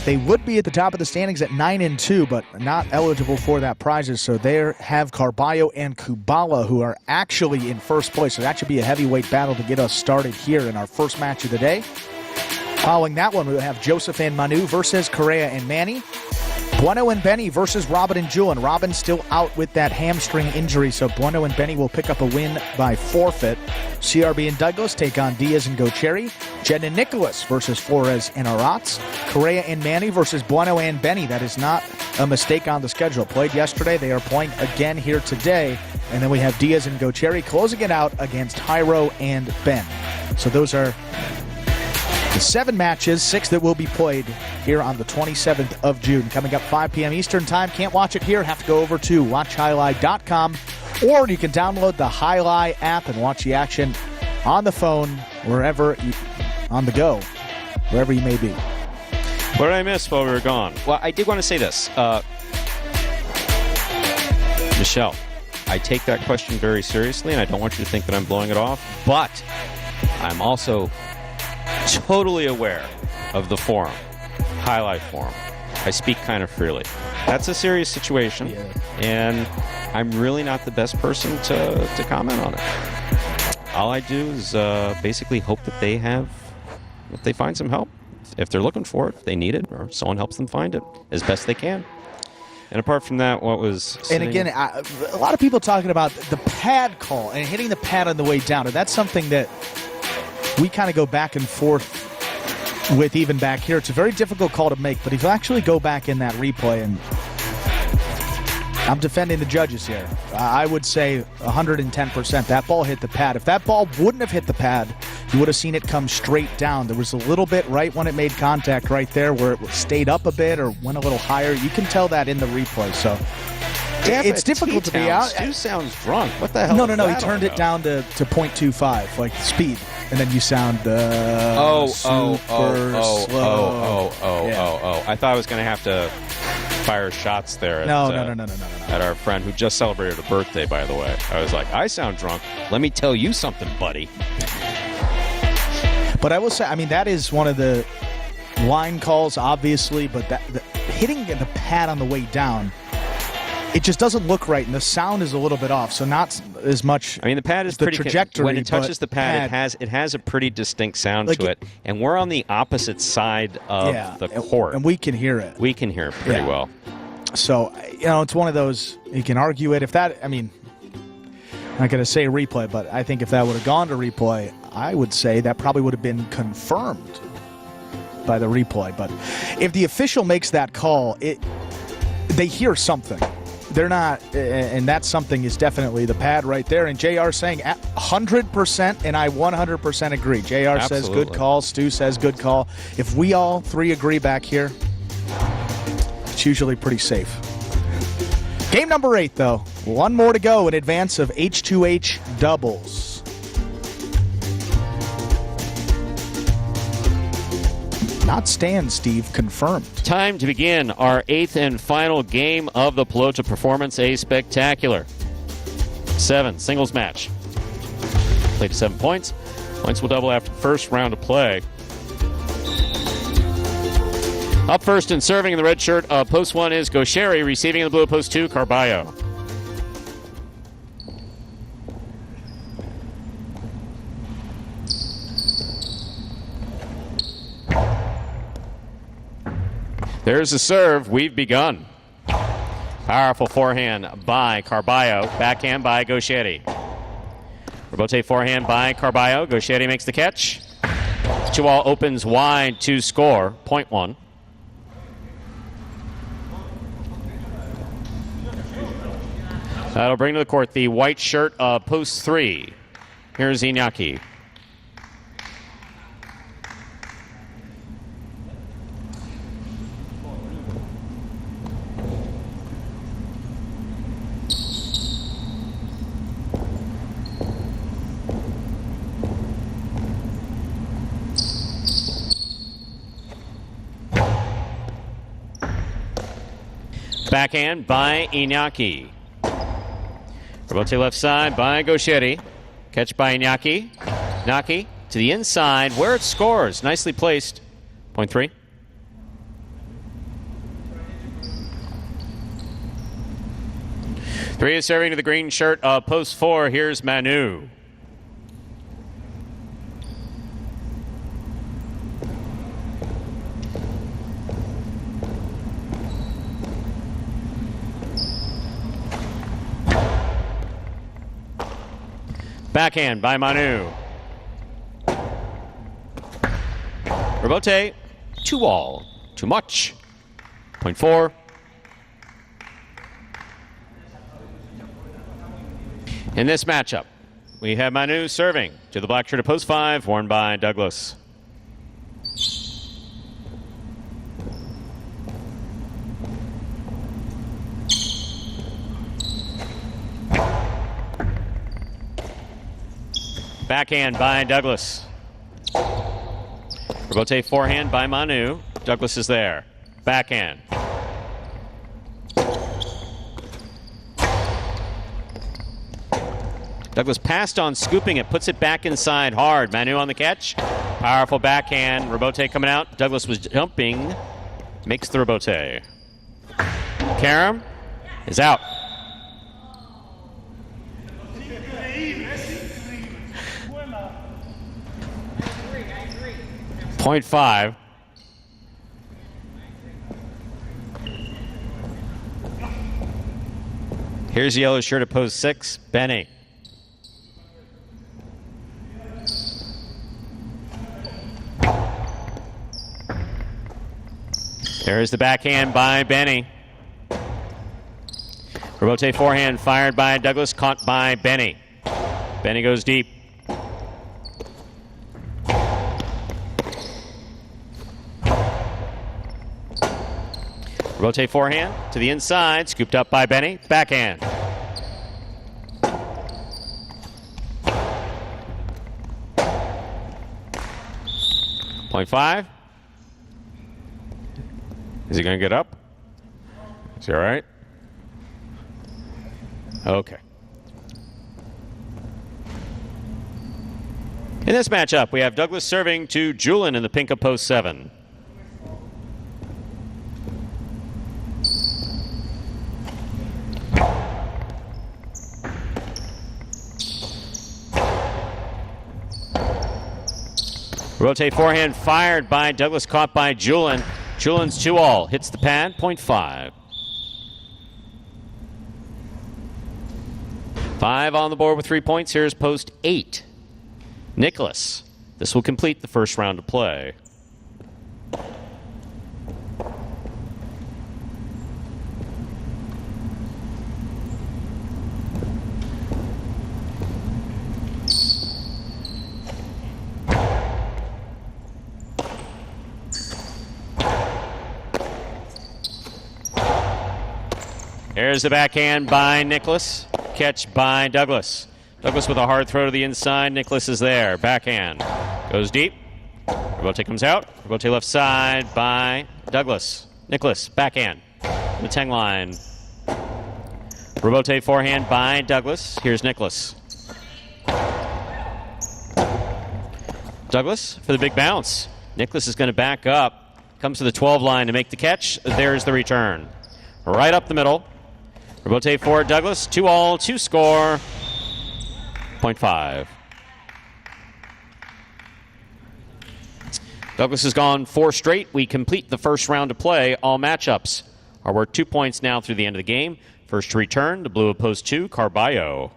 They would be at the top of the standings at 9-2, but not eligible for that prizes. So there have Carballo and Kubala, who are actually in first place. So that should be a heavyweight battle to get us started here in our first match of the day. Following that one, we'll have Joseph and Manu versus Correa and Manny. Bueno and Benny versus Robin and Jewel. And Robin's still out with that hamstring injury, so Bueno and Benny will pick up a win by forfeit. CRB and Douglas take on Diaz and Gocheri. Jen and Nicholas versus Flores and Arats. Correa and Manny versus Bueno and Benny. That is not a mistake on the schedule. Played yesterday. They are playing again here today. And then we have Diaz and Gocheri closing it out against Jairo and Ben. So those are the 7 matches, 6 that will be played here on the 27th of June. Coming up 5 p.m. Eastern Time. Can't watch it here. Have to go over to watchhighlight.com, or you can download the Jai-Alai app and watch the action on the phone, wherever you, on the go, wherever you may be.
What did I miss while we were gone? Well, I did want to say this. Michelle, I take that question very seriously, and I don't want you to think that I'm blowing it off, but I'm also totally aware of the forum, Highlight Forum. I speak kind of freely. That's a serious situation, and I'm really not the best person to comment on it. All I do is basically hope that they find some help. If they're looking for it, if they need it, or someone helps them find it as best they can. And apart from that, what was...
And again, a lot of people talking about the pad call and hitting the pad on the way down, and that's something that we kind of go back and forth with even back here. It's a very difficult call to make, but if you actually go back in that replay, and I'm defending the judges here, I would say 110% that ball hit the pad. If that ball wouldn't have hit the pad, you would have seen it come straight down. There was a little bit right when it made contact right there where it stayed up a bit or went a little higher. You can tell that in the replay, so... It's difficult to be out.
Stu sounds drunk. What the hell?
No. He turned it down to 0.25, like speed, and then you sound super slow.
I thought I was going to have to fire shots there.
No.
At our friend who just celebrated a birthday, by the way. I was like, I sound drunk. Let me tell you something, buddy.
But I will say, I mean, that is one of the line calls, obviously, but hitting the pad on the way down, it just doesn't look right, and the sound is a little bit off, so not as much.
I mean, the pad is
the
pretty
trajectory.
When it touches the pad, it has a pretty distinct sound to it, and we're on the opposite side of the court,
and we can hear it.
We can hear it pretty well.
So it's one of those, you can argue it. If that, I mean, I'm not going to say replay, but I think if that would have gone to replay, I would say that probably would have been confirmed by the replay. But if the official makes that call, they hear something. They're not, and that something is definitely the pad right there. And JR saying 100%, and I 100% agree. JR says good call. Stu says good call. If we all three agree back here, it's usually pretty safe. Game number 8, though. One more to go in advance of H2H doubles. Not stand, Steve. Confirmed.
Time to begin our 8th and final game of the Pelota Performance A Spectacular. 7 singles match. Played to 7 points. Points will double after the first round of play. Up first and serving in the red shirt of post 1 is Gocheri. Receiving in the blue of post 2, Carballo. There's the serve. We've begun. Powerful forehand by Carballo. Backhand by Gocheri. Rebote forehand by Carballo. Gocheri makes the catch. 2-all opens wide to score. Point 1. That'll bring to the court the white shirt of post 3. Here's Iñaki. Backhand by Iñaki. Rebote left side by Gocheri. Catch by Iñaki. Naki to the inside where it scores. Nicely placed. Point 3. 3 is serving to the green shirt of post 4. Here's Manu. Backhand by Manu. Rebote, 2-all. Too much. Point 4. In this matchup, we have Manu serving to the black shirt of post 5, worn by Douglas. Backhand by Douglas. Rebote forehand by Manu. Douglas is there. Backhand. Douglas passed on scooping it, puts it back inside hard. Manu on the catch. Powerful backhand. Rebote coming out. Douglas was jumping. Makes the rebote. Karam is out. Point 5. Here's the yellow shirt at post 6, Benny. There's the backhand by Benny. Rebote forehand fired by Douglas, caught by Benny. Benny goes deep. Rebote forehand to the inside, scooped up by Benny. Backhand. Point 5. Is he going to get up? Is he all right? Okay. In this matchup, we have Douglas serving to Julian in the pink of post 7. Rotate forehand fired by Douglas, caught by Julian. Julian's 2-all, hits the pad, point 5. 5 on the board with 3 points. Here's post 8. Nicholas. This will complete the first round of play. There's the backhand by Nicholas. Catch by Douglas. Douglas with a hard throw to the inside. Nicholas is there. Backhand. Goes deep. Rebote comes out. Rebote left side by Douglas. Nicholas, backhand. The 10 line. Rebote forehand by Douglas. Here's Nicholas. Douglas for the big bounce. Nicholas is going to back up. Comes to the 12 line to make the catch. There's the return. Right up the middle. Rebote for Douglas. 2-all, 2 score. Point 5. Douglas has gone 4 straight. We complete the first round of play. All matchups are worth 2 points now through the end of the game. First to return, the blue of post 2, Carballo.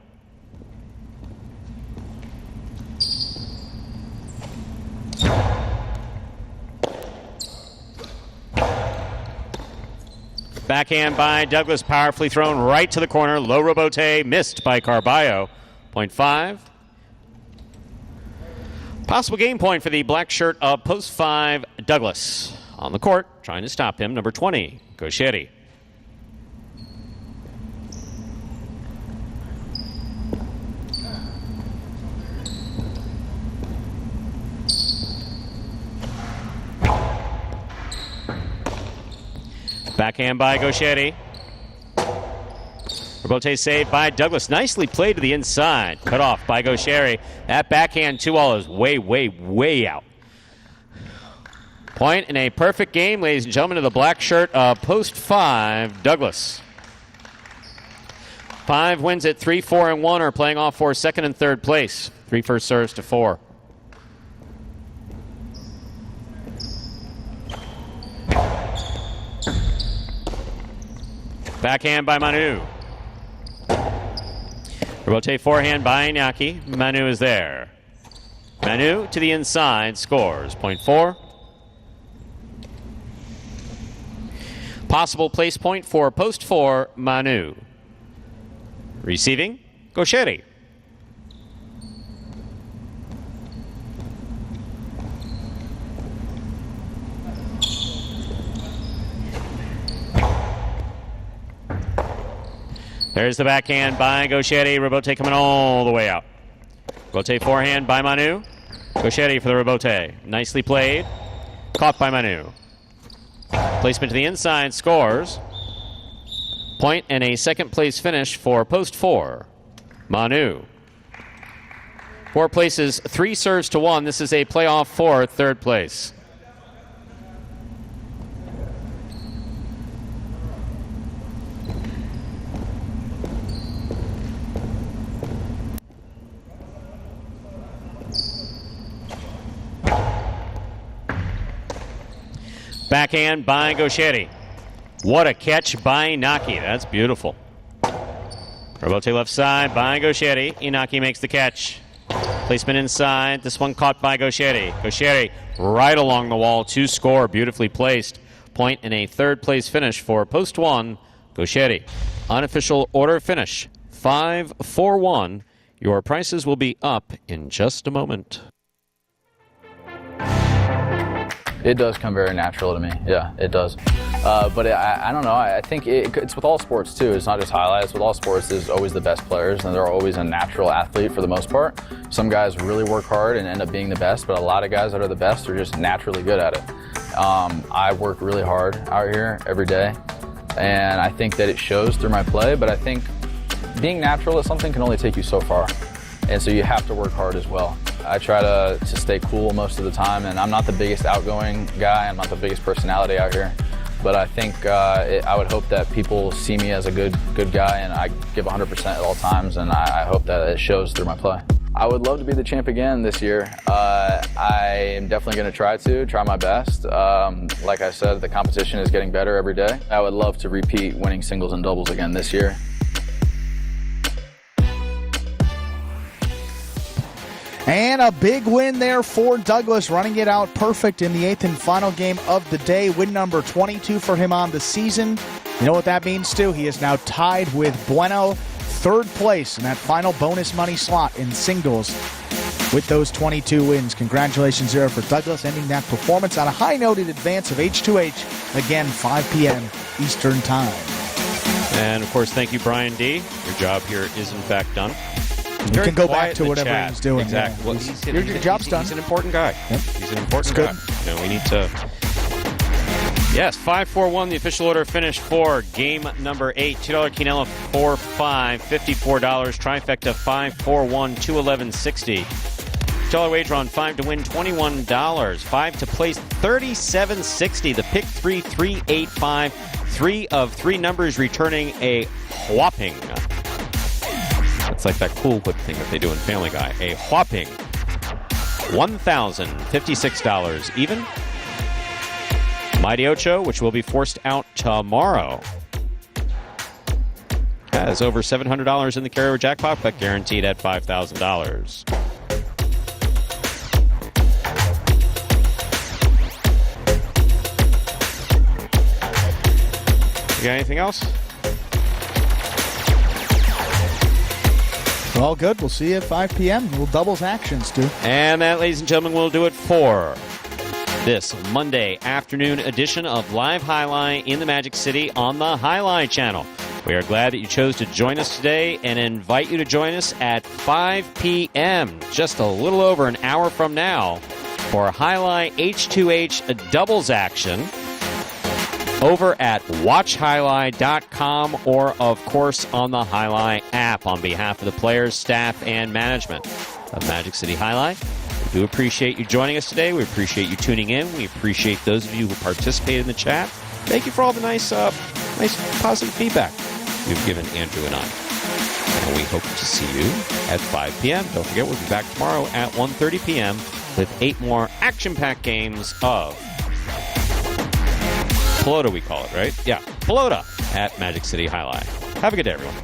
Backhand by Douglas, powerfully thrown right to the corner. Low rebote, missed by Carballo. Point 5. Possible game point for the black shirt of post 5, Douglas. On the court, trying to stop him, number 20, Goshetti. Backhand by Goshetti. Rebote saved by Douglas. Nicely played to the inside. Cut off by Goshetti. That backhand 2-all is way, way, way out. Point in a perfect game, ladies and gentlemen, to the black shirt of post 5, Douglas. 5 wins at 3, 4, and 1 are playing off for second and third place. 3 first serves to 4. Backhand by Manu. Rebote forehand by Iñaki. Manu is there. Manu to the inside, scores. Point 4. Possible place point for post 4, Manu. Receiving, Gaucheri. There's the backhand by Gaucheri. Rebote coming all the way out. Rebote forehand by Manu. Gaucheri for the rebote. Nicely played. Caught by Manu. Placement to the inside, scores. Point and a second place finish for post 4, Manu. 4 places, 3 serves to 1. This is a playoff for third place. Backhand by Gaucheri. What a catch by Inaki. That's beautiful. Rebote left side by Gaucheri. Inaki makes the catch. Placement inside. This one caught by Gaucheri. Gaucheri right along the wall to score. Beautifully placed. Point and a third place finish for post 1, Gaucheri. Unofficial order finish. 5-4-1. Your prices will be up in just a moment.
It does come very natural to me. Yeah, it does. But I don't know. I think it's with all sports, too. It's not just highlights. With all sports, there's always the best players, and they're always a natural athlete for the most part. Some guys really work hard and end up being the best, but a lot of guys that are the best are just naturally good at it. I work really hard out here every day, and I think that it shows through my play, but I think being natural at something can only take you so far, and so you have to work hard as well. I try to stay cool most of the time, and I'm not the biggest outgoing guy. I'm not the biggest personality out here. But I think I would hope that people see me as a good guy, and I give 100% at all times, and I hope that it shows through my play. I would love to be the champ again this year. I am definitely going to try my best. Like I said, the competition is getting better every day. I would love to repeat winning singles and doubles again this year.
And a big win there for Douglas, running it out perfect in the 8th and final game of the day. Win number 22 for him on the season. You know what that means, Stu? He is now tied with Bueno, third place in that final bonus money slot in singles with those 22 wins. Congratulations there for Douglas, ending that performance on a high note in advance of H2H, again, 5 p.m. Eastern Time.
And, of course, thank you, Brian D. Your job here is, in fact, done.
You can go back to whatever he's doing.
Exactly.
Yeah. Well, your job's done.
He's an important guy.
Yep.
He's an important guy. You know, we need to... Yes, 5-4-1, the official order finish for game number 8. $2 quinella, 4-5, $54. Trifecta, 5-4-1, $211.60. $1 wager on 5 to win, $21. 5 to place, $37.60. The pick 3, 385. 3 of 3 numbers returning a whopping... It's like that Cool Whip thing that they do in Family Guy. A whopping $1,056 even. Mighty Ocho, which will be forced out tomorrow, has over $700 in the carryover jackpot, but guaranteed at $5,000. You got anything else?
All good. We'll see you at 5 p.m. Little doubles action, Stu.
And that, ladies and gentlemen, will do it for this Monday afternoon edition of Live Highlight in the Magic City on the Highlight channel. We are glad that you chose to join us today and invite you to join us at 5 p.m., just a little over an hour from now, for Highlight H2H doubles action over at watchhighlight.com or, of course, on the Highlight app on behalf of the players, staff, and management of Magic City Highlight. We do appreciate you joining us today. We appreciate you tuning in. We appreciate those of you who participated in the chat. Thank you for all the nice positive feedback you've given Andrew and I. And we hope to see you at 5 p.m. Don't forget, we'll be back tomorrow at 1:30 p.m. with 8 more action-packed games of Pelota, we call it, right? Yeah, Pelota at Magic City Jai-Alai. Have a good day, everyone.